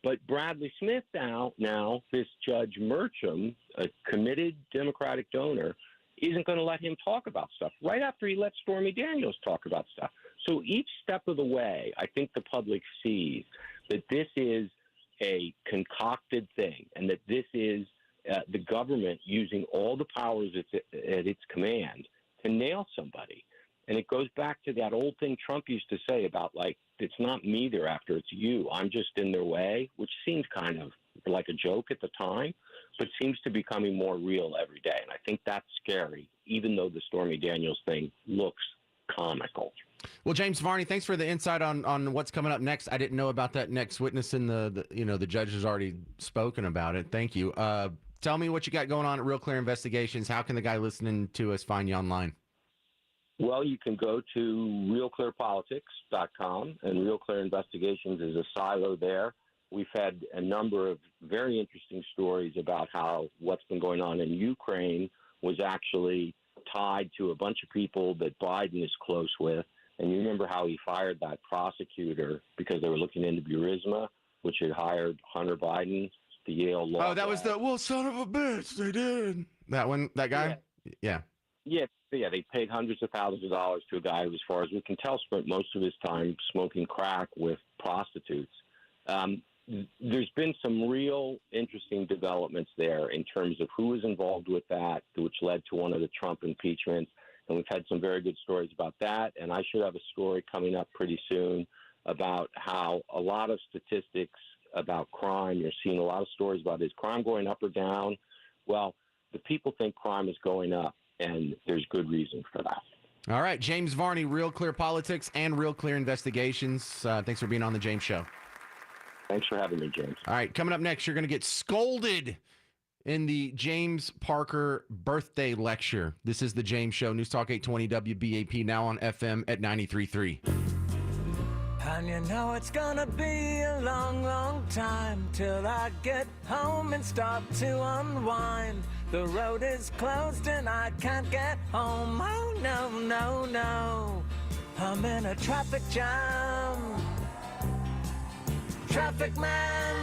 But Bradley Smith now this Judge Mercham, a committed Democratic donor, isn't going to let him talk about stuff right after he let Stormy Daniels talk about stuff. So each step of the way, I think the public sees that this is a concocted thing and that this is the government using all the powers at its command to nail somebody. And it goes back to that old thing Trump used to say about, like, it's not me they're after, it's you. I'm just in their way, which seemed kind of like a joke at the time. but seems to be becoming more real every day. And I think that's scary, even though the Stormy Daniels thing looks comical. Well, James Varney, thanks for the insight on what's coming up next. I didn't know about that next witness, and the judge has already spoken about it. Thank you. Tell me what you got going on at Real Clear Investigations. How can the guy listening to us find you online? Well, you can go to realclearpolitics.com, and Real Clear Investigations is a silo there. We've had a number of very interesting stories about how what's been going on in Ukraine was actually tied to a bunch of people that Biden is close with. And you remember how he fired that prosecutor because they were looking into Burisma, which had hired Hunter Biden, the Yale law. Oh, that was son of a bitch, they did. That one, that guy? Yeah. Yeah, they paid hundreds of thousands of dollars to a guy who, as far as we can tell, spent most of his time smoking crack with prostitutes. There's been some real interesting developments there in terms of who was involved with that, which led to one of the Trump impeachments. And we've had some very good stories about that. And I should have a story coming up pretty soon about how a lot of statistics about crime, you're seeing a lot of stories about, is crime going up or down? Well, the people think crime is going up, and there's good reason for that. All right, James Varney, Real Clear Politics and Real Clear Investigations. Thanks for being on the James Show. Thanks for having me, James. All right, coming up next, you're going to get scolded in the James Parker birthday lecture. This is the James Show, News Talk 820 WBAP, now on FM at 93.3. And you know it's gonna be a long, long time till I get home and start to unwind. The road is closed and I can't get home. Oh, no, no, no. I'm in a traffic jam. Traffic man,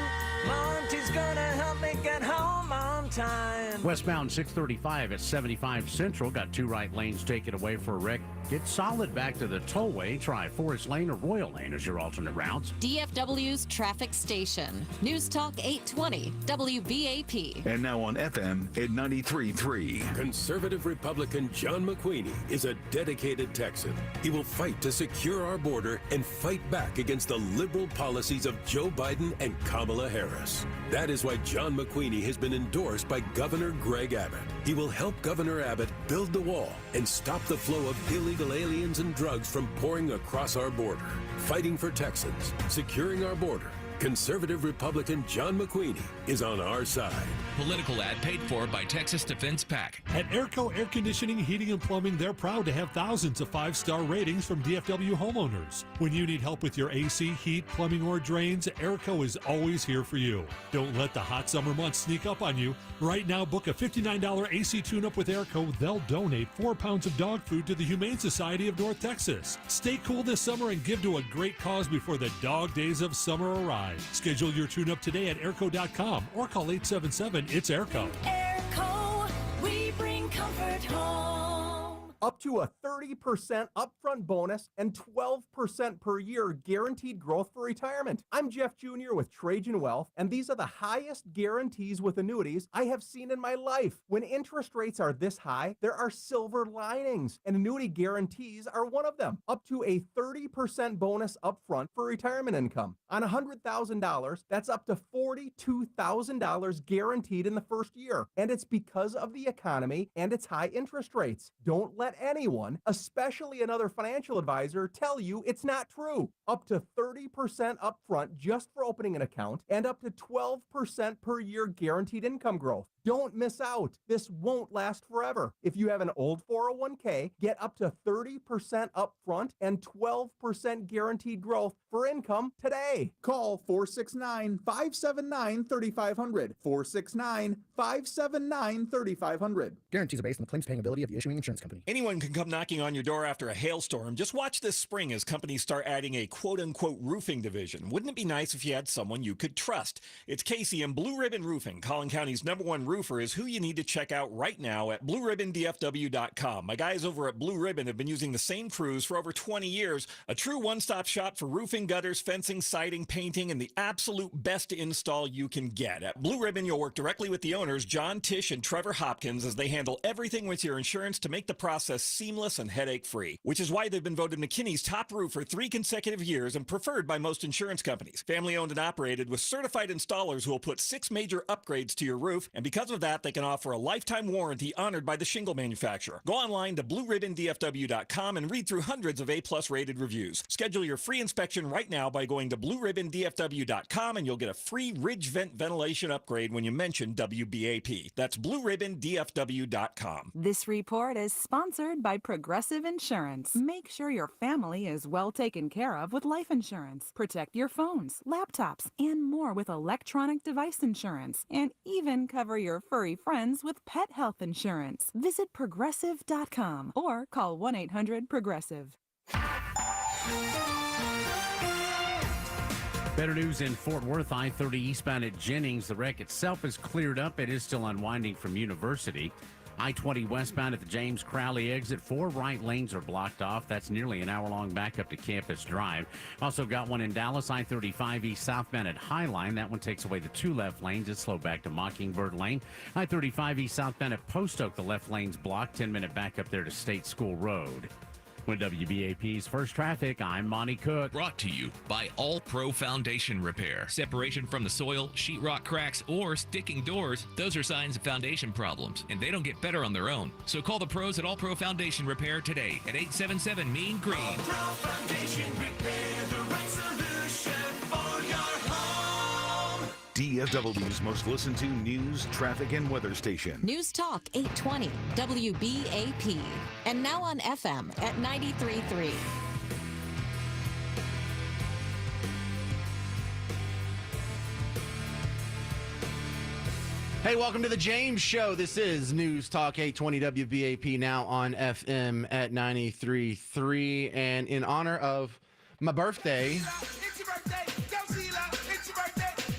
Monty's gonna help me get home on time. Westbound 635 at 75 Central got 2 right lanes taken away for a wreck. Get solid back to the tollway. Try Forest Lane or Royal Lane as your alternate routes. DFW's traffic station. News Talk 820 WBAP. And now on FM at 93.3. Conservative Republican John McQueenie is a dedicated Texan. He will fight to secure our border and fight back against the liberal policies of Joe Biden and Kamala Harris. That is why John McQueenie has been endorsed by Governor Greg Abbott. He will help Governor Abbott build the wall and stop the flow of illegal aliens and drugs from pouring across our border. Fighting for Texans, securing our border. Conservative Republican John McQueenie is on our side. Political ad paid for by Texas Defense PAC. At Airco Air Conditioning, Heating, and Plumbing, they're proud to have thousands of 5-star ratings from DFW homeowners. When you need help with your AC, heat, plumbing, or drains, Airco is always here for you. Don't let the hot summer months sneak up on you. Right now, book a $59 AC tune-up with Airco. They'll donate 4 pounds of dog food to the Humane Society of North Texas. Stay cool this summer and give to a great cause before the dog days of summer arrive. Schedule your tune-up today at airco.com or call 877-ITS-AIRCO. Airco, we bring comfort home. Up to a 30% upfront bonus and 12% per year guaranteed growth for retirement. I'm Jeff Jr. with Trajan Wealth, and these are the highest guarantees with annuities I have seen in my life. When interest rates are this high, there are silver linings, and annuity guarantees are one of them. Up to a 30% bonus upfront for retirement income. On $100,000, that's up to $42,000 guaranteed in the first year. And it's because of the economy and its high interest rates. Don't let anyone, especially another financial advisor, tell you it's not true. Up to 30% upfront just for opening an account and up to 12% per year guaranteed income growth. Don't miss out. This won't last forever. If you have an old 401k, get up to 30% upfront and 12% guaranteed growth for income today. Call 469-579-3500. 469-579-3500. Guarantees are based on the claims paying ability of the issuing insurance company. Anyone can come knocking on your door after a hailstorm. Just watch this spring as companies start adding a quote-unquote roofing division. Wouldn't it be nice if you had someone you could trust? It's Casey and Blue Ribbon Roofing, Collin County's #1 roofer, is who you need to check out right now at BlueRibbonDFW.com. My guys over at Blue Ribbon have been using the same crews for over 20 years. A true one-stop shop for roofing, gutters, fencing, siding, painting, and the absolute best install you can get. At Blue Ribbon, you'll work directly with the owners, John Tish and Trevor Hopkins, as they handle everything with your insurance to make the process seamless and headache-free, which is why they've been voted McKinney's top roofer 3 consecutive years and preferred by most insurance companies. Family-owned and operated with certified installers who will put 6 major upgrades to your roof, and because Because of that, they can offer a lifetime warranty honored by the shingle manufacturer. Go online to blueribbondfw.com and read through hundreds of A-plus rated reviews. Schedule your free inspection right now by going to blueribbondfw.com, and you'll get a free ridge vent ventilation upgrade when you mention WBAP. That's blueribbondfw.com. This report is sponsored by Progressive Insurance. Make sure your family is well taken care of with life insurance. Protect your phones, laptops, and more with electronic device insurance. And even cover your furry friends with pet health insurance. Visit progressive.com or call 1-800-PROGRESSIVE. Better news in Fort Worth, I-30 eastbound at Jennings. The wreck itself is cleared up. It is still unwinding from University. I-20 westbound at the James Crowley exit. 4 right lanes are blocked off. That's nearly an hour-long backup to Campus Drive. Also got one in Dallas, I-35 east southbound at Highline. That one takes away the 2 left lanes. It's slowed back to Mockingbird Lane. I-35 east southbound at Post Oak. The left lane's blocked. 10-minute backup there to State School Road. With WBAP's First Traffic, I'm Monty Cook. Brought to you by All Pro Foundation Repair. Separation from the soil, sheetrock cracks, or sticking doors, those are signs of foundation problems, and they don't get better on their own. So call the pros at All Pro Foundation Repair today at 877-MEAN-GREEN. All Pro Foundation Repair, the right solution for your home. DFW's most listened to news, traffic, and weather station. News Talk 820 WBAP. And now on FM at 93.3. Hey, welcome to the James Show. This is News Talk 820 WBAP, now on FM at 93.3. And in honor of my birthday,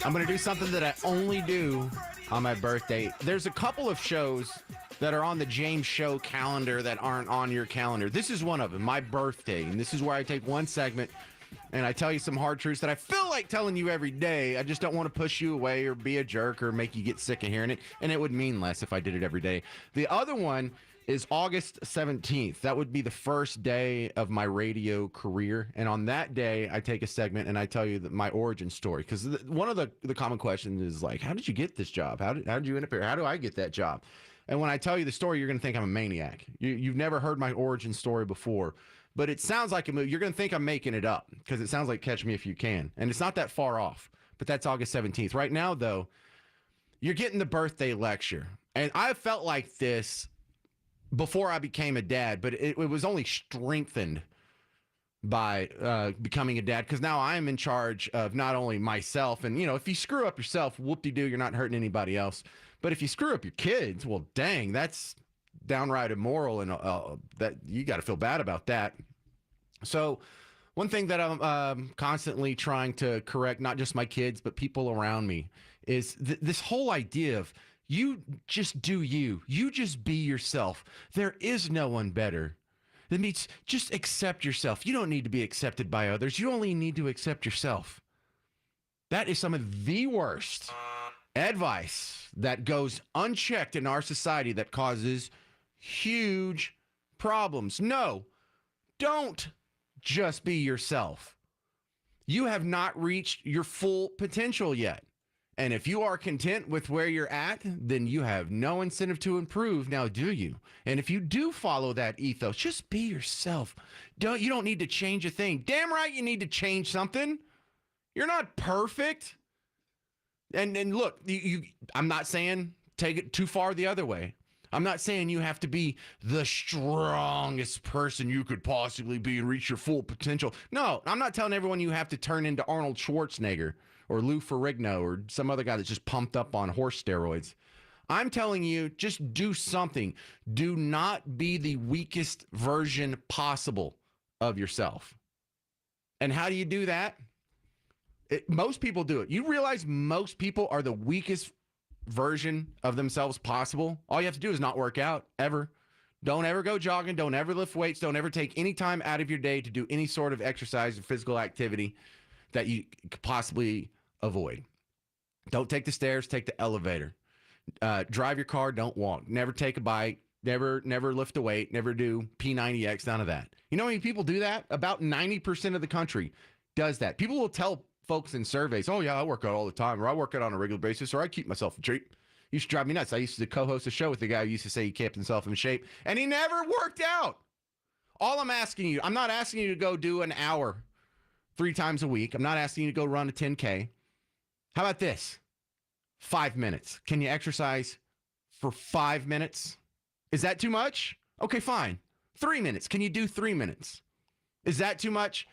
I'm going to do something that I only do on my birthday. There's a couple of shows that are on the James Show calendar that aren't on your calendar. This is one of them, my birthday. And this is where I take one segment and I tell you some hard truths that I feel like telling you every day. I just don't want to push you away or be a jerk or make you get sick of hearing it. And it would mean less if I did it every day. The other one is August 17th. That would be the first day of my radio career. And on that day, I take a segment and I tell you my origin story. Because one of the common questions is like, how did you get this job? How did you end up here? How do I get that job? And when I tell you the story, you're going to think I'm a maniac. You've never heard my origin story before. But it sounds like a movie. You're going to think I'm making it up because it sounds like Catch Me If You Can. And it's not that far off. But that's August 17th. Right now, though, you're getting the birthday lecture. And I felt like this before I became a dad, but it was only strengthened by becoming a dad, because now I'm in charge of not only myself, and, you know, if you screw up yourself, whoop-de-doo, you're not hurting anybody else. But if you screw up your kids, well, dang, that's downright immoral, and that you got to feel bad about that. So one thing that I'm constantly trying to correct, not just my kids, but people around me, is this whole idea of you just do you. You just be yourself. There is no one better. That means just accept yourself. You don't need to be accepted by others. You only need to accept yourself. That is some of the worst advice that goes unchecked in our society that causes huge problems. No, don't just be yourself. You have not reached your full potential yet. And if you are content with where you're at, then you have no incentive to improve, now do you? And if you do follow that ethos, just be yourself. You don't need to change a thing. Damn right you need to change something. You're not perfect. And look, I'm not saying take it too far the other way. I'm not saying you have to be the strongest person you could possibly be and reach your full potential. No, I'm not telling everyone you have to turn into Arnold Schwarzenegger or Lou Ferrigno or some other guy that's just pumped up on horse steroids. I'm telling you, just do something. Do not be the weakest version possible of yourself. And how do you do that? Most people do it. You realize most people are the weakest version of themselves possible? All you have to do is not work out, ever. Don't ever go jogging. Don't ever lift weights. Don't ever take any time out of your day to do any sort of exercise or physical activity that you could possibly avoid. Don't take the stairs. Take the elevator. Drive your car. Don't walk. Never take a bike. Never lift a weight. Never do P90X. None of that. You know how many people do that? About 90% of the country does that. People will tell folks in surveys, oh, yeah, I work out all the time, or I work out on a regular basis, or I keep myself in shape. Used to drive me nuts. I used to co-host a show with the guy who used to say he kept himself in shape, and he never worked out. All I'm asking you, I'm not asking you to go do an hour 3 times a week. I'm not asking you to go run a 10K. How about this? 5 minutes. Can you exercise for 5 minutes? Is that too much? Okay, fine. 3 minutes. Can you do 3 minutes? Is that too much?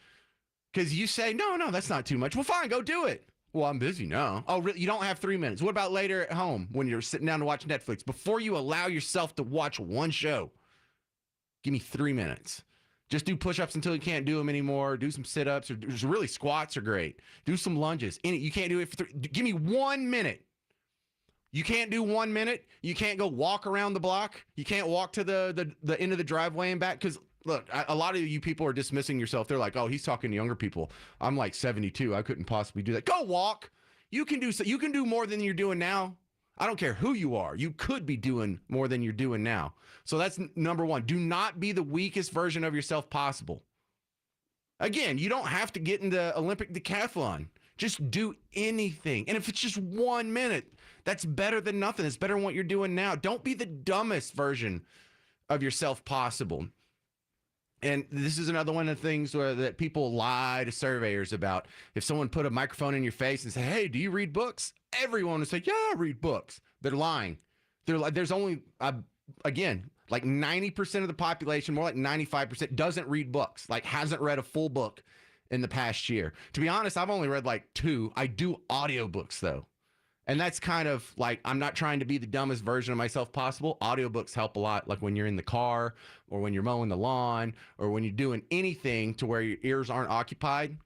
Because you say, no, that's not too much. Well, fine, go do it. Well, I'm busy now. Oh, really? You don't have 3 minutes. What about later at home when you're sitting down to watch Netflix? Before you allow yourself to watch one show, give me 3 minutes. Just do push-ups until you can't do them anymore. Do some sit-ups, or really squats are great. Do some lunges. You can't do it for 3. Give me 1 minute. You can't do 1 minute. You can't go walk around the block. You can't walk to the end of the driveway and back. Because look, a lot of you people are dismissing yourself. They're like, oh, he's talking to younger people. I'm like 72. I couldn't possibly do that. Go walk. You can do more than you're doing now. I don't care who you are. You could be doing more than you're doing now. So that's number one. Do not be the weakest version of yourself possible. Again, you don't have to get into Olympic decathlon. Just do anything. And if it's just 1 minute, that's better than nothing. It's better than what you're doing now. Don't be the dumbest version of yourself possible. And this is another one of the things that people lie to surveyors about. If someone put a microphone in your face and say, hey, do you read books? Everyone would say, yeah, I read books. They're lying. There's only, again, like 90% of the population, more like 95%, doesn't read books, like hasn't read a full book in the past year. To be honest, I've only read like 2. I do audiobooks though. And that's kind of like, I'm not trying to be the dumbest version of myself possible. Audiobooks help a lot, like when you're in the car or when you're mowing the lawn or when you're doing anything to where your ears aren't occupied.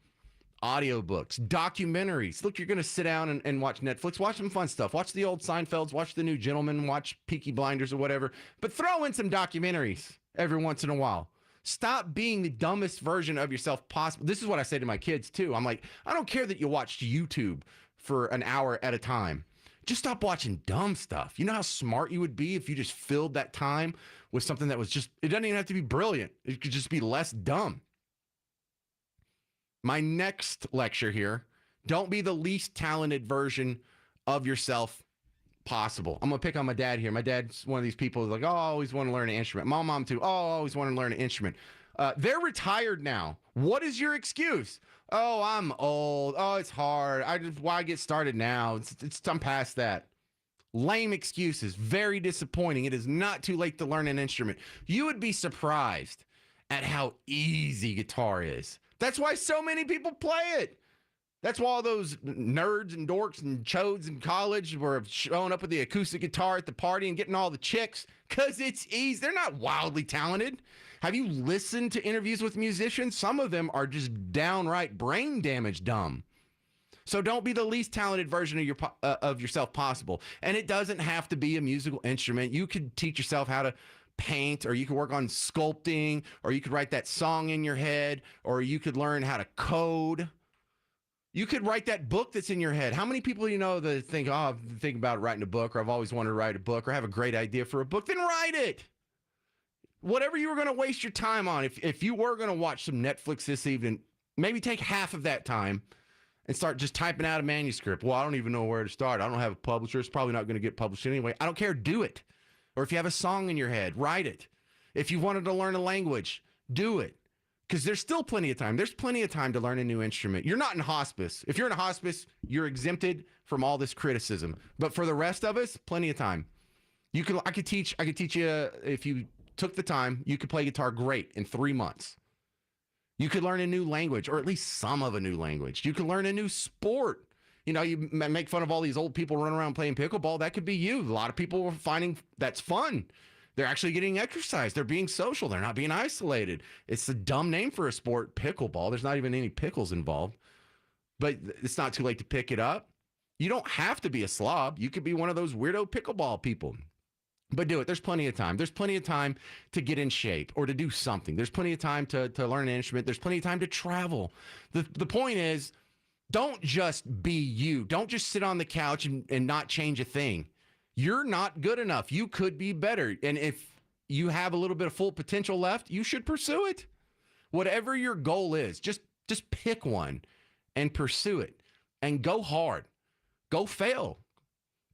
Audiobooks, documentaries. Look, you're going to sit down and watch Netflix, watch some fun stuff. Watch the old Seinfelds, watch The New Gentleman, watch Peaky Blinders or whatever. But throw in some documentaries every once in a while. Stop being the dumbest version of yourself possible. This is what I say to my kids too. I'm like, I don't care that you watched YouTube for an hour at a time. Just stop watching dumb stuff. You know how smart you would be if you just filled that time with something that was just, it doesn't even have to be brilliant. It could just be less dumb. My next lecture here, don't be the least talented version of yourself possible. I'm going to pick on my dad here. My dad's one of these people who's like, oh, I always want to learn an instrument. My mom too. Oh, I always want to learn an instrument. They're retired now. What is your excuse? Oh, I'm old. Oh, it's hard. Why get started now? I'm past that. Lame excuses. Very disappointing. It is not too late to learn an instrument. You would be surprised at how easy guitar is. That's why so many people play it. That's why all those nerds and dorks and chodes in college were showing up with the acoustic guitar at the party and getting all the chicks, because it's easy. They're not wildly talented. Have you listened to interviews with musicians? Some of them are just downright brain damage dumb. So don't be the least talented version of yourself possible. And it doesn't have to be a musical instrument. You could teach yourself how to paint, or you could work on sculpting, or you could write that song in your head, or you could learn how to code. You could write that book that's in your head. How many people do you know that think, oh, I've been thinking about writing a book, or I've always wanted to write a book, or have a great idea for a book? Then write it. Whatever you were going to waste your time on, if you were going to watch some Netflix this evening, maybe take half of that time and start just typing out a manuscript. Well, I don't even know where to start. I don't have a publisher. It's probably not going to get published anyway. I don't care. Do it. Or if you have a song in your head, write it. If you wanted to learn a language, do it. Because there's still plenty of time. There's plenty of time to learn a new instrument. You're not in hospice. If you're in a hospice, you're exempted from all this criticism. But for the rest of us, plenty of time. I could teach you, if you took the time, you could play guitar great in 3 months. You could learn a new language, or at least some of a new language. You could learn a new sport. You know, you make fun of all these old people running around playing pickleball. That could be you. A lot of people are finding that's fun. They're actually getting exercise. They're being social. They're not being isolated. It's a dumb name for a sport, pickleball. There's not even any pickles involved. But it's not too late to pick it up. You don't have to be a slob. You could be one of those weirdo pickleball people. But do it. There's plenty of time. There's plenty of time to get in shape or to do something. There's plenty of time to learn an instrument. There's plenty of time to travel. The point is, don't just be you. Don't just sit on the couch and not change a thing. You're not good enough. You could be better. And if you have a little bit of full potential left, you should pursue it. Whatever your goal is, just pick one and pursue it and go hard. Go fail.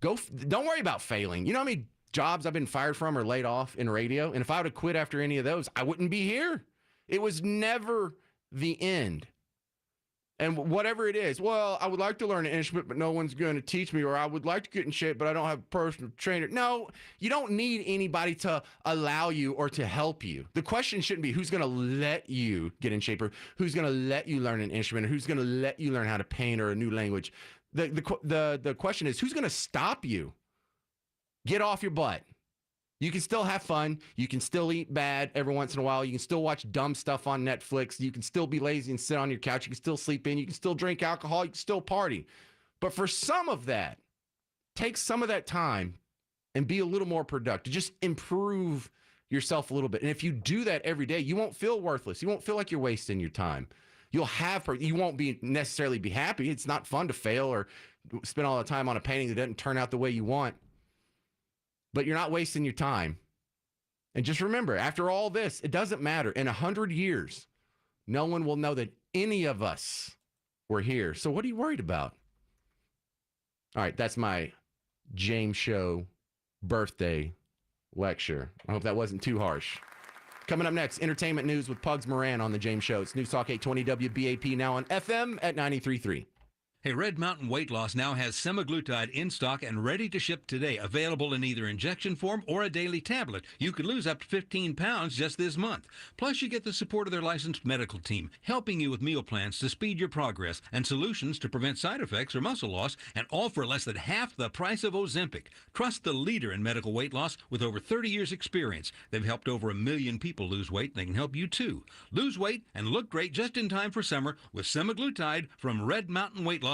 Don't worry about failing. You know how many jobs I've been fired from or laid off in radio? And if I would have quit after any of those, I wouldn't be here. It was never the end. And whatever it is, well, I would like to learn an instrument, but no one's going to teach me, or I would like to get in shape, but I don't have a personal trainer. No, you don't need anybody to allow you or to help you. The question shouldn't be who's going to let you get in shape, or who's going to let you learn an instrument, or who's going to let you learn how to paint or a new language. The question is who's going to stop you? Get off your butt. You can still have fun. You can still eat bad every once in a while. You can still watch dumb stuff on Netflix. You can still be lazy and sit on your couch. You can still sleep in. You can still drink alcohol. You can still party. But for some of that, take some of that time and be a little more productive. Just improve yourself a little bit. And if you do that every day, you won't feel worthless. You won't feel like you're wasting your time. You won't necessarily be happy. It's not fun to fail or spend all the time on a painting that doesn't turn out the way you want. But you're not wasting your time. And just remember, after all this, it doesn't matter. In 100 years, no one will know that any of us were here. So what are you worried about? All right, that's my James Show birthday lecture. I hope that wasn't too harsh. Coming up next, entertainment news with Pugs Moran on the James Show. It's News Talk 820 WBAP, now on FM at 93.3. Hey, Red Mountain Weight Loss now has semaglutide in stock and ready to ship today, available in either injection form or a daily tablet. You could lose up to 15 pounds just this month. Plus, you get the support of their licensed medical team, helping you with meal plans to speed your progress and solutions to prevent side effects or muscle loss, and all for less than half the price of Ozempic. Trust the leader in medical weight loss with over 30 years experience. They've helped over 1 million people lose weight, and they can help you too. Lose weight and look great just in time for summer with semaglutide from Red Mountain Weight Loss.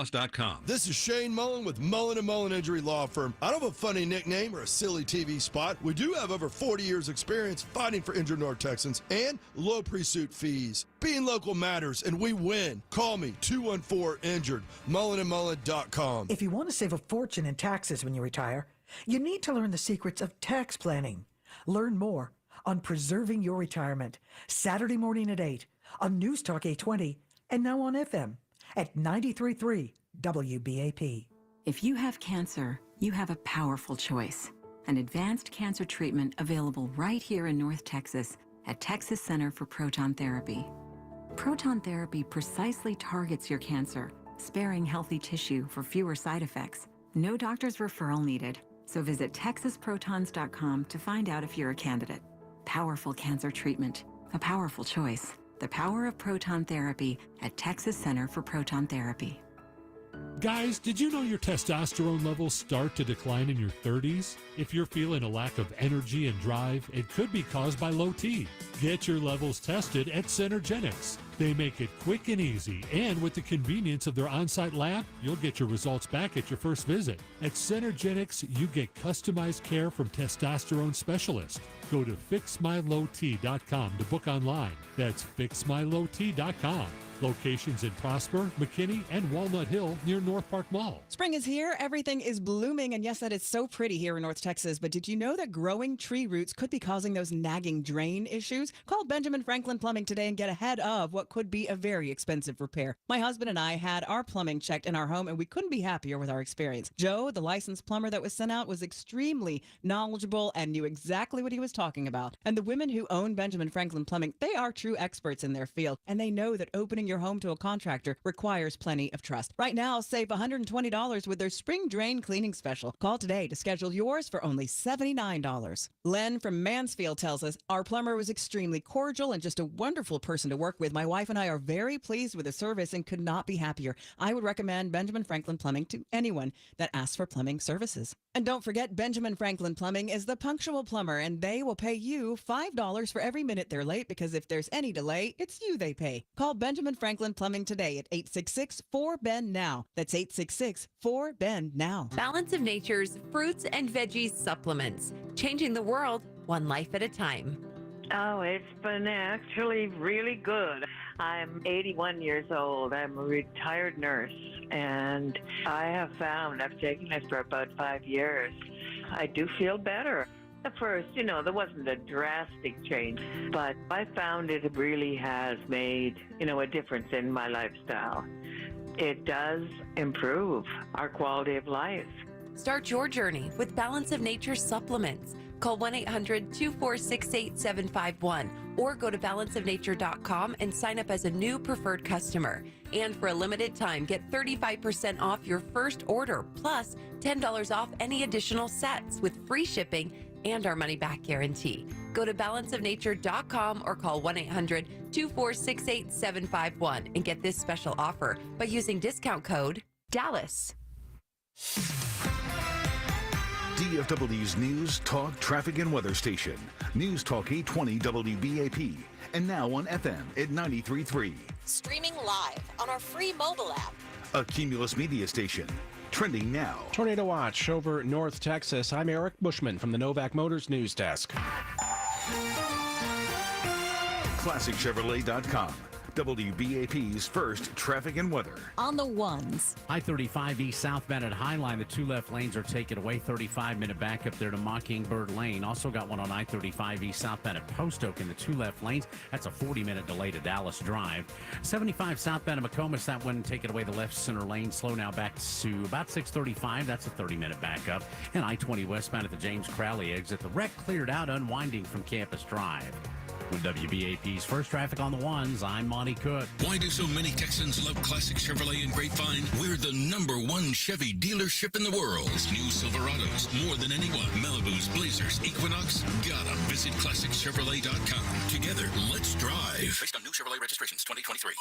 This is Shane Mullen with Mullen & Mullen Injury Law Firm. I don't have a funny nickname or a silly TV spot. We do have over 40 years experience fighting for injured North Texans and low pre-suit fees. Being local matters, and we win. Call me, 214-INJURED, mullenandmullen.com. If you want to save a fortune in taxes when you retire, you need to learn the secrets of tax planning. Learn more on Preserving Your Retirement, Saturday morning at 8 on News Talk 820 and now on FM. At 93.3 WBAP. If you have cancer, you have a powerful choice. An advanced cancer treatment available right here in North Texas at Texas Center for Proton Therapy. Proton therapy precisely targets your cancer, sparing healthy tissue for fewer side effects. No doctor's referral needed, so visit texasprotons.com to find out if you're a candidate. Powerful cancer treatment, a powerful choice. The power of proton therapy at Texas Center for Proton Therapy. Guys, did you know your testosterone levels start to decline in your 30s? If you're feeling a lack of energy and drive, it could be caused by low T. Get your levels tested at Centergenics. They make it quick and easy, and with the convenience of their on-site lab, you'll get your results back at your first visit. At Centergenics, you get customized care from testosterone specialists. Go to fixmylowt.com to book online. That's fixmylowt.com. Locations in Prosper, McKinney, and Walnut Hill near North Park Mall. Spring is here. Everything is blooming. And yes, that is so pretty here in North Texas. But did you know that growing tree roots could be causing those nagging drain issues? Call Benjamin Franklin Plumbing today and get ahead of what could be a very expensive repair. My husband and I had our plumbing checked in our home, and we couldn't be happier with our experience. Joe, the licensed plumber that was sent out, was extremely knowledgeable and knew exactly what he was talking about. And the women who own Benjamin Franklin Plumbing, they are true experts in their field, and they know that opening your home to a contractor requires plenty of trust. Right now, save $120 with their spring drain cleaning special. Call today to schedule yours for only $79. Len from Mansfield tells us, our plumber was extremely cordial and just a wonderful person to work with. My wife and I are very pleased with the service and could not be happier. I would recommend Benjamin Franklin Plumbing to anyone that asks for plumbing services. And don't forget, Benjamin Franklin Plumbing is the punctual plumber, and they will pay you $5 for every minute they're late, because if there's any delay, it's you they pay. Call Benjamin Franklin Plumbing today at 866-4BEN-NOW. That's 866-4BEN-NOW. Balance of Nature's fruits and veggies supplements. Changing the world, one life at a time. Oh, it's been actually really good. I'm 81 years old. I'm a retired nurse, and I have found, I've taken it for about 5 years, I do feel better. At first, there wasn't a drastic change, but I found it really has made, a difference in my lifestyle. It does improve our quality of life. Start your journey with Balance of Nature supplements. Call 1-800-246-8751 or go to balanceofnature.com and sign up as a new preferred customer. And for a limited time, get 35% off your first order, plus $10 off any additional sets with free shipping and our money-back guarantee. Go to balanceofnature.com or call 1-800-246-8751 and get this special offer by using discount code DALLAS. DFW's News, Talk, Traffic, and Weather Station. News Talk 820 WBAP. And now on FM at 93.3. Streaming live on our free mobile app. A Cumulus Media Station. Trending now. Tornado watch over North Texas. I'm Eric Bushman from the Novak Motors News Desk. ClassicChevrolet.com. WBAP's first traffic and weather. On the ones. I-35 East southbound at Highline. The two left lanes are taken away. 35-minute backup there to Mockingbird Lane. Also got one on I-35 East southbound at Post Oak in the two left lanes. That's a 40-minute delay to Dallas Drive. 75 southbound at McComas. That one taken away the left center lane. Slow now back to about 635. That's a 30-minute backup. And I-20 westbound at the James Crowley exit. The wreck cleared out, unwinding from Campus Drive. With WBAP's first traffic on the ones, I'm Monty Cook. Why do so many Texans love Classic Chevrolet and Grapevine? We're the #1 Chevy dealership in the world. New Silverados, more than anyone. Malibus, Blazers, Equinox. Gotta visit ClassicChevrolet.com. Together, let's drive. Based on new Chevrolet registrations 2023.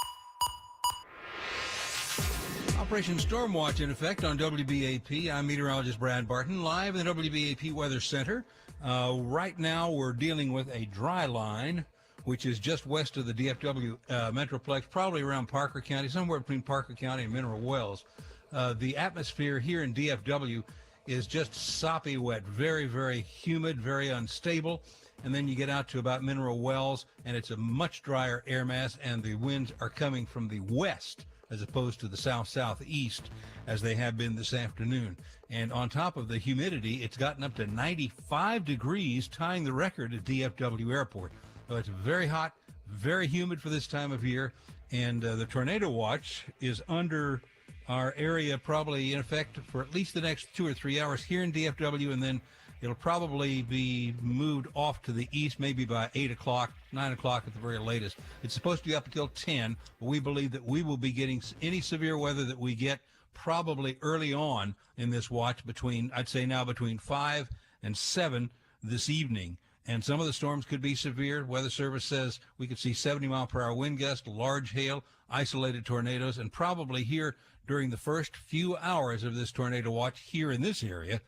Operation Stormwatch in effect on WBAP. I'm meteorologist Brad Barton, live in the WBAP Weather Center. Right now, we're dealing with a dry line, which is just west of the DFW Metroplex, probably around Parker County, somewhere between Parker County and Mineral Wells. The atmosphere here in DFW is just soppy wet, very, very humid, very unstable. And then you get out to about Mineral Wells, and it's a much drier air mass, and the winds are coming from the west as opposed to the south-southeast, as they have been this afternoon. And on top of the humidity, it's gotten up to 95 degrees, tying the record at DFW Airport. So it's very hot, very humid for this time of year, and the tornado watch is under our area, probably in effect for at least the next 2 or 3 hours here in DFW, and then it'll probably be moved off to the east, maybe by 8 o'clock, 9 o'clock at the very latest. It's supposed to be up until 10, but we believe that we will be getting any severe weather that we get probably early on in this watch between 5 and 7 this evening. And some of the storms could be severe. Weather Service says we could see 70-mile-per-hour wind gusts, large hail, isolated tornadoes, and probably here during the first few hours of this tornado watch here in this area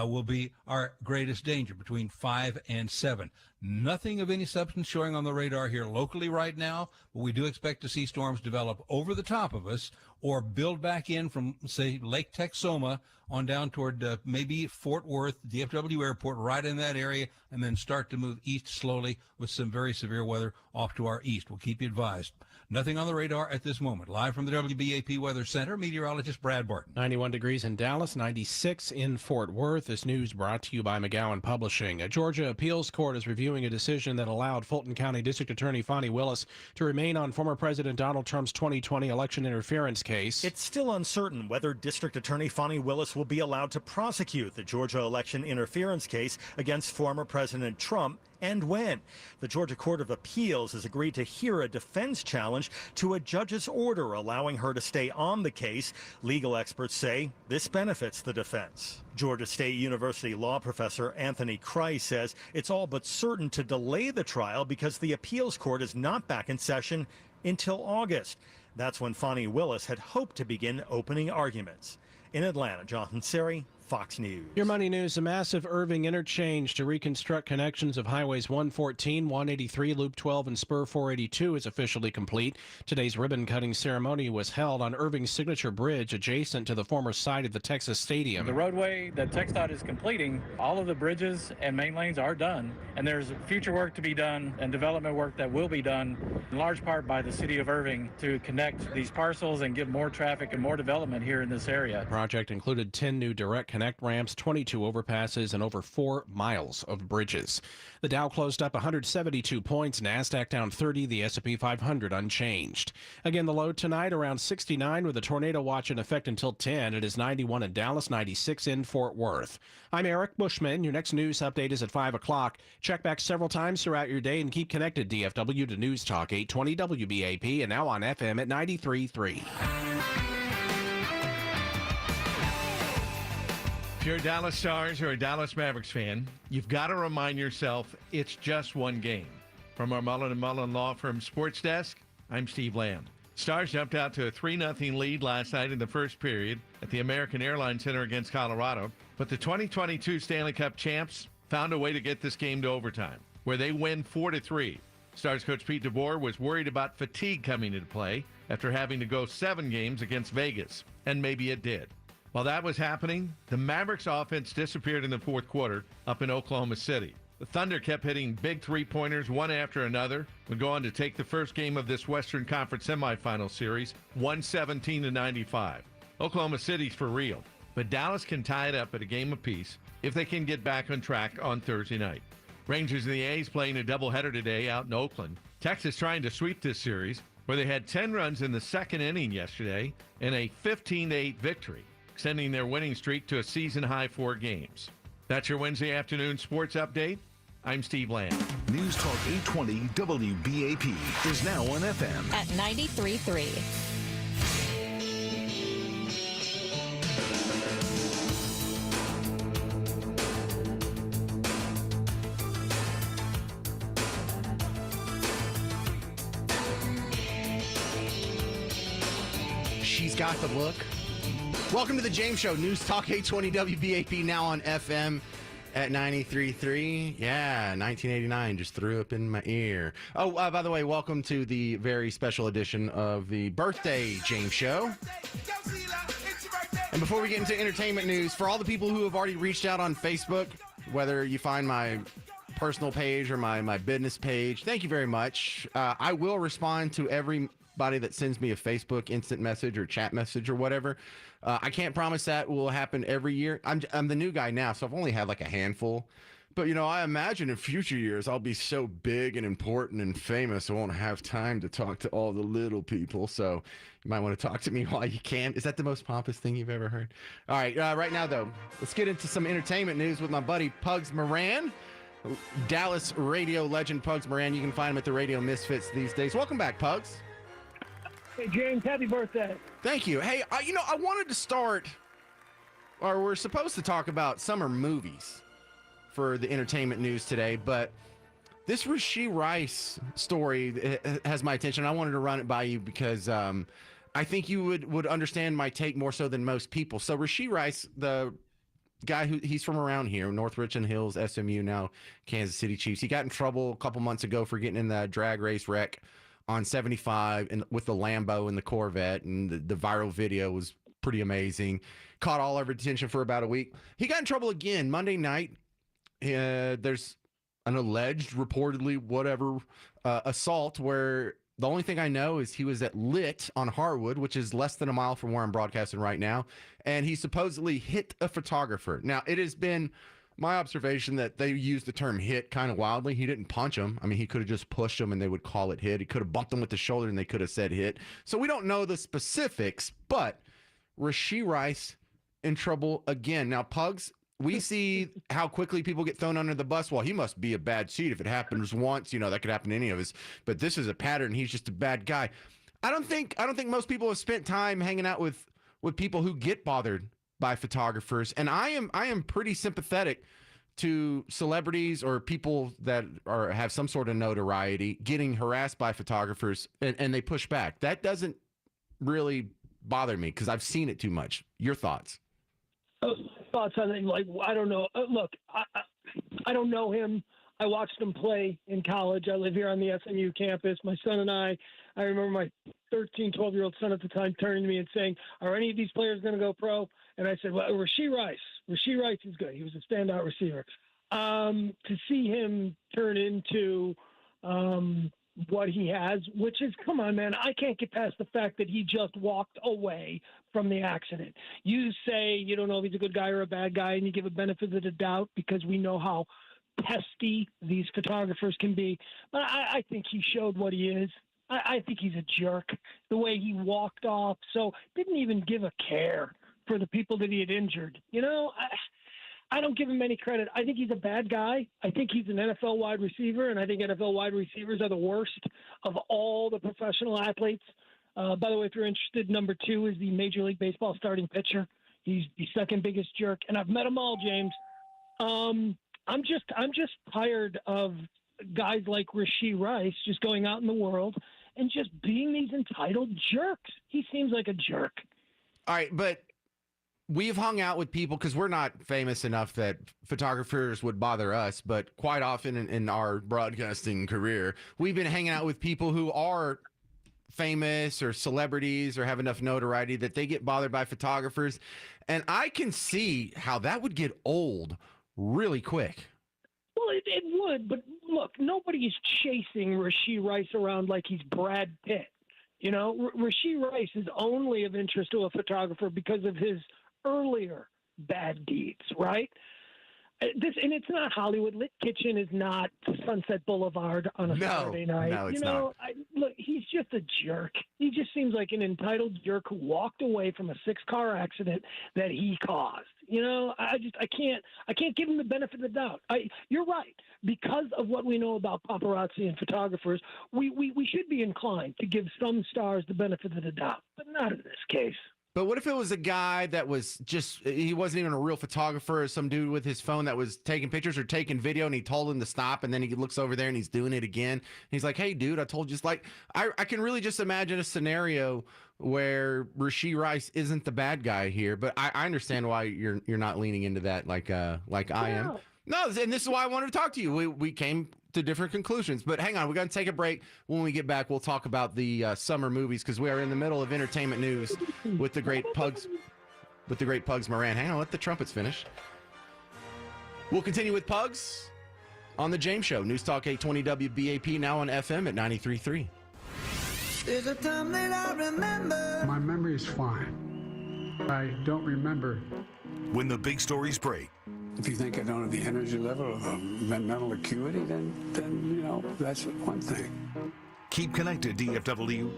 will be our greatest danger, between 5 and 7. Nothing of any substance showing on the radar here locally right now, but we do expect to see storms develop over the top of us or build back in from, say, Lake Texoma on down toward maybe Fort Worth, DFW Airport, right in that area, and then start to move east slowly with some very severe weather off to our east. We'll keep you advised. Nothing on the radar at this moment. Live from the WBAP Weather Center, meteorologist Brad Barton. 91 degrees in Dallas, 96 in Fort Worth. This news brought to you by McGowan Publishing. A Georgia appeals court is reviewing a decision that allowed Fulton County District Attorney Fonnie Willis to remain on former President Donald Trump's 2020 election interference case. It's still uncertain whether District Attorney Fonnie Willis will be allowed to prosecute the Georgia election interference case against former President Trump, and when. The Georgia Court of Appeals has agreed to hear a defense challenge to a judge's order allowing her to stay on the case. Legal experts say this benefits the defense. Georgia State University law professor Anthony Kreis says it's all but certain to delay the trial because the appeals court is not back in session until August. That's when Fonnie Willis had hoped to begin opening arguments. In Atlanta, Jonathan Seri, Fox News. Your money news, a massive Irving interchange to reconstruct connections of highways 114, 183, Loop 12, and Spur 482 is officially complete. Today's ribbon-cutting ceremony was held on Irving's signature bridge adjacent to the former site of the Texas Stadium. The roadway that TxDOT is completing, all of the bridges and main lanes are done, and there's future work to be done and development work that will be done in large part by the city of Irving to connect these parcels and give more traffic and more development here in this area. The project included 10 new direct connections connect ramps, 22 overpasses, and over 4 miles of bridges. The Dow closed up 172 points, NASDAQ down 30, the S&P 500 unchanged. Again, the low tonight around 69 with a tornado watch in effect until 10. It is 91 in Dallas, 96 in Fort Worth. I'm Eric Bushman. Your next news update is at 5 o'clock. Check back several times throughout your day and keep connected, DFW, to News Talk 820 WBAP and now on FM at 93.3. If you're a Dallas Stars or a Dallas Mavericks fan, you've got to remind yourself it's just one game. From our Mullen & Mullen Law Firm Sports Desk, I'm Steve Land. Stars jumped out to a 3-0 lead last night in the first period at the American Airlines Center against Colorado, but the 2022 Stanley Cup champs found a way to get this game to overtime, where they win 4-3. Stars coach Pete DeBoer was worried about fatigue coming into play after having to go 7 games against Vegas, and maybe it did. While that was happening, the Mavericks offense disappeared in the fourth quarter up in Oklahoma City. The Thunder kept hitting big three-pointers one after another, would go on to take the first game of this Western Conference semifinal series, 117-95. Oklahoma City's for real, but Dallas can tie it up at a game apiece if they can get back on track on Thursday night. Rangers and the A's playing a doubleheader today out in Oakland. Texas trying to sweep this series, where they had 10 runs in the second inning yesterday and a 15-8 victory, extending their winning streak to a season-high 4 games. That's your Wednesday afternoon sports update. I'm Steve Land. News Talk 820 WBAP is now on FM at 93.3. She's got the look. Welcome to the James Show, News Talk 820 WBAP, now on FM at 93.3. Yeah, 1989 just threw up in my ear. Oh, by the way, welcome to the very special edition of the Birthday James Show. And before we get into entertainment news, for all the people who have already reached out on Facebook, whether you find my personal page or my business page, thank you very much. I will respond to everybody that sends me a Facebook instant message or chat message or whatever. I can't promise that will happen every year. I'm the new guy now, so I've only had like a handful. But, I imagine in future years I'll be so big and important and famous I won't have time to talk to all the little people. So you might want to talk to me while you can. Is that the most pompous thing you've ever heard? All right, right now, though, let's get into some entertainment news with my buddy Pugs Moran. Dallas radio legend Pugs Moran. You can find him at the Radio Misfits these days. Welcome back, Pugs. Hey, James, happy birthday. Thank you. Hey, I wanted to start, or we're supposed to talk about summer movies for the entertainment news today, but this Rashee Rice story has my attention. I wanted to run it by you because I think you would understand my take more so than most people. So Rashee Rice, the guy he's from around here, North Richland Hills, SMU, now Kansas City Chiefs. He got in trouble a couple months ago for getting in the drag race wreck on 75 and with the Lambo and the Corvette, and the viral video was pretty amazing. Caught all of our attention for about a week. He got in trouble again Monday night. There's an alleged, reportedly, assault where the only thing I know is he was at Lit on Harwood, which is less than a mile from where I'm broadcasting right now, and he supposedly hit a photographer. Now, it has been my observation that they use the term hit kind of wildly. He didn't punch him. I mean, he could have just pushed him and they would call it hit. He could have bumped him with the shoulder and they could have said hit. So we don't know the specifics, but Rashee Rice in trouble again. Now, Pugs, we see how quickly people get thrown under the bus. Well, he must be a bad seed. If it happens once, that could happen to any of us. But this is a pattern. He's just a bad guy. I don't think most people have spent time hanging out with people who get bothered by photographers, and I am pretty sympathetic to celebrities or people that have some sort of notoriety getting harassed by photographers, and they push back. That doesn't really bother me because I've seen it too much. Your thoughts? Thoughts on it? Like, I don't know. Look, I don't know him. I watched him play in college. I live here on the SMU campus. My son and I remember my 13, 12-year-old son at the time turning to me and saying, are any of these players going to go pro? And I said, well, Rashee Rice is good. He was a standout receiver. To see him turn into what he has, which is, come on, man, I can't get past the fact that he just walked away from the accident. You say you don't know if he's a good guy or a bad guy, and you give a benefit of the doubt because we know how pesty these photographers can be. But I think he showed what he is. I think he's a jerk, the way he walked off. So didn't even give a care for the people that he had injured. You know, I don't give him any credit. I think he's a bad guy. I think he's an NFL wide receiver, and I think NFL wide receivers are the worst of all the professional athletes. By the way, if you're interested, number 2 is the Major League Baseball starting pitcher. He's the second biggest jerk, and I've met them all, James. I'm just tired of guys like Rashee Rice just going out in the world and just being these entitled jerks. He seems like a jerk. All right, but we've hung out with people because we're not famous enough that photographers would bother us, but quite often in our broadcasting career, we've been hanging out with people who are famous or celebrities or have enough notoriety that they get bothered by photographers. And I can see how that would get old really quick. Well, it would, but look, nobody's chasing Rashee Rice around like he's Brad Pitt. You know, Rashee Rice is only of interest to a photographer because of his earlier bad deeds, right? And it's not Hollywood. Lit Kitchen is not Sunset Boulevard on a Saturday night. No, it's not. Look, he's just a jerk. He just seems like an entitled jerk who walked away from a 6-car accident that he caused. You know, I can't give him the benefit of the doubt. You're right. Because of what we know about paparazzi and photographers, we should be inclined to give some stars the benefit of the doubt, but not in this case. But what if it was a guy that was he wasn't even a real photographer, or some dude with his phone that was taking pictures or taking video, and he told him to stop, and then he looks over there and he's doing it again. And he's like, hey, dude, I told you. I can really just imagine a scenario where Rashee Rice isn't the bad guy here, but I understand why you're not leaning into that like I am. No, and this is why I wanted to talk to you. We came to different conclusions, but hang on, we're going to take a break. When we get back, we'll talk about the summer movies because we are in the middle of entertainment news with the great Pugs Moran. Hang on, let the trumpets finish. We'll continue with Pugs on the James Show. News Talk 820 WBAP, now on FM at 93.3. There's a time that I remember. My memory is fine. I don't remember. When the big stories break. If you think I don't have the energy level or the mental acuity, then you know, that's one thing. Keep connected, DFW.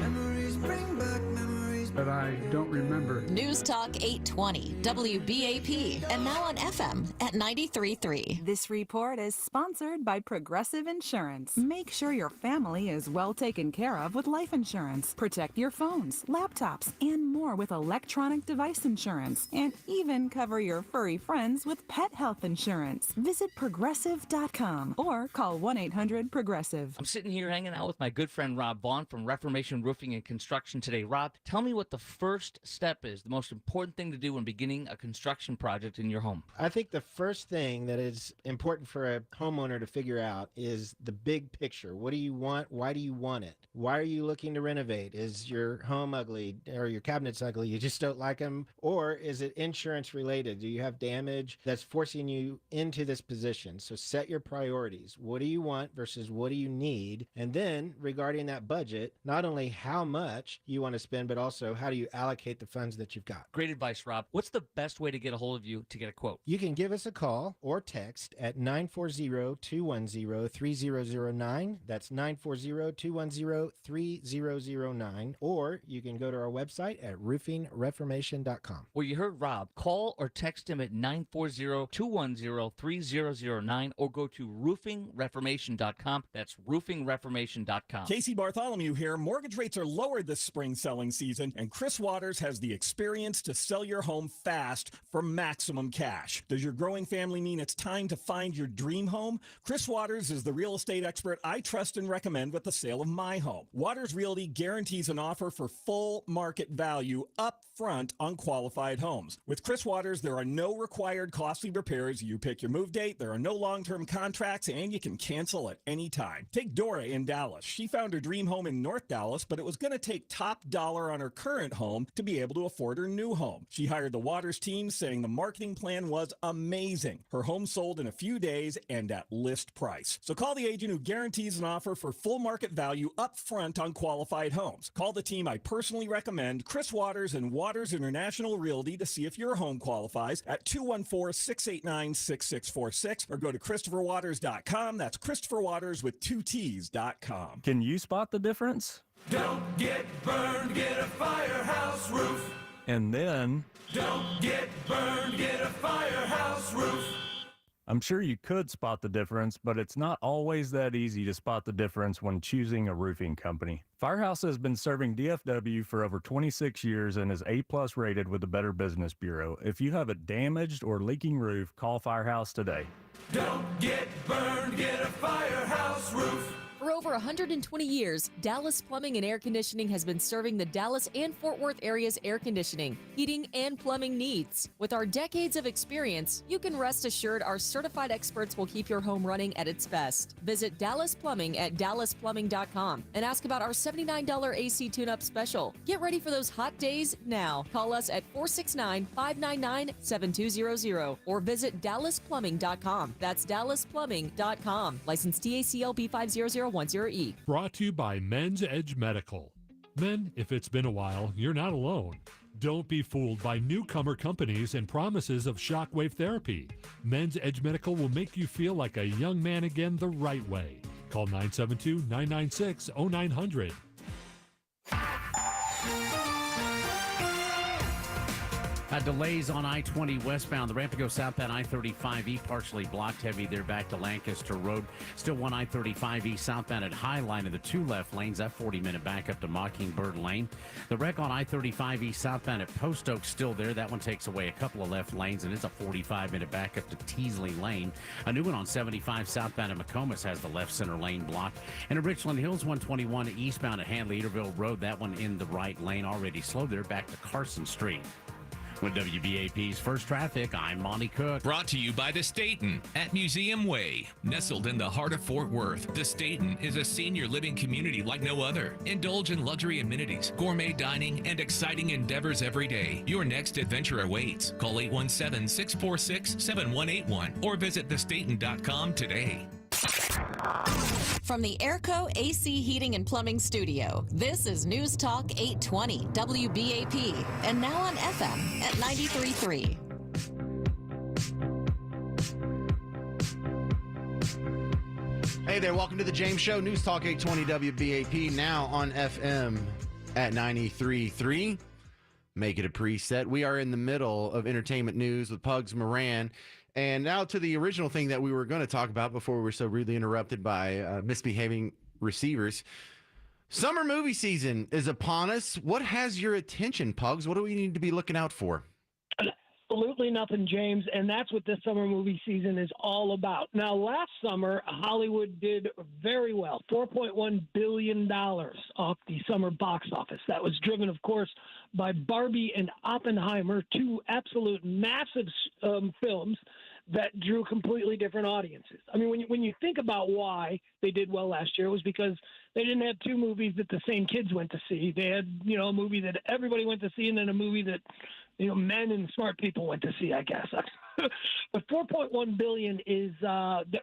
Memories bring back memories. But I don't remember. News Talk 820 WBAP, and now on FM at 93.3. This report is sponsored by Progressive Insurance. Make sure your family is well taken care of with life insurance. Protect your phones, laptops, and more with electronic device insurance. And even cover your furry friends with pet health insurance. Visit Progressive.com or call 1-800-PROGRESSIVE. I'm sitting here hanging out with my good friend Rob Vaughn from Reformation Roofing and Construction today. Rob, tell me what the first step is, the most important thing to do when beginning a construction project in your home. I think the first thing that is important for a homeowner to figure out is the big picture. What do you want? Why do you want it? Why are you looking to renovate? Is your home ugly or your cabinets ugly? You just don't like them? Or is it insurance related? Do you have damage that's forcing you into this position? So set your priorities. What do you want versus what do you need? And then regarding that budget, not only how much you want to spend, but also how do you allocate the funds that you've got? Great advice, Rob. What's the best way to get a hold of you to get a quote? You can give us a call or text at 940-210-3009. That's 940-210-3009. Or you can go to our website at roofingreformation.com. Well, you heard Rob. Call or text him at 940-210-3009 or go to roofingreformation.com. That's roofingreformation.com. Casey Bartholomew here. Mortgage rates are lower this spring selling season, and Chris Waters has the experience to sell your home fast for maximum cash. Does your growing family mean it's time to find your dream home? Chris Waters is the real estate expert I trust and recommend with the sale of my home. Waters Realty guarantees an offer for full market value up front on qualified homes. With Chris Waters, there are no required costly repairs. You pick your move date, there are no long-term contracts, and you can cancel at any time. Take Dora in Dallas. She found her dream home in North Dallas Dallas, but it was going to take top dollar on her current home to be able to afford her new home. She hired the Waters team, saying the marketing plan was amazing. Her home sold in a few days and at list price. So call the agent who guarantees an offer for full market value up front on qualified homes. Call the team I personally recommend, Chris Waters and Waters International Realty, to see if your home qualifies at 214-689-6646 or go to ChristopherWaters.com. That's Christopher Waters with 2 T's.com. Can you spot the difference? Don't get burned, get a Firehouse Roof. And then, Don't get burned, get a Firehouse Roof. I'm sure you could spot the difference, but it's not always that easy to spot the difference when choosing a roofing company. Firehouse has been serving DFW for over 26 years and is A+ rated with the Better Business Bureau. If you have a damaged or leaking roof, call Firehouse today. Don't get burned, get a Firehouse Roof. For over 120 years, Dallas Plumbing and Air Conditioning has been serving the Dallas and Fort Worth area's air conditioning, heating, and plumbing needs. With our decades of experience, you can rest assured our certified experts will keep your home running at its best. Visit Dallas Plumbing at dallasplumbing.com and ask about our $79 AC tune-up special. Get ready for those hot days now. Call us at 469-599-7200 or visit dallasplumbing.com. That's dallasplumbing.com. License TACL B50010E. Brought to you by Men's Edge Medical. Men, if it's been a while, you're not alone. Don't be fooled by newcomer companies and promises of shockwave therapy. Men's Edge Medical will make you feel like a young man again the right way. Call 972-996-0900. Delays on I-20 westbound. The ramp to go southbound I-35E partially blocked, heavy there back to Lancaster Road. Still one I-35E southbound at Highline in the 2 left lanes. That 40-minute back up to Mockingbird Lane. The wreck on I-35E southbound at Post Oak still there. That one takes away a couple of left lanes, and it's a 45-minute back up to Teasley Lane. A new one on 75 southbound at McComas has the left center lane blocked. And at Richland Hills 121 eastbound at Handley-Eaterville Road, that one in the right lane, already slow there back to Carson Street. With WBAP's First Traffic, I'm Monty Cook. Brought to you by the Staten at Museum Way. Nestled in the heart of Fort Worth, the Staten is a senior living community like no other. Indulge in luxury amenities, gourmet dining, and exciting endeavors every day. Your next adventure awaits. Call 817-646-7181 or visit thestaten.com today. From the Airco AC Heating and Plumbing Studio, this is News Talk 820 WBAP, and now on FM at 93.3. Hey there, welcome to the James Show, News Talk 820 WBAP, now on FM at 93.3. Make it a preset. We are in the middle of entertainment news with Pugs Moran. And now to the original thing that we were going to talk about before we were so rudely interrupted by misbehaving receivers. Summer movie season is upon us. What has your attention, Pugs? What do we need to be looking out for? Absolutely nothing, James, and that's what this summer movie season is all about. Now, last summer, Hollywood did very well, $4.1 billion off the summer box office. That was driven, of course, by Barbie and Oppenheimer, 2 absolute massive films that drew completely different audiences. I mean, when you think about why they did well last year, it was because they didn't have 2 movies that the same kids went to see. They had, a movie that everybody went to see, and then a movie that men and smart people went to see, I guess. But $4.1 billion is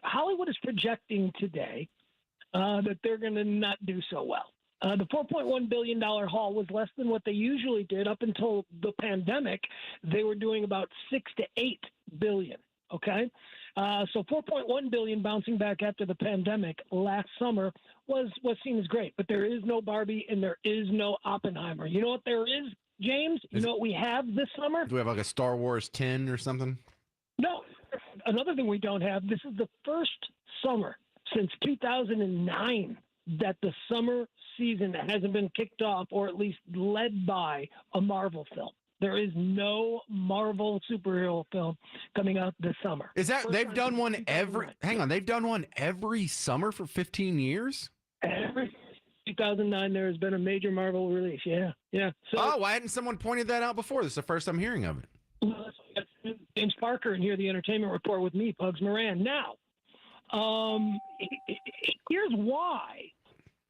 Hollywood is projecting today that they're going to not do so well. The $4.1 billion haul was less than what they usually did up until the pandemic. They were doing about 6 to 8 billion. Okay, so $4.1 billion bouncing back after the pandemic last summer was seen as great. But there is no Barbie and there is no Oppenheimer. You know what there is, James? You know what we have this summer? Do we have like a Star Wars 10 or something? No. Another thing we don't have, this is the first summer since 2009 that the summer season hasn't been kicked off or at least led by a Marvel film. There is no Marvel superhero film coming out this summer. Is that they've done one every? Hang on, they've done one every summer for 15 years. Every 2009, there has been a major Marvel release. Yeah. So, why hadn't someone pointed that out before? This is the first I'm hearing of it. James Parker, and here the Entertainment Report with me, Pugs Moran. Now, here's why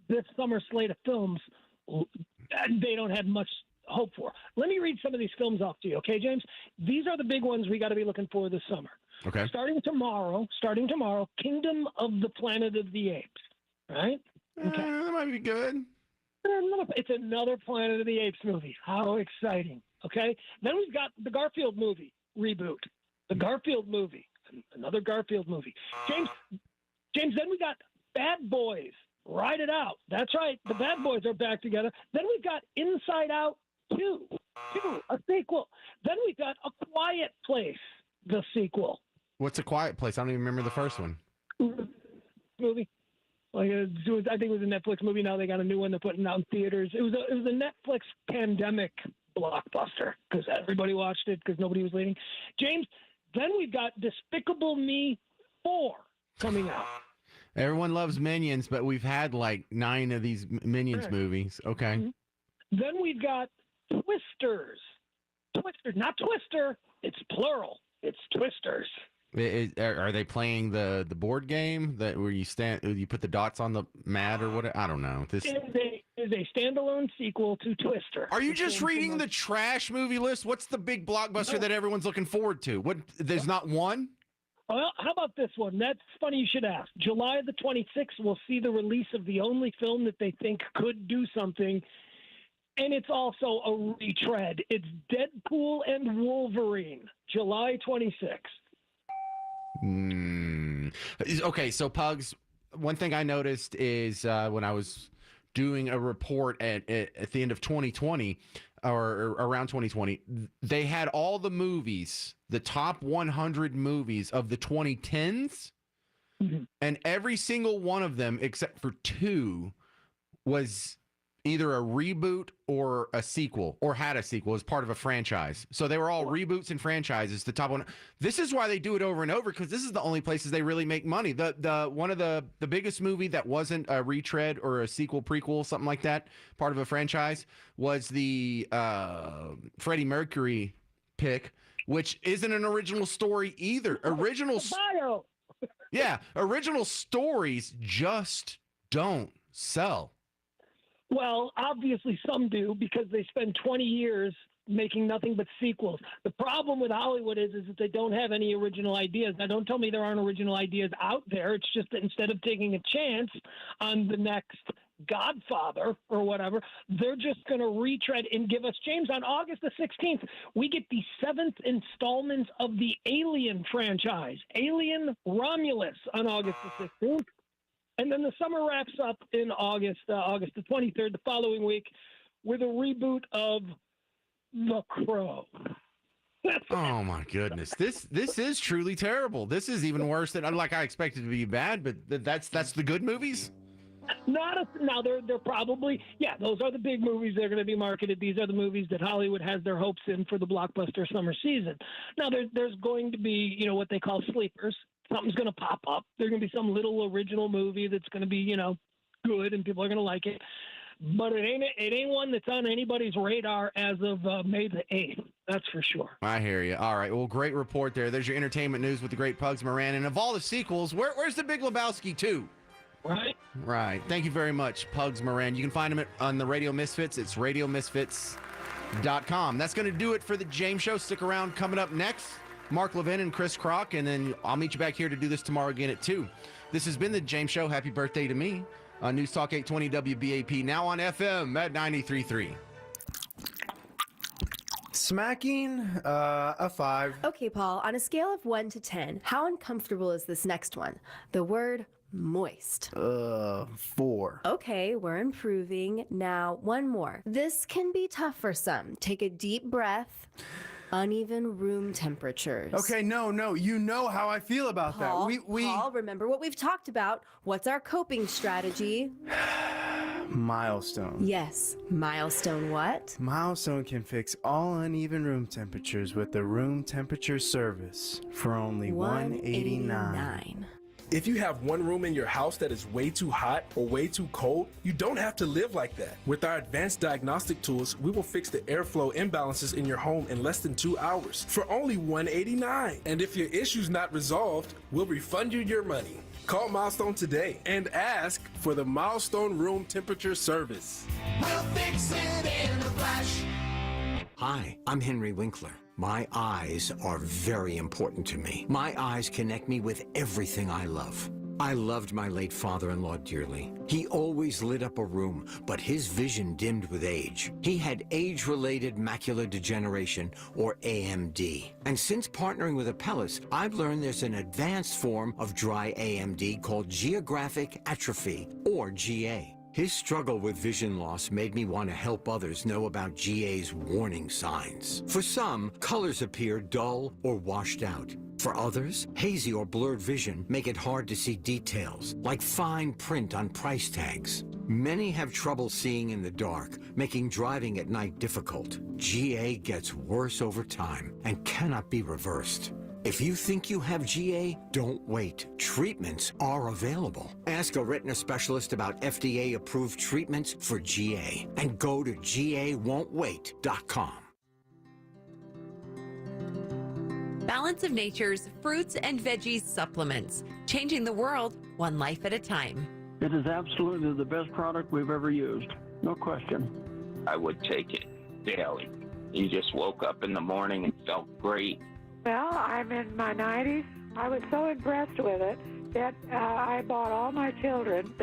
this summer slate of films, they don't have much hope for. Let me read some of these films off to you, okay, James? These are the big ones we got to be looking for this summer. Okay. Starting tomorrow, Kingdom of the Planet of the Apes, right? Okay. That might be good. It's another Planet of the Apes movie. How exciting, okay? Then we've got the Garfield movie reboot. The Garfield movie, another Garfield movie. James, then we got Bad Boys. Ride It Out. That's right. The Bad Boys are back together. Then we've got Inside Out 2, a sequel. Then we've got A Quiet Place, the sequel. What's A Quiet Place? I don't even remember the first one. Movie. I think it was a Netflix movie. Now they got a new one they're putting out in theaters. It was a Netflix pandemic blockbuster because everybody watched it because nobody was leaving. James, then we've got Despicable Me 4 coming out. Everyone loves Minions, but we've had like 9 of these Minions movies. Okay. Mm-hmm. Then we've got Twisters. Not Twister. It's plural. It's Twisters. Are they playing the board game that where you put the dots on the mat or what? I don't know. This is a standalone sequel to Twister. Are you just reading the trash movie list? What's the big blockbuster that everyone's looking forward to? What? There's not one? Well, how about this one? That's funny you should ask. July the 26th, we'll see the release of the only film that they think could do something, and it's also a retread. It's Deadpool and Wolverine, July 26th. Okay, so Pugs, one thing I noticed is when I was doing a report at the end of 2020, or around 2020, they had all the movies, the top 100 movies of the 2010s, and every single one of them, except for 2, was either a reboot or a sequel, or had a sequel as part of a franchise. So they were all reboots and franchises. The top one. This is why they do it over and over, because this is the only places they really make money. The one of the biggest movie that wasn't a retread or a sequel, prequel, something like that, part of a franchise, was the Freddie Mercury pick, which isn't an original story either. Original stories just don't sell. Well, obviously some do because they spend 20 years making nothing but sequels. The problem with Hollywood is that they don't have any original ideas. Now, don't tell me there aren't original ideas out there. It's just that instead of taking a chance on the next Godfather or whatever, they're just going to retread and give us, James, on August the 16th, we get the 7th installment of the Alien franchise, Alien Romulus, on August the 16th. And then the summer wraps up in August the 23rd, the following week, with a reboot of The Crow. Oh my goodness, this is truly terrible. This is even worse than I expected to be bad, but that's the good movies. Now they're probably those are the big movies that are going to be marketed. These are the movies that Hollywood has their hopes in for the blockbuster summer season. Now there's going to be what they call sleepers. Something's going to pop up. There's going to be some little original movie that's going to be, good and people are going to like it. But it ain't one that's on anybody's radar as of May the 8th. That's for sure. I hear you. All right. Well, great report there. There's your entertainment news with the great Pugs Moran. And of all the sequels, where's the Big Lebowski 2? Right. Thank you very much, Pugs Moran. You can find him on the Radio Misfits. It's radiomisfits.com. That's going to do it for the James Show. Stick around. Coming up next, Mark Levin and Chris Kroc, and then I'll meet you back here to do this tomorrow again at 2. This has been the James Show. Happy birthday to me on News Talk 820 WBAP, now on FM at 93.3. Smacking, a 5. Okay, Paul, on a scale of 1 to 10, how uncomfortable is this next one? The word moist. 4. Okay, we're improving. Now, one more. This can be tough for some. Take a deep breath. Uneven room temperatures. Okay, no, you know how I feel about Paul, that. Paul, remember what we've talked about. What's our coping strategy? Milestone. Yes, milestone what? Milestone can fix all uneven room temperatures with the room temperature service for only $189. If you have one room in your house that is way too hot or way too cold, you don't have to live like that. With our advanced diagnostic tools, we will fix the airflow imbalances in your home in less than 2 hours for only $189. And if your issue's not resolved, we'll refund you your money. Call Milestone today and ask for the Milestone Room Temperature Service. We'll fix it in a flash. Hi, I'm Henry Winkler. My eyes are very important to me. My eyes connect me with everything I love. I loved my late father-in-law dearly. He always lit up a room, but his vision dimmed with age. He had age-related macular degeneration, or AMD. And since partnering with Apellis, I've learned there's an advanced form of dry AMD called geographic atrophy, or GA. His struggle with vision loss made me want to help others know about GA's warning signs. For some, colors appear dull or washed out. For others, hazy or blurred vision make it hard to see details, like fine print on price tags. Many have trouble seeing in the dark, making driving at night difficult. GA gets worse over time and cannot be reversed. If you think you have GA, don't wait. Treatments are available. Ask a retina specialist about FDA-approved treatments for GA and go to GAWon'tWait.com. Balance of Nature's fruits and veggies supplements, changing the world one life at a time. It is absolutely the best product we've ever used. No question. I would take it daily. You just woke up in the morning and felt great. Well, I'm in my 90s. I was so impressed with it that I bought all my children